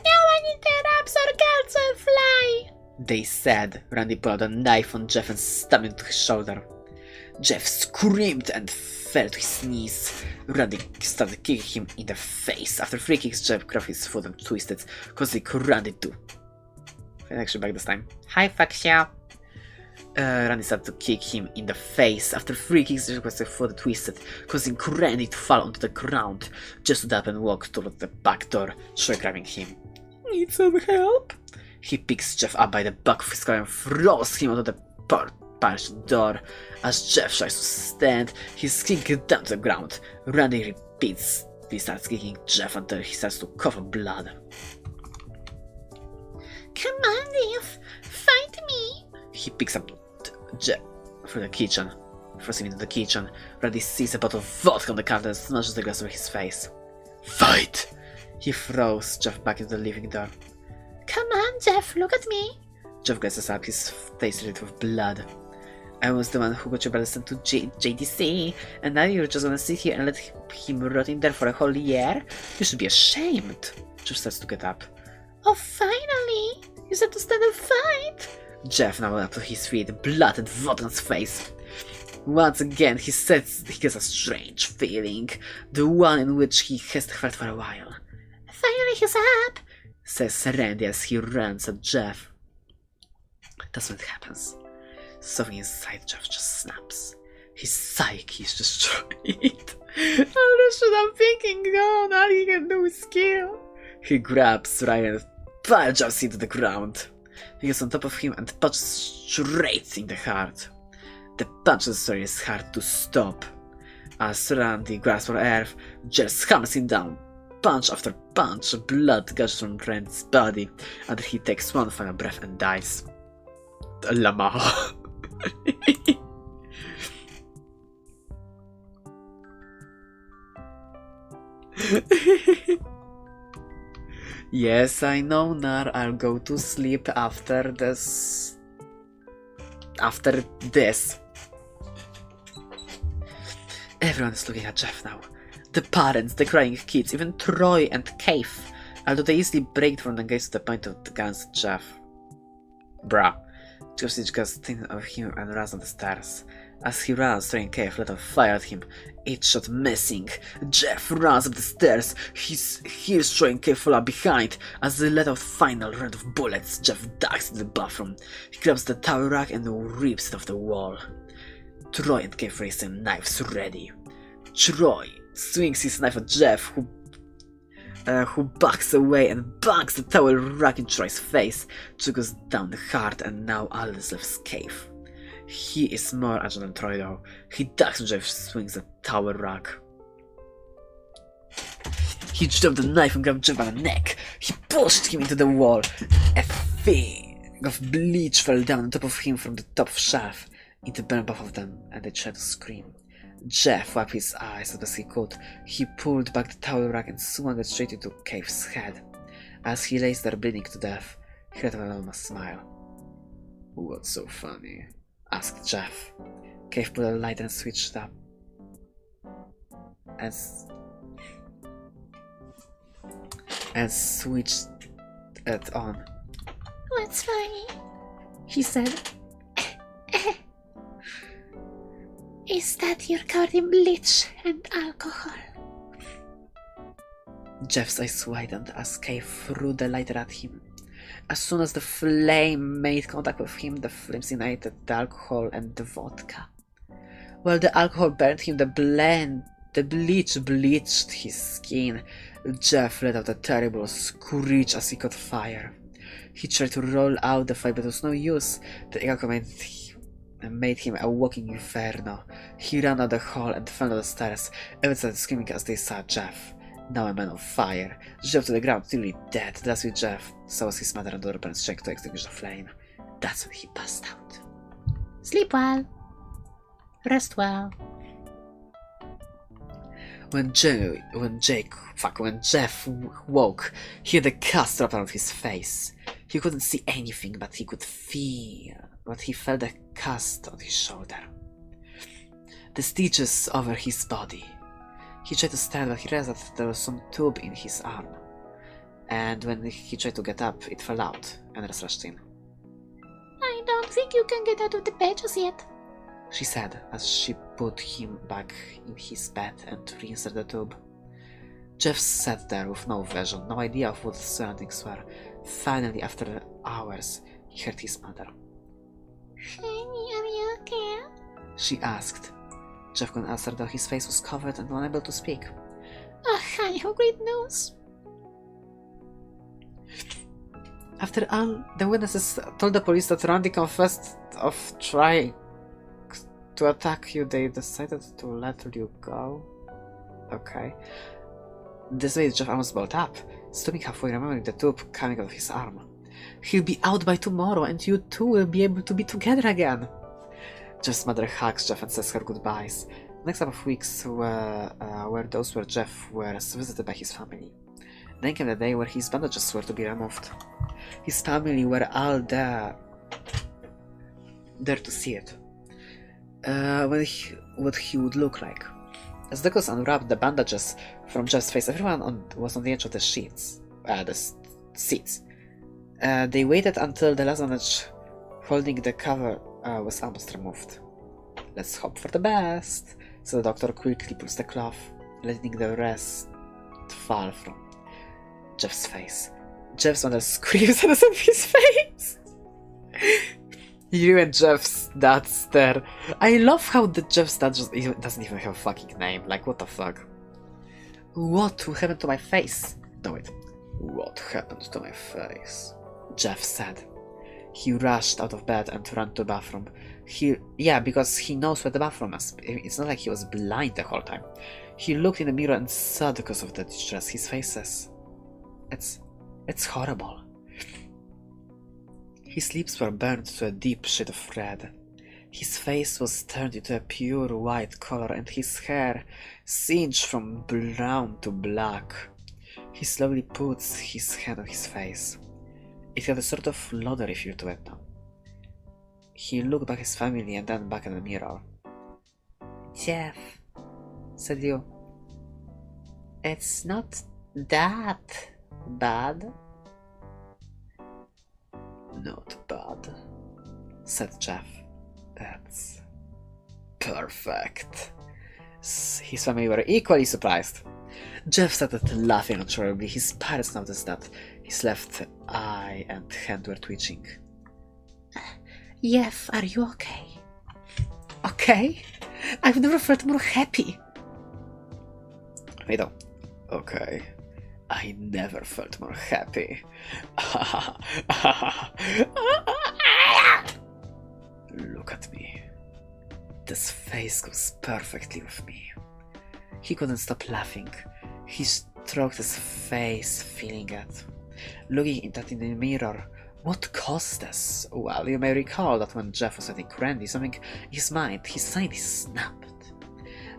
C: No one interrupts our council fly,
A: they said. Randy pulled out a knife on Jeff and stabbed him to his shoulder. Jeff screamed and fell to his knees. Randy started kicking him in the face. After 3 kicks, Jeff grabbed his foot and twisted, causing Randy to... actually back this time. Hi, fuck you. Randy started to kick him in the face. After 3 kicks, Jeff grabbed his foot and twisted, causing Randy to fall onto the ground. Jeff stood up and walked toward the back door, Troy grabbing him. Need some help? He picks Jeff up by the back of his collar and throws him onto the punched door. As Jeff tries to stand, he's kicked down to the ground. Randy repeats. He starts kicking Jeff until he starts to cough up blood.
C: Come on, Jeff, fight me.
A: He picks up Jeff from the kitchen, throws him into the kitchen. Randy sees a bottle of vodka on the counter and smashes the glass over his face. Fight! He throws Jeff back into the living door.
C: Come on, Jeff, look at me.
A: Jeff glances up, his face red with blood. I was the one who got your brother sent to JDC, and now you're just gonna sit here and let him rot in there for a whole year? You should be ashamed. Jeff starts to get up.
C: Oh, finally! You said to stand and fight!
A: Jeff now up to his feet, blood and vomit on his face. Once again, he says he gets a strange feeling, the one in which he has felt for a while.
C: Finally he's up!
A: Says Randy as he runs at Jeff. That's when it happens. Something inside Jeff just snaps. His psyche is destroyed.
C: Oh, that's what I'm thinking. No, all he can do is kill.
A: He grabs Ryan and punches him to the ground. He gets on top of him and punches straight in the heart. The punch is his hard to stop. As Randy grabs for air, Jeff hammers him down. Punch after punch, blood gushes from Randy's body until he takes one final breath and dies. Lama. Yes, I know, Nar. I'll go to sleep after this. Everyone is looking at Jeff now. The parents, the crying kids, even Troy and Cave, although they easily break from the gaze to the point of the guns at Jeff. Bruh. Jeff gets thin of him and runs on the stairs. As he runs, Troy and Cave let off fire at him, each shot missing. Jeff runs up the stairs. He hears Troy and Cave fall out behind. As they let out final round of bullets, Jeff ducks into the bathroom. He grabs the towel rack and rips it off the wall. Troy and Cave raise their knives ready. Troy swings his knife at Jeff, who backs away and bangs the towel rack in Troy's face. Troy goes down hard, and now all is left is Cave. He is more agile than Troy though. He ducks when Jeff swings the towel rack. He dropped the knife and grabbed Jeff by the neck. He pushed him into the wall. A thing of bleach fell down on top of him from the top shelf. It burned both of them, and they tried to scream. Jeff wiped his eyes as best he could. He pulled back the towel rack and swung it straight into Cave's head. As he lays there bleeding to death, he let out a smile. "What's so funny?" asked Jeff. Cave put a light and switched up. And switched it on.
C: What's funny? He said. Is that you're covered in bleach and alcohol?
A: Jeff's eyes widened as Cave threw the lighter at him. As soon as the flame made contact with him, the flames ignited the alcohol and the vodka. While the alcohol burned him, the bleach bleached his skin. Jeff let out a terrible screech as he caught fire. He tried to roll out the fire, but it was no use. The alcohol made him a walking inferno. He ran out the hall and fell down the stairs. Everyone started screaming as they saw Jeff, now a man on fire. Jeff to the ground, nearly dead. That's with Jeff saw his mother and daughter parents trying to extinguish the flame. That's when he passed out.
C: Sleep well. Rest well.
A: When Jeff woke, he had a cast wrapped around his face. He couldn't see anything, but he could feel. But he felt a cast on his shoulder. The stitches over his body. He tried to stand, but he realized that there was some tube in his arm. And when he tried to get up, it fell out and rushed in.
C: I don't think you can get out of the bed just yet,
A: she said as she put him back in his bed and reinserted the tube. Jeff sat there with no vision, no idea of what the surroundings were. Finally, after hours, he heard his mother.
C: Honey, are you okay?
A: She asked. Jeff couldn't answer, though his face was covered and unable to speak.
C: Oh, honey, how great news!
A: After all, the witnesses told the police that Randy confessed of trying to attack you. They decided to let you go. Okay. This made Jeff almost bolt up, stopping halfway, remembering the tube coming out of his arm. He'll be out by tomorrow, and you two will be able to be together again. Jeff's mother hugs Jeff and says her goodbyes. The next couple of weeks were those where Jeff was visited by his family. Then came the day where his bandages were to be removed. His family were all there to see it. what he would look like. As Douglas unwrapped the bandages from Jeff's face, everyone was on the edge of the seats. They waited until the last bandage holding the cover was almost removed. "Let's hope for the best," so the doctor quickly pulls the cloth, letting the rest fall from Jeff's face. Jeff's mother screams at us of his face. You and Jeff's dad stare. I love how the Jeff's dad doesn't even have a fucking name. Like, what the fuck? "What happened to my face?" No, wait. "What happened to my face?" Jeff said. He rushed out of bed and ran to the bathroom. Because he knows where the bathroom is. It's not like he was blind the whole time. He looked in the mirror and saw the cause of the distress his face is. It's horrible. His lips were burned to a deep shade of red. His face was turned into a pure white color and his hair singed from brown to black. He slowly puts his hand on his face. It had a sort of lottery feel to it now. He looked back at his family and then back at the mirror. "Jeff," said Leo. "It's not that bad." "Not bad," said Jeff. "That's perfect." His family were equally surprised. Jeff started laughing uncontrollably. His parents noticed that his left eye and hand were twitching. "Jeff, are you okay?" "Okay? I've never felt more happy." Wait, no. "Okay. I never felt more happy." "Look at me. This face goes perfectly with me." He couldn't stop laughing. He stroked his face, feeling it. Looking at it in the mirror, what caused this? Well, you may recall that when Jeff was eating candy, something in his mind, his side snapped.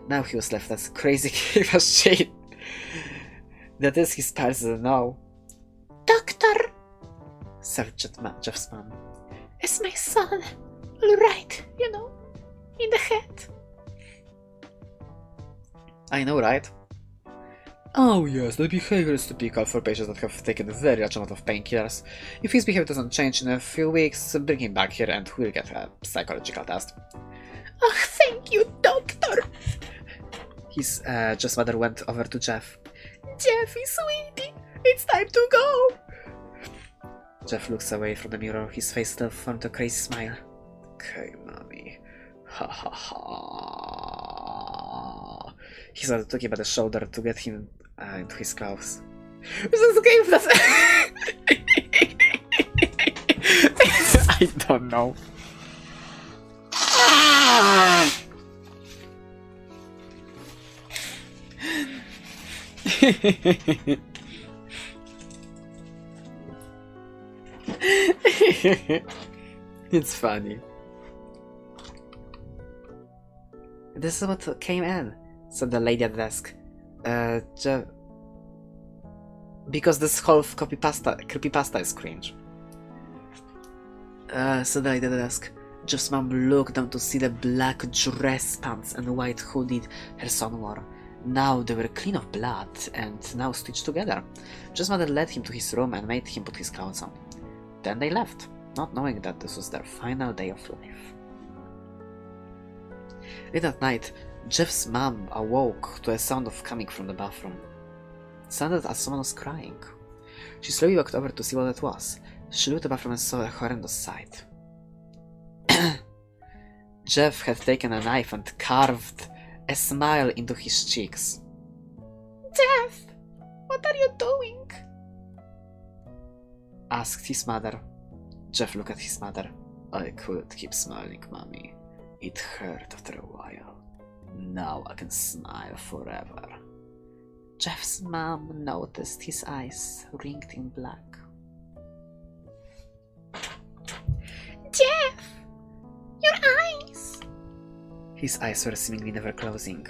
A: Now he was left as crazy cave as shit. That is, his parents didn't know. "Doctor," said Jeff's mom. "Is my son alright, in the head?" "I know, right?" "Oh yes, the behavior is typical for patients that have taken a very large amount of painkillers. If his behavior doesn't change in a few weeks, bring him back here and we'll get a psychological test." "Oh, thank you, doctor." Jeff's mother went over to Jeff. "Jeffy, sweetie, it's time to go." Jeff looks away from the mirror, his face still formed a crazy smile. "Okay, mommy. Ha ha ha." He started talking about the shoulder to get him into his clothes. This is a game that's... I don't know. It's funny. "This is what came in," said the lady at the desk. Because this whole creepypasta is cringe. Said the lady at the desk. Jeff's mom looked down to see the black dress pants and white hoodie her son wore. Now they were clean of blood and now stitched together. Jeff's mother led him to his room and made him put his clothes on. Then they left, not knowing that this was their final day of life. Late at night, Jeff's mom awoke to a sound coming from the bathroom. It sounded as someone was crying. She slowly walked over to see what it was. She looked at the bathroom and saw a horrendous sight. Jeff had taken a knife and carved a smile into his cheeks. "Jeff, what are you doing?" asked his mother. Jeff looked at his mother. "I couldn't keep smiling, mommy. It hurt after a while. Now I can smile forever." Jeff's mom noticed his eyes ringed in black. "Jeff! Your eyes!" His eyes were seemingly never closing.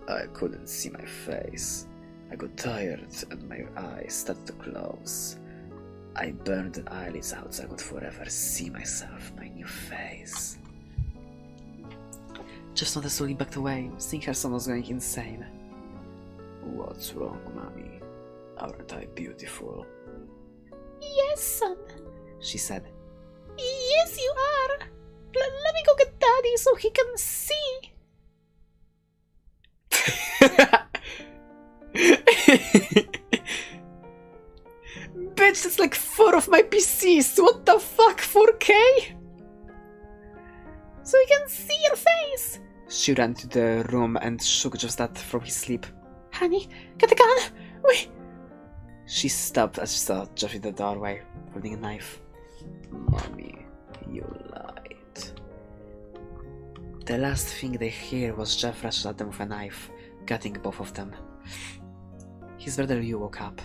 A: "I couldn't see my face. I got tired and my eyes started to close. I burned the eyelids out so I could forever see myself, my new face." Jeff nodded slowly backed away, seeing her son was going insane. What's wrong, Mommy? Aren't I beautiful?
C: Yes, son.
A: She said.
C: Yes, you are. Let me go get Daddy so he can see.
A: Bitch, that's like 4 of my PCs! What the fuck, 4K?
C: So he can see your face.
A: She ran to the room and shook Jeff's dad from his sleep.
C: Honey, get the gun. Wait.
A: She stopped as she saw Jeff in the doorway, holding a knife. Mommy, you lied. The last thing they hear was Jeff rush at them with a knife, cutting both of them. His brother Liu woke up,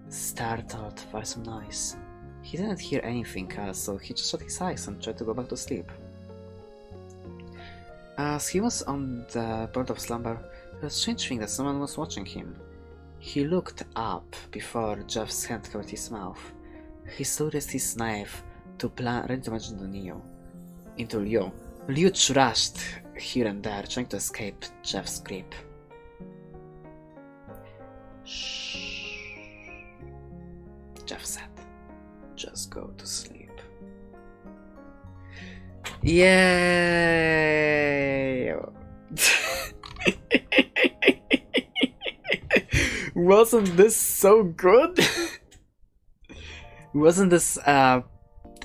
A: startled by some noise. He didn't hear anything else, so he just shut his eyes and tried to go back to sleep. As he was on the verge of slumber, it was a strange thing that someone was watching him. He looked up before Jeff's hand covered his mouth. He slowly raised his knife to plan, ready to plunge into Liu. Liu thrashed here and there, trying to escape Jeff's grip. Shh, Jeff said. Just go to sleep. Yay! Wasn't this so good? Wasn't this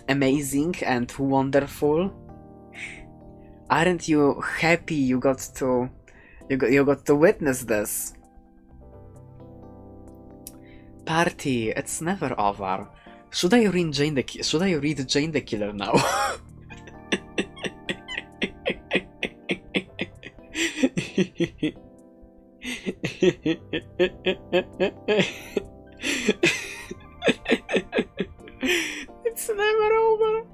A: amazing and wonderful? Aren't you happy you got to witness this? Party, it's never over. Should I read Jane the Killer now? It's never over.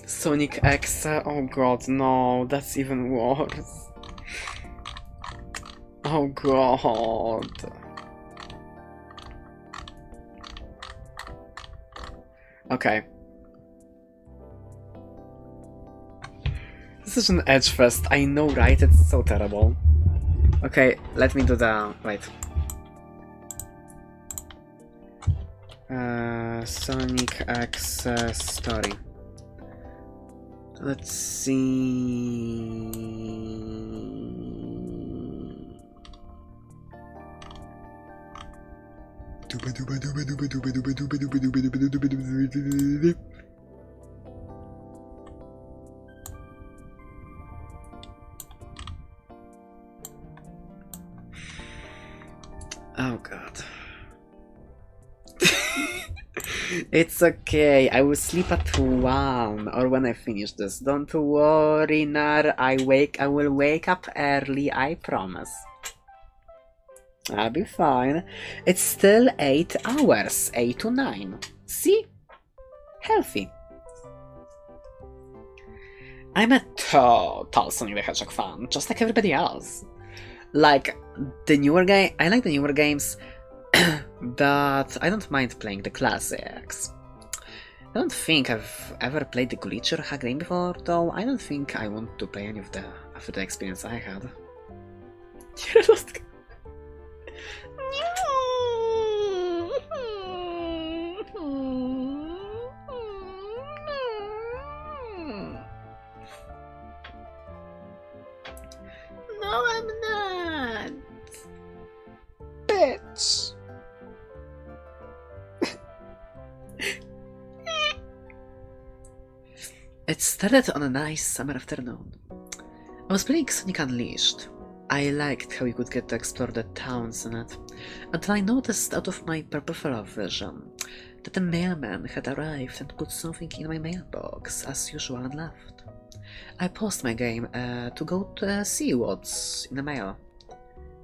A: Sonic X, oh god, no, that's even worse. Oh god. Okay. This is an edge fest, I know, right? It's so terrible. Okay, let me do the... wait. Sonic X story. Let's see... Oh god. It's okay, I will sleep at 1 or when I finish this. Don't worry, Nar, I will wake up early, I promise. I'll be fine. It's still 8 hours, 8 to 9. See? Healthy. I'm a total Sonic the Hedgehog fan, just like everybody else. Like, the newer game, I like the newer games, but I don't mind playing the classics. I don't think I've ever played the glitch or hack game before, though I don't think I want to play any of the after the experience I had.
C: No, I'm not. Bitch.
A: It started on a nice summer afternoon. I was playing Sonic Unleashed. I liked how you could get to explore the towns in it, until I noticed out of my peripheral vision that the mailman had arrived and put something in my mailbox, as usual, and left. I paused my game to go to see what's in the mail.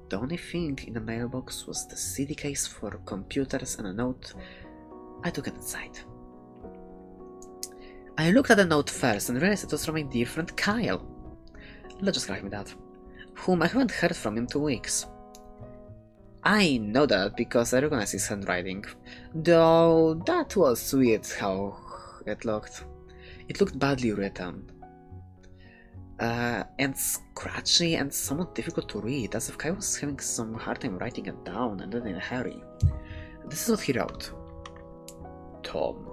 A: The only thing in the mailbox was the CD case for computers and a note. I took it inside. I looked at the note first and realized it was from a dear friend Kyle. Let's just call him that, whom I haven't heard from in 2 weeks. I know that because I recognize his handwriting. Though that was weird how it looked. It looked badly written. And scratchy and somewhat difficult to read, as if Kai was having some hard time writing it down and then in a hurry. This is what he wrote. Tom,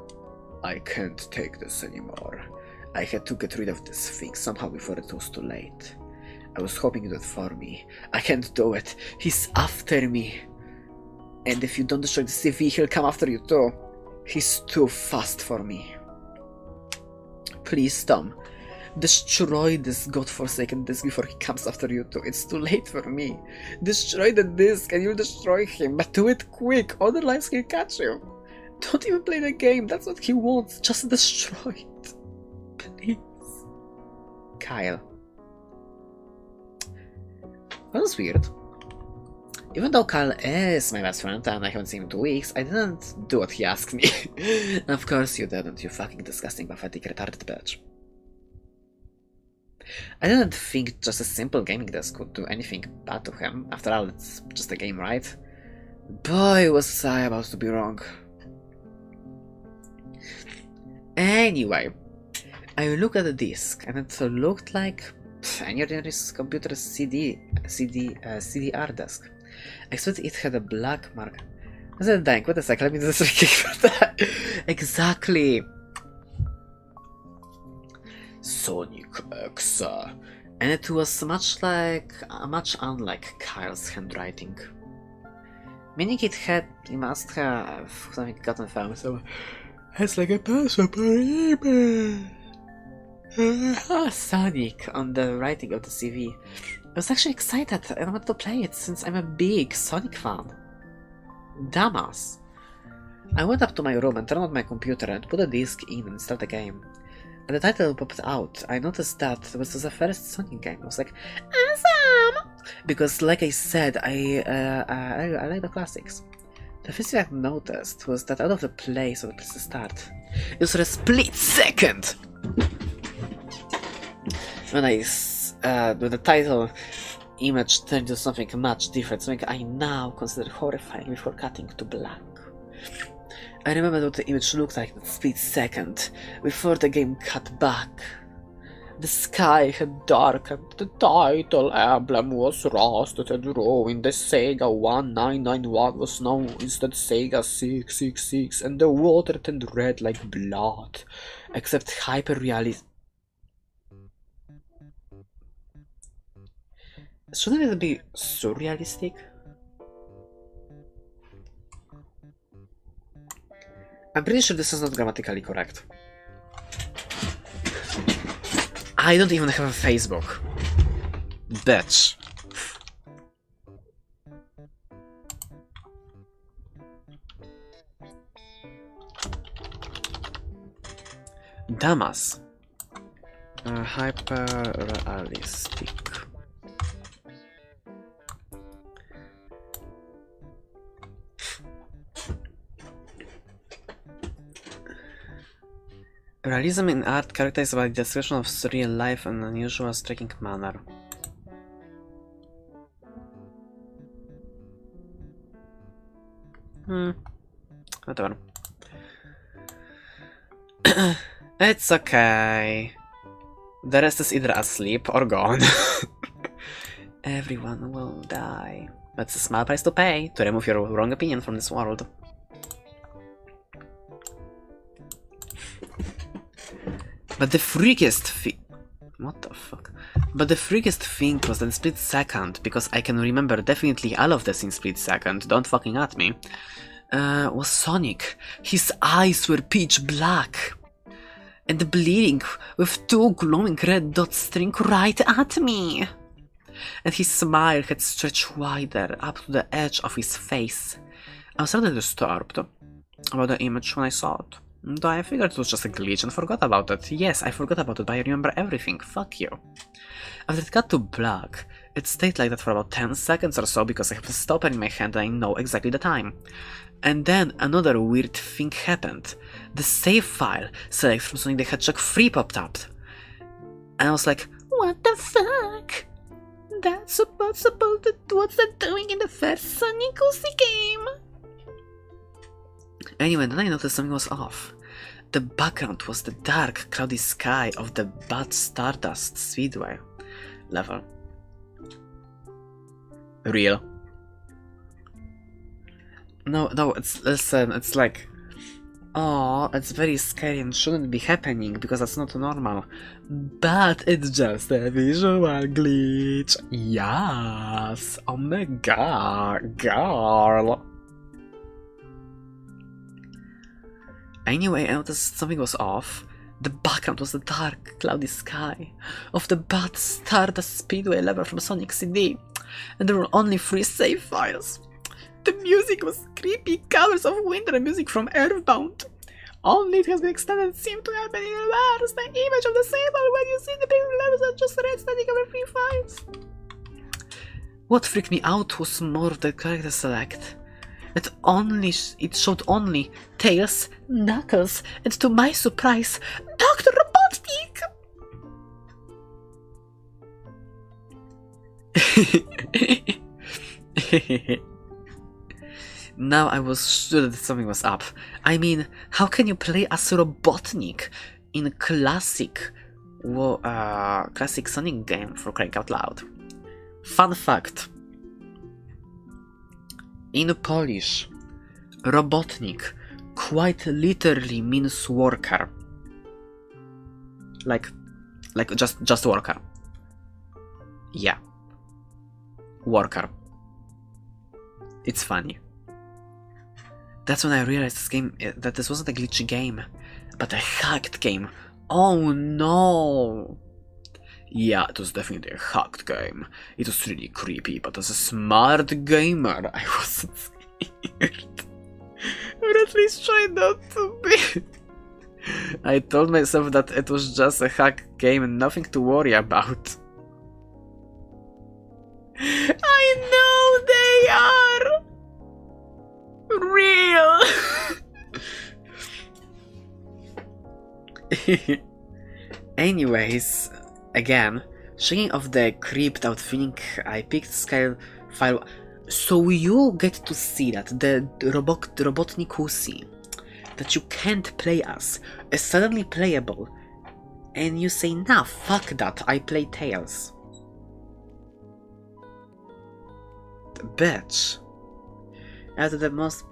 A: I can't take this anymore. I had to get rid of this thing somehow before it was too late. I was hoping you'd do it for me. I can't do it. He's after me. And if you don't destroy the CV, he'll come after you too. He's too fast for me. Please, Tom. Destroy this godforsaken disk before he comes after you too. It's too late for me. Destroy the disk and you'll destroy him, but do it quick, otherwise he'll catch you. Don't even play the game, that's what he wants, just destroy it. Please. Kyle. That was weird. Even though Kyle is my best friend and I haven't seen him in 2 weeks, I didn't do what he asked me. Of course you didn't, you fucking disgusting, pathetic, retarded bitch. I didn't think just a simple gaming desk could do anything bad to him. After all, it's just a game, right? Boy, was I about to be wrong. Anyway, I looked at the disc and it looked like any ordinary computer CDR disk. Except it had a black mark. I said, dang, what a sec, let me just that. Exactly. Sonic X. And it was much unlike Kyle's handwriting. Meaning he must have something gotten found, so it's like a password per email. Sonic on the writing of the CV. I was actually excited and I wanted to play it since I'm a big Sonic fan. Damas. I went up to my room and turned on my computer and put a disc in and start the game. And the title popped out. I noticed that this was the first Sonic game. I was like, awesome! Because like I said, I like the classics. The first thing I noticed was that out of the place of the place to start, it was for a split second when when the title image turned into something much different, something I now consider horrifying before cutting to black. I remember what the image looked like in that split second, before the game cut back. The sky had darkened, the title emblem was rusted and ruined, the Sega 1991 was now instead Sega 666, and the water turned red like blood, except hyper-realism. Shouldn't it be surrealistic? I'm pretty sure this is not grammatically correct. I don't even have a Facebook. Bitch. Damas. Hyper-realistic. Realism in art characterized by the description of surreal life in an unusual, striking manner. Whatever. It's okay. The rest is either asleep or gone. Everyone will die. That's a small price to pay to remove your wrong opinion from this world. But the freakiest thing... What the fuck? But the freakiest thing was in split second, because I can remember definitely all of this in split second, don't fucking at me, was Sonic. His eyes were pitch black. And bleeding with 2 glowing red dots staring right at me. And his smile had stretched wider up to the edge of his face. I was rather disturbed about the image when I saw it. Though I figured it was just a glitch and forgot about it. Yes, I forgot about it, but I remember everything. Fuck you. After it got to black, it stayed like that for about 10 seconds or so because I have a stopper in my hand and I know exactly the time. And then another weird thing happened. The save file select from Sonic the Hedgehog 3 popped up. And I was like, what the fuck?
C: That's what's they're doing in the first Sonic Odyssey game.
A: Anyway, then I noticed something was off. The background was the dark, cloudy sky of the Bad Stardust Speedway level. Real. No, it's like, oh, it's very scary and shouldn't be happening because that's not normal. But it's just a visual glitch. Yes. Oh my god, girl. Anyway, I noticed something was off. The background was the dark, cloudy sky of the Bad Stardust Speedway level from Sonic CD, and there were only 3 save files. The music was creepy covers of winter music from Earthbound. Only it has been extended seemed to happen in reverse. The image of the symbol when you see the big levels are just red standing over 3 files. What freaked me out was more of the character select. It showed only Tails, Knuckles, and to my surprise, Dr. Robotnik! Now I was sure that something was up. I mean, how can you play as Robotnik in classic Sonic game, for crying out loud? Fun fact. In Polish, Robotnik quite literally means worker. Like just worker. Yeah. Worker. It's funny. That's when I realized that this wasn't a glitchy game, but a hacked game. Oh no! Yeah, it was definitely a hacked game. It was really creepy, but as a smart gamer, I wasn't scared. Or at least tried not to be. I told myself that it was just a hacked game and nothing to worry about. I know they are! Real! Anyways, again, shaking off the creeped out feeling, I picked Sky file so you get to see that the Robotnik Husi that you can't play as is suddenly playable, and you say, nah, fuck that, I play Tails. Bitch. Out of the most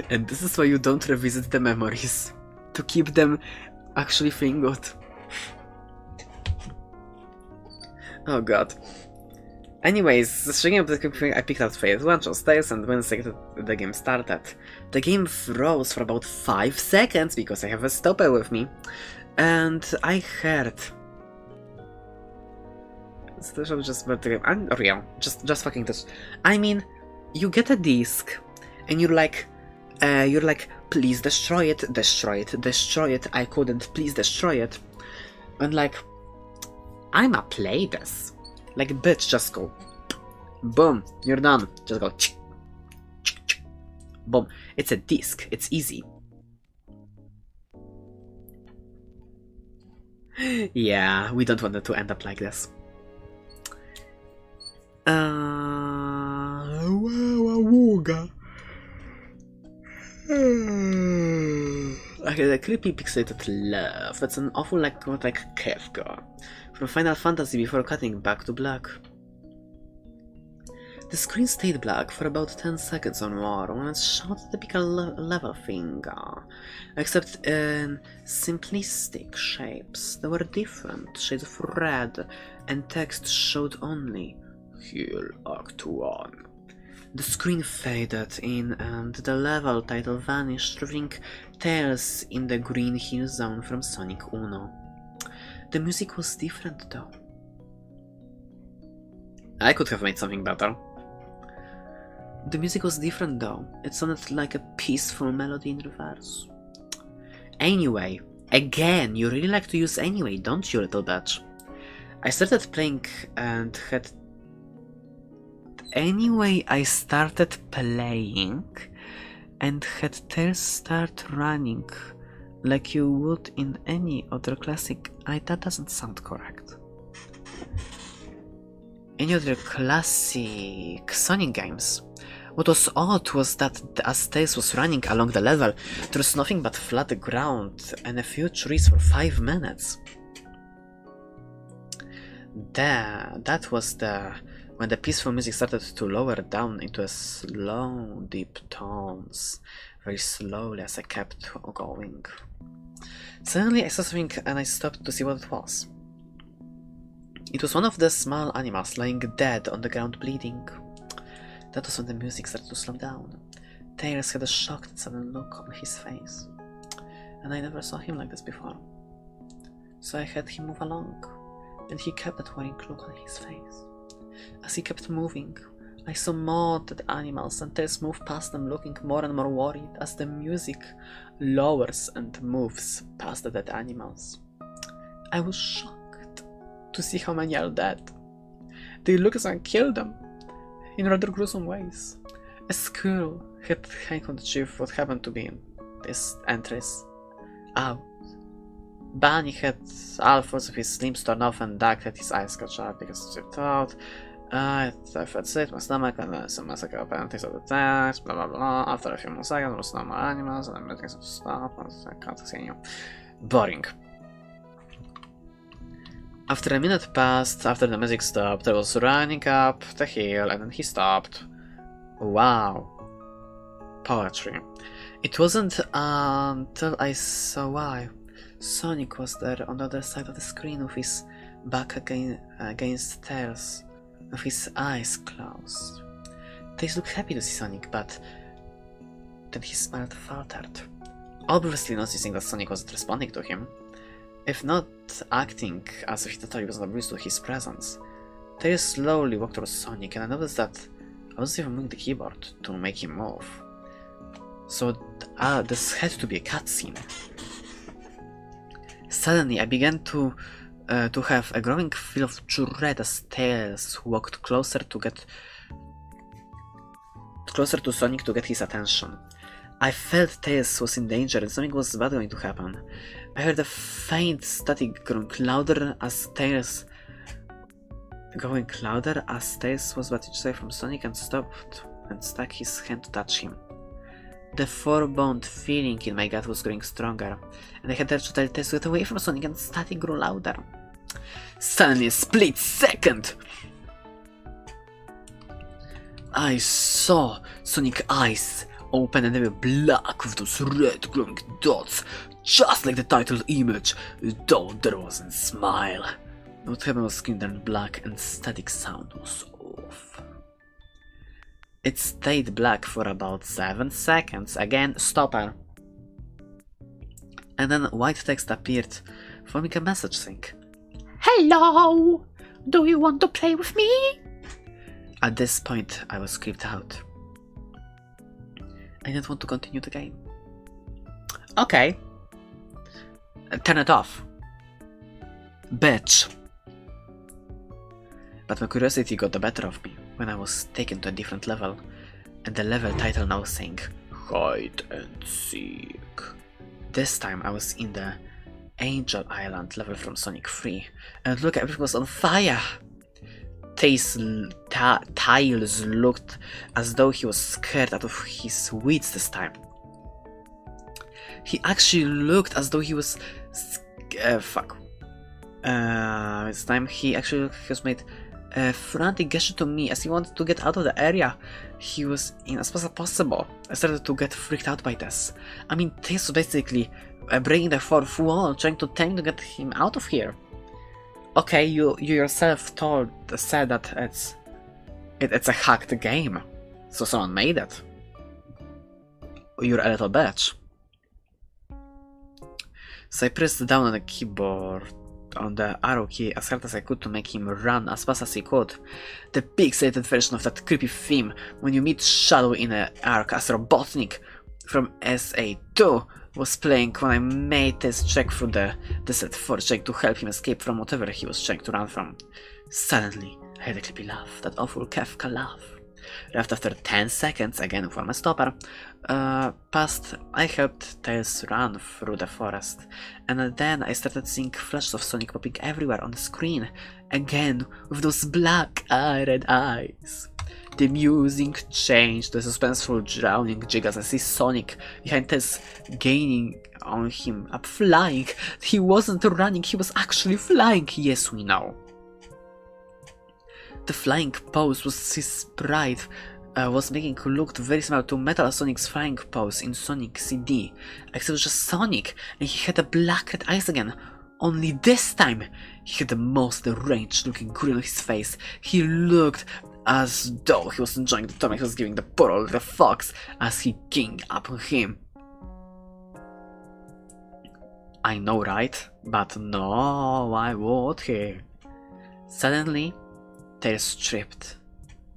A: and this is why you don't revisit the memories, to keep them actually feeling good. Oh god. Anyways, stringing up the computer, I picked out phase 1, chose Tails, and when the game started. The game froze for about 5 seconds because I have a stopper with me, and I heard. This was just about the game. Unreal. Just fucking this. I mean, you get a disc, and you're like, please destroy it, destroy it, destroy it. I couldn't, please destroy it. And like, I'ma play this. Like, bitch, just go. Boom, you're done. Just go. Boom. It's a disc. It's easy. Yeah, we don't want it to end up like this. Okay, the creepy pixelated love. That's an awful like Kefka from Final Fantasy before cutting back to black. The screen stayed black for about 10 seconds or more when it showed the typical level thing, except in simplistic shapes. There were different shades of red, and text showed only Heal Act 1. The screen faded in and the level title vanished, revealing Tails in the green hill zone from Sonic Uno. The music was different though. I could have made something better. The music was different though. It sounded like a peaceful melody in reverse. Anyway, again, you really like to use anyway, don't you, little bitch? I started playing and had... Anyway, I started playing and had tails start running like you would in any other classic... that doesn't sound correct. Any other classic Sonic games. What was odd was that as Tails was running along the level, there was nothing but flat ground and a few trees for 5 minutes. That was when the peaceful music started to lower down into a slow, deep tones, very slowly as I kept going. Suddenly I saw something and I stopped to see what it was. It was one of the small animals lying dead on the ground bleeding. That was when the music started to slow down. Tails had a shocked and sudden look on his face, and I never saw him like this before. So I had him move along, and he kept that worrying look on his face. As he kept moving, I saw more dead animals, and Tails moved past them looking more and more worried as the music lowers and moves past the dead animals. I was shocked to see how many are dead. They look as I killed them in rather gruesome ways. A squirrel had handkerchief what happened to be in this entries out. Bunny had all four of his limbs torn off, and Duck had his eyes cut shut because it chipped out. I felt sick, my stomach, and then some massacre apparently of the attacks, blah blah blah. After a few more seconds, there was no more animals, and I'm getting some stuff, and I can't continue. Boring. After a minute passed, after the music stopped, I was running up the hill, and then he stopped. Wow. Poetry. It wasn't until I saw why. Sonic was there on the other side of the screen with his back against Tails, with his eyes closed. Tails looked happy to see Sonic, but then his smile faltered, obviously noticing that Sonic wasn't responding to him. If not acting as if he totally was not used to his presence. Tails slowly walked towards Sonic, and I noticed that I wasn't even moving the keyboard to make him move. So this had to be a cutscene. Suddenly I began to have a growing feel of dread as Tails walked closer to Sonic to get his attention. I felt Tails was in danger and something was bad going to happen. I heard a faint static growing louder as Tails was about to say from Sonic, and stopped and stuck his hand to touch him. The foreboding feeling in my gut was growing stronger, and I had to tell Tails to get away from Sonic, and static grew louder. Suddenly, a split second, I saw Sonic's eyes open and they were black with those red glowing dots, just like the title image, though there wasn't a smile. What happened was screen turned black and static sound was off. It stayed black for about 7 seconds, again stopper. And then white text appeared, forming a message saying,
C: Hello! Do you want to play with me?
A: At this point I was creeped out. I didn't want to continue the game. Okay. Turn it off. Bitch. But my curiosity got the better of me when I was taken to a different level, and the level title now saying Hide and Seek. This time I was in the Angel Island level from Sonic 3, and look, everything was on fire! Tails looked as though he was scared out of his wits this time. He actually looked as though he was this time he actually has made a frantic gesture to me as he wanted to get out of the area he was in as fast as possible. I started to get freaked out by this. I mean, Tails was basically breaking the fourth wall, trying to tell me to get him out of here. Okay, you yourself said that it's a hacked game, so someone made it. You're a little bitch. So I pressed down on the keyboard, on the arrow key, as hard as I could to make him run as fast as he could. The pixelated version of that creepy theme when you meet Shadow in an arc as Robotnik from SA2 was playing when I made this check through the desert forest to help him escape from whatever he was trying to run from. Suddenly, I heard a creepy laugh, that awful Kefka laugh. Right after 10 seconds, again for my stopper, passed, I helped Tails run through the forest, and then I started seeing flashes of Sonic popping everywhere on the screen, again with those black-red eyes. The music changed, the suspenseful drowning jig as I see Sonic behind Tails gaining on him, up flying. He wasn't running, he was actually flying, yes we know. The flying pose was his pride, was making looked very similar to Metal Sonic's flying pose in Sonic CD, except it was just Sonic, and he had the black red eyes again. Only this time, he had the most deranged looking grin on his face. He looked as though he was enjoying the time he was giving the poor old the fox as he ganged up on him. I know, right? But no, why would he? Suddenly, Tails tripped.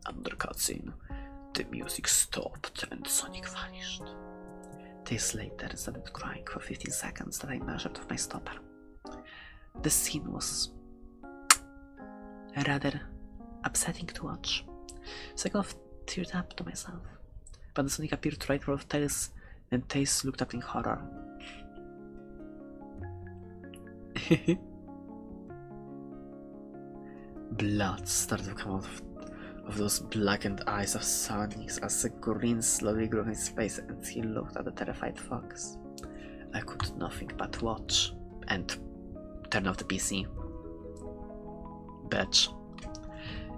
A: Under cutscene, the music stopped and Sonic vanished. Days later, I started crying for 15 seconds that I measured with my stopper. The scene was rather upsetting to watch, so I kind of teared up to myself. But the Sonic appeared right in front of Tails, and Tails looked up in horror. Blood started to come out of those blackened eyes of Sonic as a grin slowly grew on his face and he looked at the terrified fox. I could nothing but watch and turn off the PC. Bitch.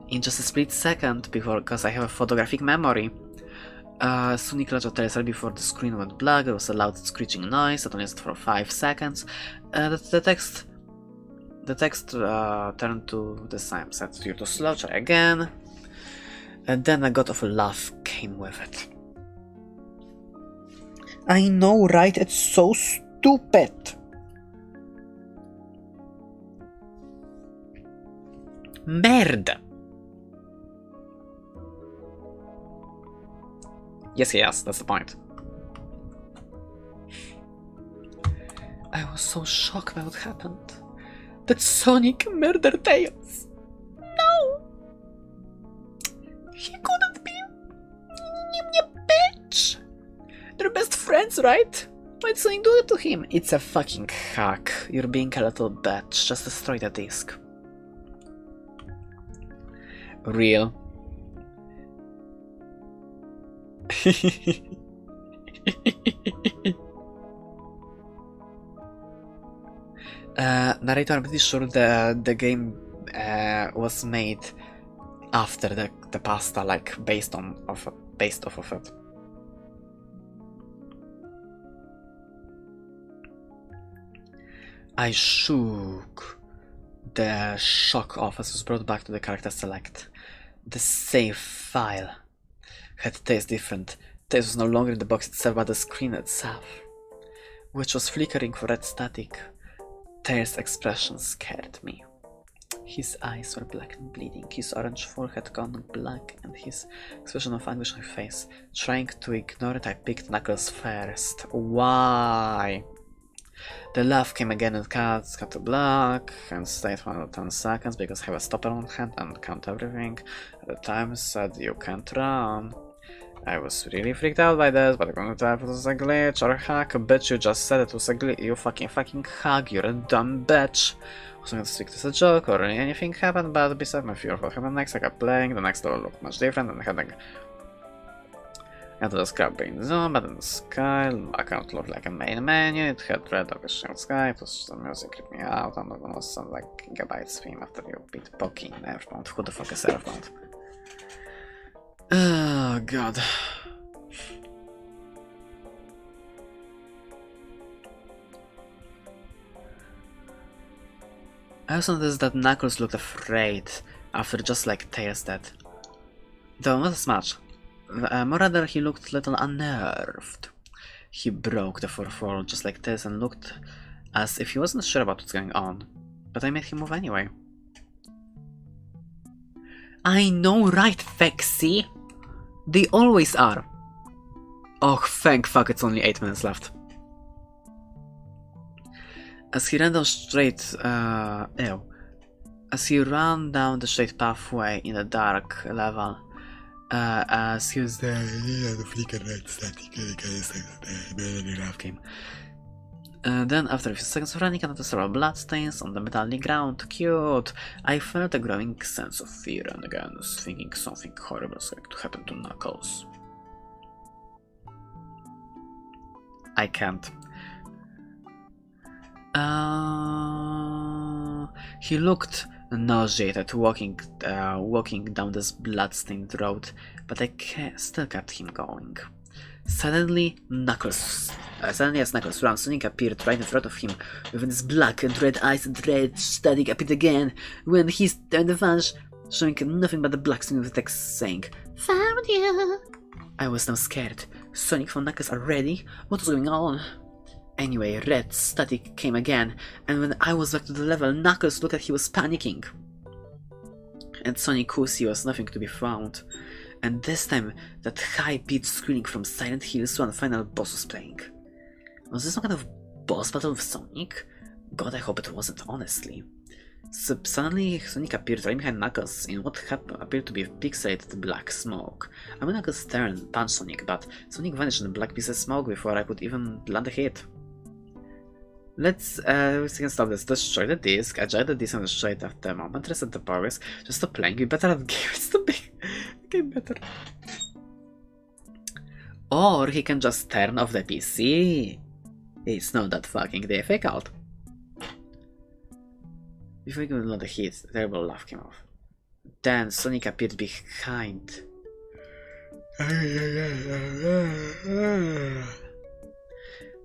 A: In just a split second, because I have a photographic memory, Sonic Ledger Tails right before the screen went black. There was a loud screeching noise that only lasted for 5 seconds. The text turned to the same, set you to slow, try again, and then a god of a laugh came with it. I know, right? It's so stupid! Merda! Yes, that's the point. I was so shocked by what happened. That Sonic murdered Tails. No! He couldn't be a bitch! They're best friends, right? Why'd Sonic do it to him? It's a fucking hack. You're being a little bitch. Just destroy the disc. Real. Narrator, I'm pretty sure the game was made after the pasta, like based off of it. I shook. The shock of us was brought back to the character select. The save file had taste different. Taste was no longer in the box itself but the screen itself, which was flickering for red static. Tails' expression scared me. His eyes were black and bleeding, his orange forehead gone black, and his expression of anguish on his face. Trying to ignore it, I picked Knuckles first. Why? The laugh came again and cut to black, and stayed for 10 seconds because I have a stopper on hand and count everything. At the time said you can't run. I was really freaked out by this, but I couldn't tell if it was a glitch or a hack. Bitch, you just said it was a glitch. You fucking hack, you're a dumb bitch. I was going to think this a joke or anything happened, but besides my fear of what happened next, I kept playing. The next level looked much different and heading into the scrap brain zone, but in the sky, account looked like a main menu. It had red ocean sky, it was the music creeped me out, and it was some like gigabytes theme after you beat Pokey in Earth mode. Who the fuck is Earth mode? Oh god. I also noticed that Knuckles looked afraid after just like Tails did. Though not as much. More rather, he looked a little unnerved. He broke the fourth wall just like Tails and looked as if he wasn't sure about what's going on. But I made him move anyway. I know, right, Fexy? They always are. Oh, thank fuck, it's only 8 minutes left. As he ran down straight, as he ran down the straight pathway in the dark level, as he was there, the flicker red static game. Then, after a few seconds of running, I noticed several bloodstains on the metallic ground. Cute! I felt a growing sense of fear and again was thinking something horrible was going to happen to Knuckles. I can't. He looked nauseated walking down this bloodstained road, but I still kept him going. Suddenly, as Knuckles ran, Sonic appeared right in front of him, with his black and red eyes, and red static appeared again when he turned the vanished, showing nothing but the black screen with text saying, "Found you!" I was now scared. Sonic found Knuckles already? What was going on? Anyway, red static came again, and when I was back to the level, Knuckles looked like he was panicking. And Sonic Cusi was nothing to be found. And this time, that high-pitched screaming from Silent Hill's one final boss was playing. Was this some kind of boss battle with Sonic? God, I hope it wasn't, honestly. So suddenly, Sonic appeared right behind Knuckles in what appeared to be pixelated black smoke. I mean, Knuckles turned and punched Sonic, but Sonic vanished in the black piece of smoke before I could even land a hit. We can stop this. Destroy the disc, eject the disc and destroy it at the moment, reset the progress, just stop playing, be better at game, stop being game better. Or he can just turn off the PC. It's not that fucking difficult. Before he could load the hit, a terrible laugh came off. Then Sonic appeared behind.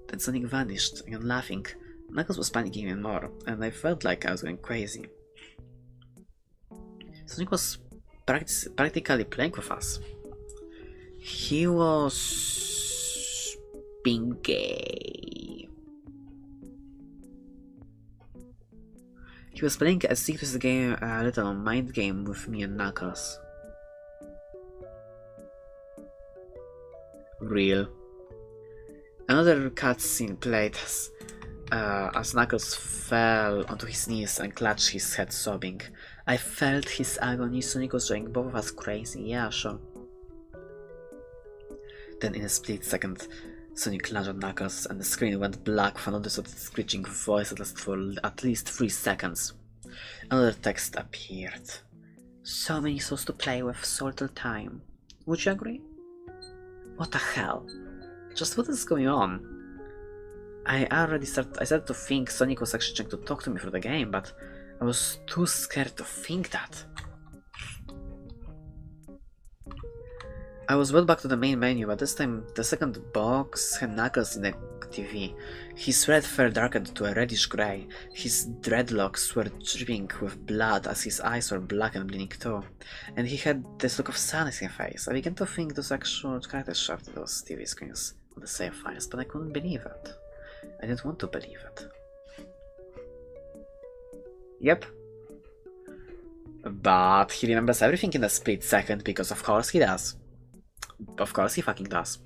A: Then Sonic vanished, again laughing. Knuckles was panicking even more, and I felt like I was going crazy. Sonic was practically playing with us. He was being gay. He was playing a secret game, a little mind game with me and Knuckles. Real. Another cutscene played as Knuckles fell onto his knees and clutched his head sobbing. I felt his agony. Sonic was driving both of us crazy, yeah, sure. Then in a split second, Sonic lunged at Knuckles and the screen went black with another sort of screeching voice that lasted for at least 3 seconds. Another text appeared. So many souls to play with, so little time. Would you agree? What the hell? Just what is going on? I started to think Sonic was actually trying to talk to me through the game, but I was too scared to think that. I was brought back to the main menu, but this time the second box had Knuckles in the TV. His red fur darkened to a reddish grey. His dreadlocks were dripping with blood as his eyes were black and bleeding too. And he had this look of sadness in his face. I began to think those actual characters shoved those TV screens on the save files, but I couldn't believe it. I didn't want to believe it. Yep. But he remembers everything in a split second because of course he does. Of course he fucking does.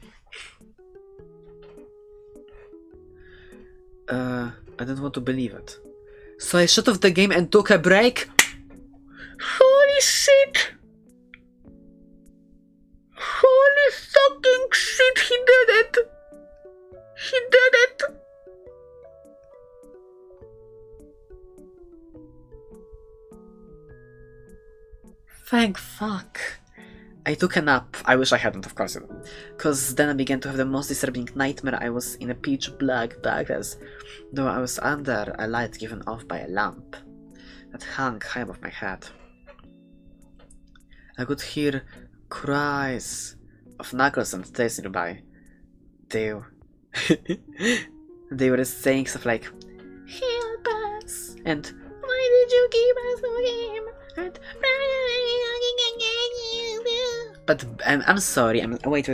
A: I didn't want to believe it. So I shut off the game and took a break? Holy shit! Holy fucking shit, he did it! He did it! Thank fuck. I took a nap. I wish I hadn't, of course. Cause then I began to have the most disturbing nightmare. I was in a pitch black darkness, though I was under a light given off by a lamp that hung high above my head. I could hear cries of Knuckles and Tails nearby. They were saying stuff like, "Help us!" and "Why did you keep us from him?" and but I'm sorry. Wait.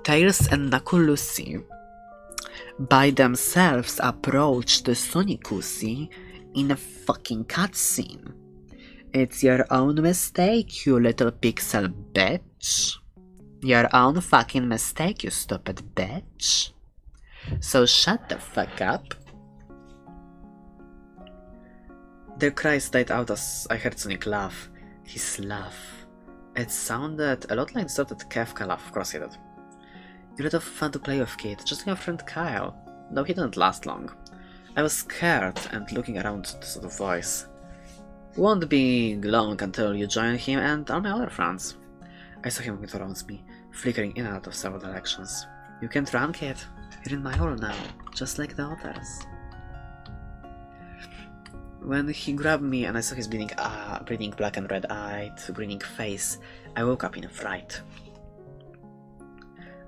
A: Tails and Knuckles by themselves approached the Sonic Cusi in a fucking cutscene. It's your own mistake, you little pixel bitch. Your own fucking mistake, you stupid bitch. So shut the fuck up. Their cries died out as I heard Sonic laugh. His laugh. It sounded a lot like the distorted Kefka laugh, of course he did. You're a lot of fun to play with, kid, just like your friend Kyle. Though he didn't last long. I was scared and looking around the sort of voice. Won't be long until you join him and all my other friends. I saw him looking around me, flickering in and out of several directions. You can't run, kid. You're in my world now, just like the others. When he grabbed me and I saw his bleeding black and red-eyed, grinning face, I woke up in a fright.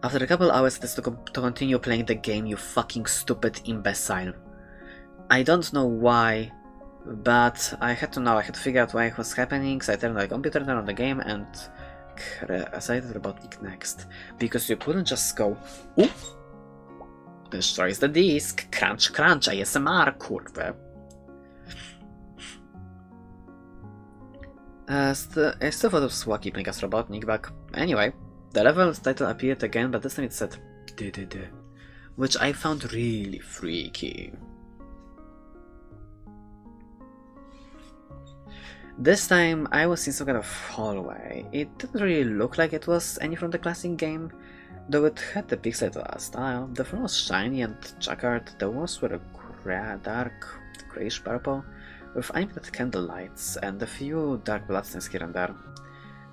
A: After a couple hours, it is to continue playing the game, you fucking stupid imbecile. I don't know why, but I had to know, I had to figure out why it was happening, so I turned on the computer, turned on the game, and decided about Nick next. Because you couldn't just go, oop, destroys the disk, crunch crunch, ASMR, kurwa. I still thought it was wacky playing as Robotnik, but anyway, the level's title appeared again, but this time it said DDD, which I found really freaky. This time I was in some kind of hallway. It didn't really look like it was any from the classic game, though it had the pixelated style. The floor was shiny and checkered, the walls were a dark grayish purple, with animated candle lights and a few dark bloodstains here and there.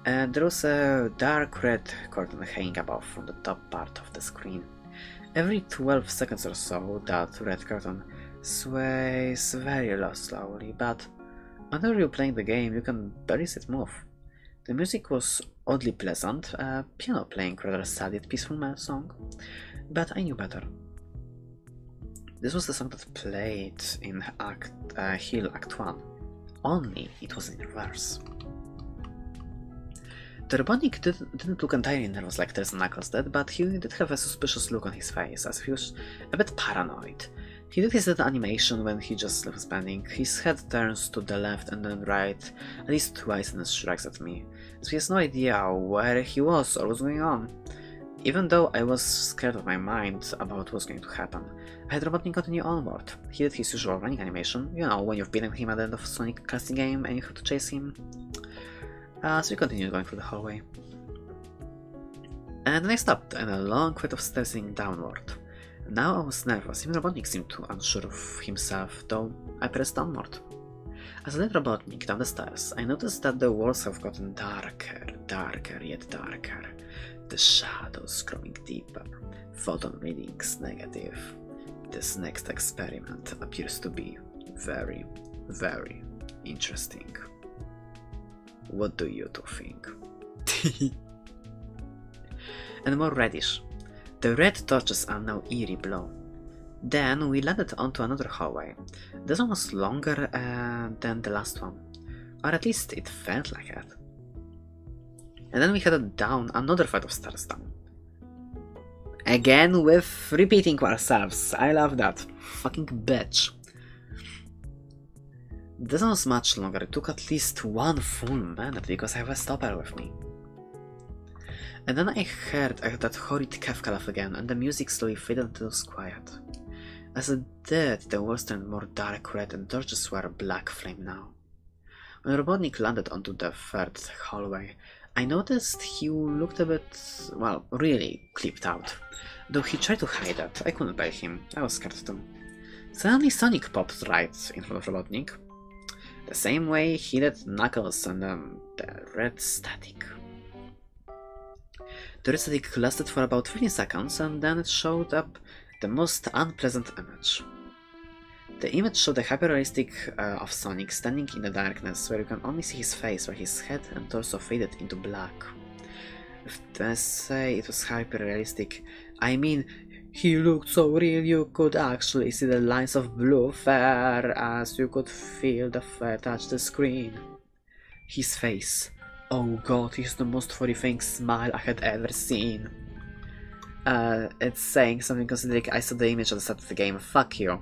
A: And there was a dark red curtain hanging above from the top part of the screen. Every 12 seconds or so, that red curtain sways very slowly, but whenever you're playing the game, you can barely see it move. The music was oddly pleasant, a piano playing rather sad yet peaceful song, but I knew better. This was the song that played in Hill Act 1, only it was in reverse. The Robotnik didn't look entirely nervous like Tess Knuckles did, but he did have a suspicious look on his face, as if he was a bit paranoid. He did his little animation when he just was bending. His head turns to the left and then right, at least twice, and then strikes at me, so he has no idea where he was or what's going on. Even though I was scared of my mind about what was going to happen, I had Robotnik continue onward. He did his usual running animation, you know, when you've beaten him at the end of a Sonic classic game and you have to chase him. So we continued going through the hallway. And then I stopped, and a long flight of stairs leading downward. Now I was nervous, even Robotnik seemed too unsure of himself, though I pressed downward. As I led Robotnik down the stairs, I noticed that the walls have gotten darker yet darker. The shadows growing deeper, photon readings negative. This next experiment appears to be very, very interesting. What do you two think? And more reddish. The red torches are now eerie blue. Then we landed onto another hallway. This one was longer than the last one, or at least it felt like it. And then we headed down another flight of stairs down. Again with repeating ourselves. I love that. Fucking bitch. This one was much longer. It took at least one full minute because I have a stopper with me. And then I heard that horrid Kefka laugh again, and the music slowly faded until it was quiet. As it did, the walls turned more dark red and torches were a black flame now. When Robotnik landed onto the third hallway, I noticed he looked a bit, well, really creeped out. Though he tried to hide it, I couldn't blame him, I was scared too. Suddenly Sonic popped right in front of Robotnik. The same way he did Knuckles and the red static. The red static lasted for about 15 seconds and then it showed up the most unpleasant image. The image showed a hyper-realistic of Sonic standing in the darkness where you can only see his face, where his head and torso faded into black. If I say it was hyper-realistic, I mean he looked so real you could actually see the lines of blue fur as you could feel the fur touch the screen. His face. Oh god, he's the most horrifying smile I had ever seen. It's saying something considering I saw the image at the start of the game. Fuck you.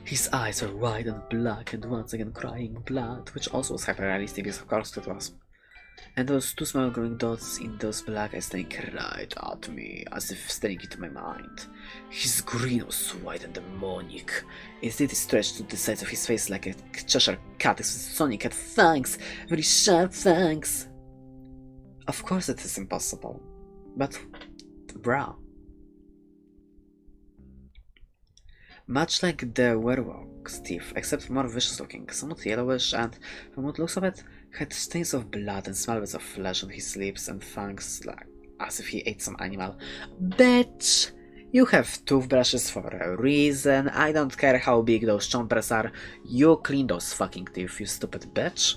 A: His eyes were wide and black and once again crying blood, which also was hyper-realistic because of course it was. And those two small glowing dots in those black eyes staring right at me, as if staring into my mind. His grin was wide and demonic. His teeth stretched to the sides of his face like a Cheshire cat. His Sonic had fangs, very sharp fangs. Of course it is impossible, but bruh. Much like the werewolf's teeth, except more vicious looking, somewhat yellowish, and from what looks of it, had stains of blood and small bits of flesh on his lips and fangs, like as if he ate some animal. Bitch! You have toothbrushes for a reason. I don't care how big those chompers are. You clean those fucking teeth, you stupid bitch.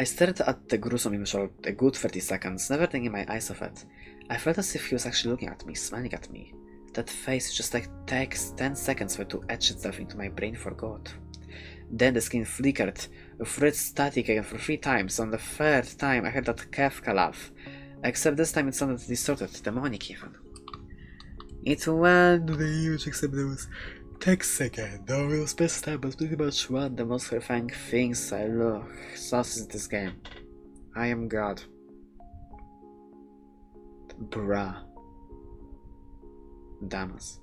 A: I stared at the gruesome image for a good 30 seconds, never taking my eyes off it. I felt as if he was actually looking at me, smiling at me. That face just like takes 10 seconds for it to etch itself into my brain for good. Then the screen flickered, with red static again for 3 times. On the 3rd time I heard that Kefka laugh, except this time it sounded distorted, demonic even. It went to the image except there was text again. The real space time was pretty much one of the most horrifying things I saw in this game. I am God. Bruh. Damas.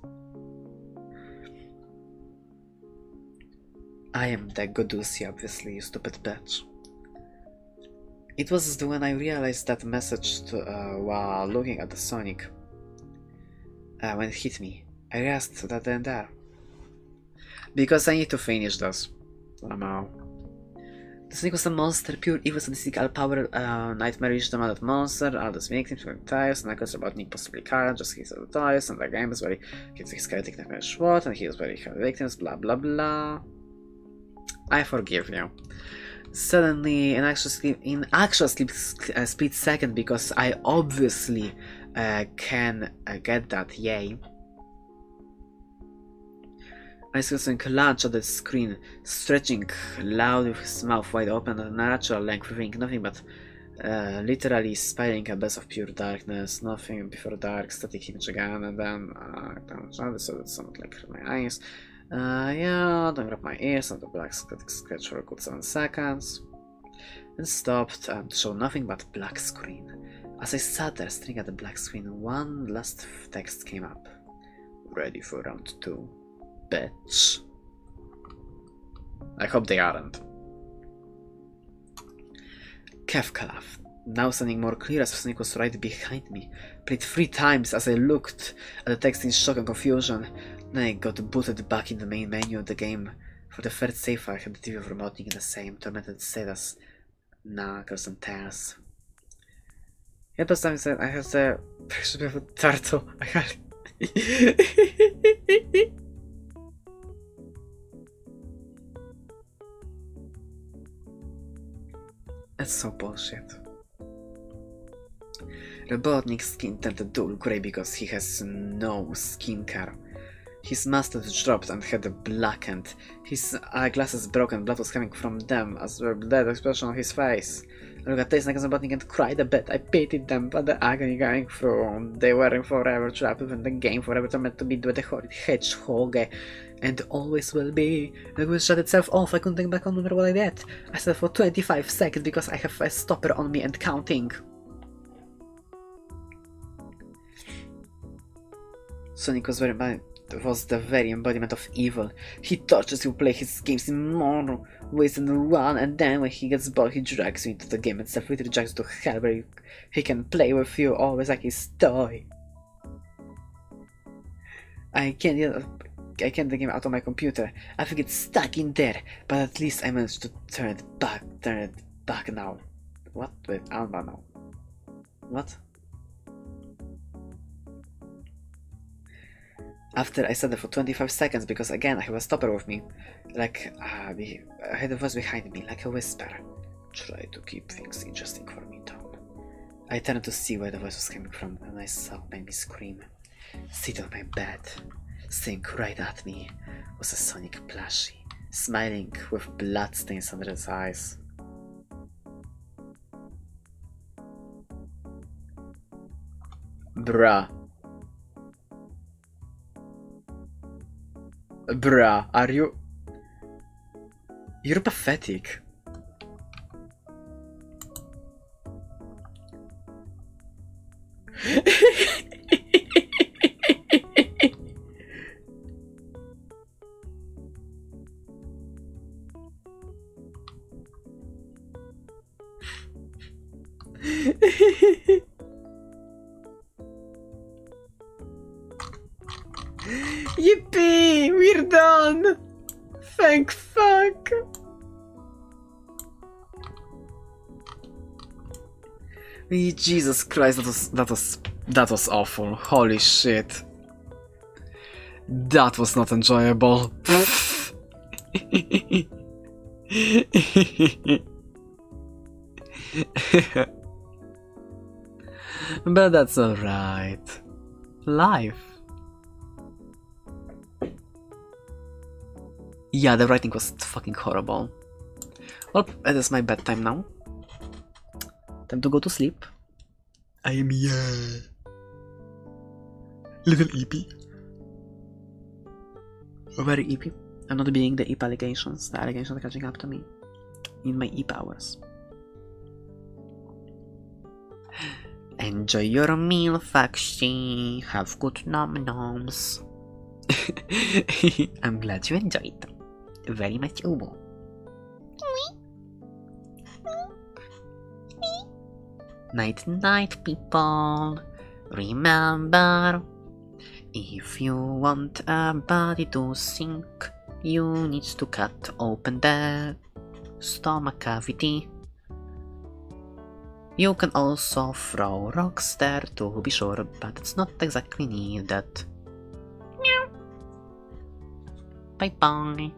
A: I am the Godusi, obviously, you stupid bitch. It was when I realized that message while looking at the Sonic. When it hit me, I realized that they're there. Because I need to finish this. Somehow. The Sonic was a monster, pure evil, sadistic, all-power, nightmarish, demanded monster, all those victims were tires, and I was about me possibly Kyle, just his other tires, and the game was very, he's chaotic nightmarish what, and he was very heavy victims, blah blah blah. I forgive you. Suddenly, in actual split second, because I obviously can get that, yay. I saw something lunge at the screen, stretching loud with his mouth wide open at a natural length, revealing nothing but literally spiraling abyss of pure darkness, nothing before dark, static image again, and then so it sounded like my eyes. Yeah, then grab my ears and the black static scratch for a good 7 seconds. Then stopped and showed nothing but black screen. As I sat there staring at the black screen, one last text came up. Ready for round 2. Bitch. I hope they aren't. Kefka laughed, now sounding more clear as Sonic was right behind me. Played 3 times as I looked at the text in shock and confusion. Then I got booted back in the main menu of the game. For the 3rd save I had the TV remoting in the same tormented state as Knuckles and Tails. Yeah, but time I have the picture of a turtle. I had That's so bullshit. Robotnik's skin turned dull grey because he has no skincare. His mustache dropped and had blackened. His eyeglasses broken, blood was coming from them, as well as the expression on his face. I looked at Tails like Robotnik and cried a bit. I pitied them, but the agony going through. They were forever trapped within the game, forever tormented to be with the horrid hedgehog. And always will be. The will shut itself off. I couldn't think back on no matter what I did. I said for 25 seconds because I have a stopper on me and counting. Sonic was the very embodiment of evil. He tortures you, play his games in more ways than one, and then when he gets bored, he drags you into the game itself, literally drags you to hell where he can play with you always like his toy. I can't get the game out of my computer. I think it's stuck in there, but at least I managed to turn it back now. What? Wait, Alba now. What? After I sat there for 25 seconds because again I have a stopper with me. Like, I had a voice behind me, like a whisper. Try to keep things interesting for me, Tom. I turned to see where the voice was coming from, and I saw it made me scream. Seated on my bed, staring right at me, was a Sonic plushie, smiling with bloodstains under his eyes. Bruh. Bruh, are you... You're pathetic. Yippee! We're done! Thank fuck! Jesus Christ, that was awful. Holy shit. That was not enjoyable. But that's alright. Life. Yeah, the writing was fucking horrible. Well, it is my bedtime now. Time to go to sleep. I am little eepy. Very eepy. I'm not being the eep allegations. The allegations are catching up to me. In my eep hours. Enjoy your meal, Foxy. Have good nom-noms. I'm glad you enjoyed. Very much Ubo. Night night, people. Remember, if you want a body to sink, you need to cut open the stomach cavity. You can also throw rocks there to be sure, but it's not exactly needed. Meow. Bye bye.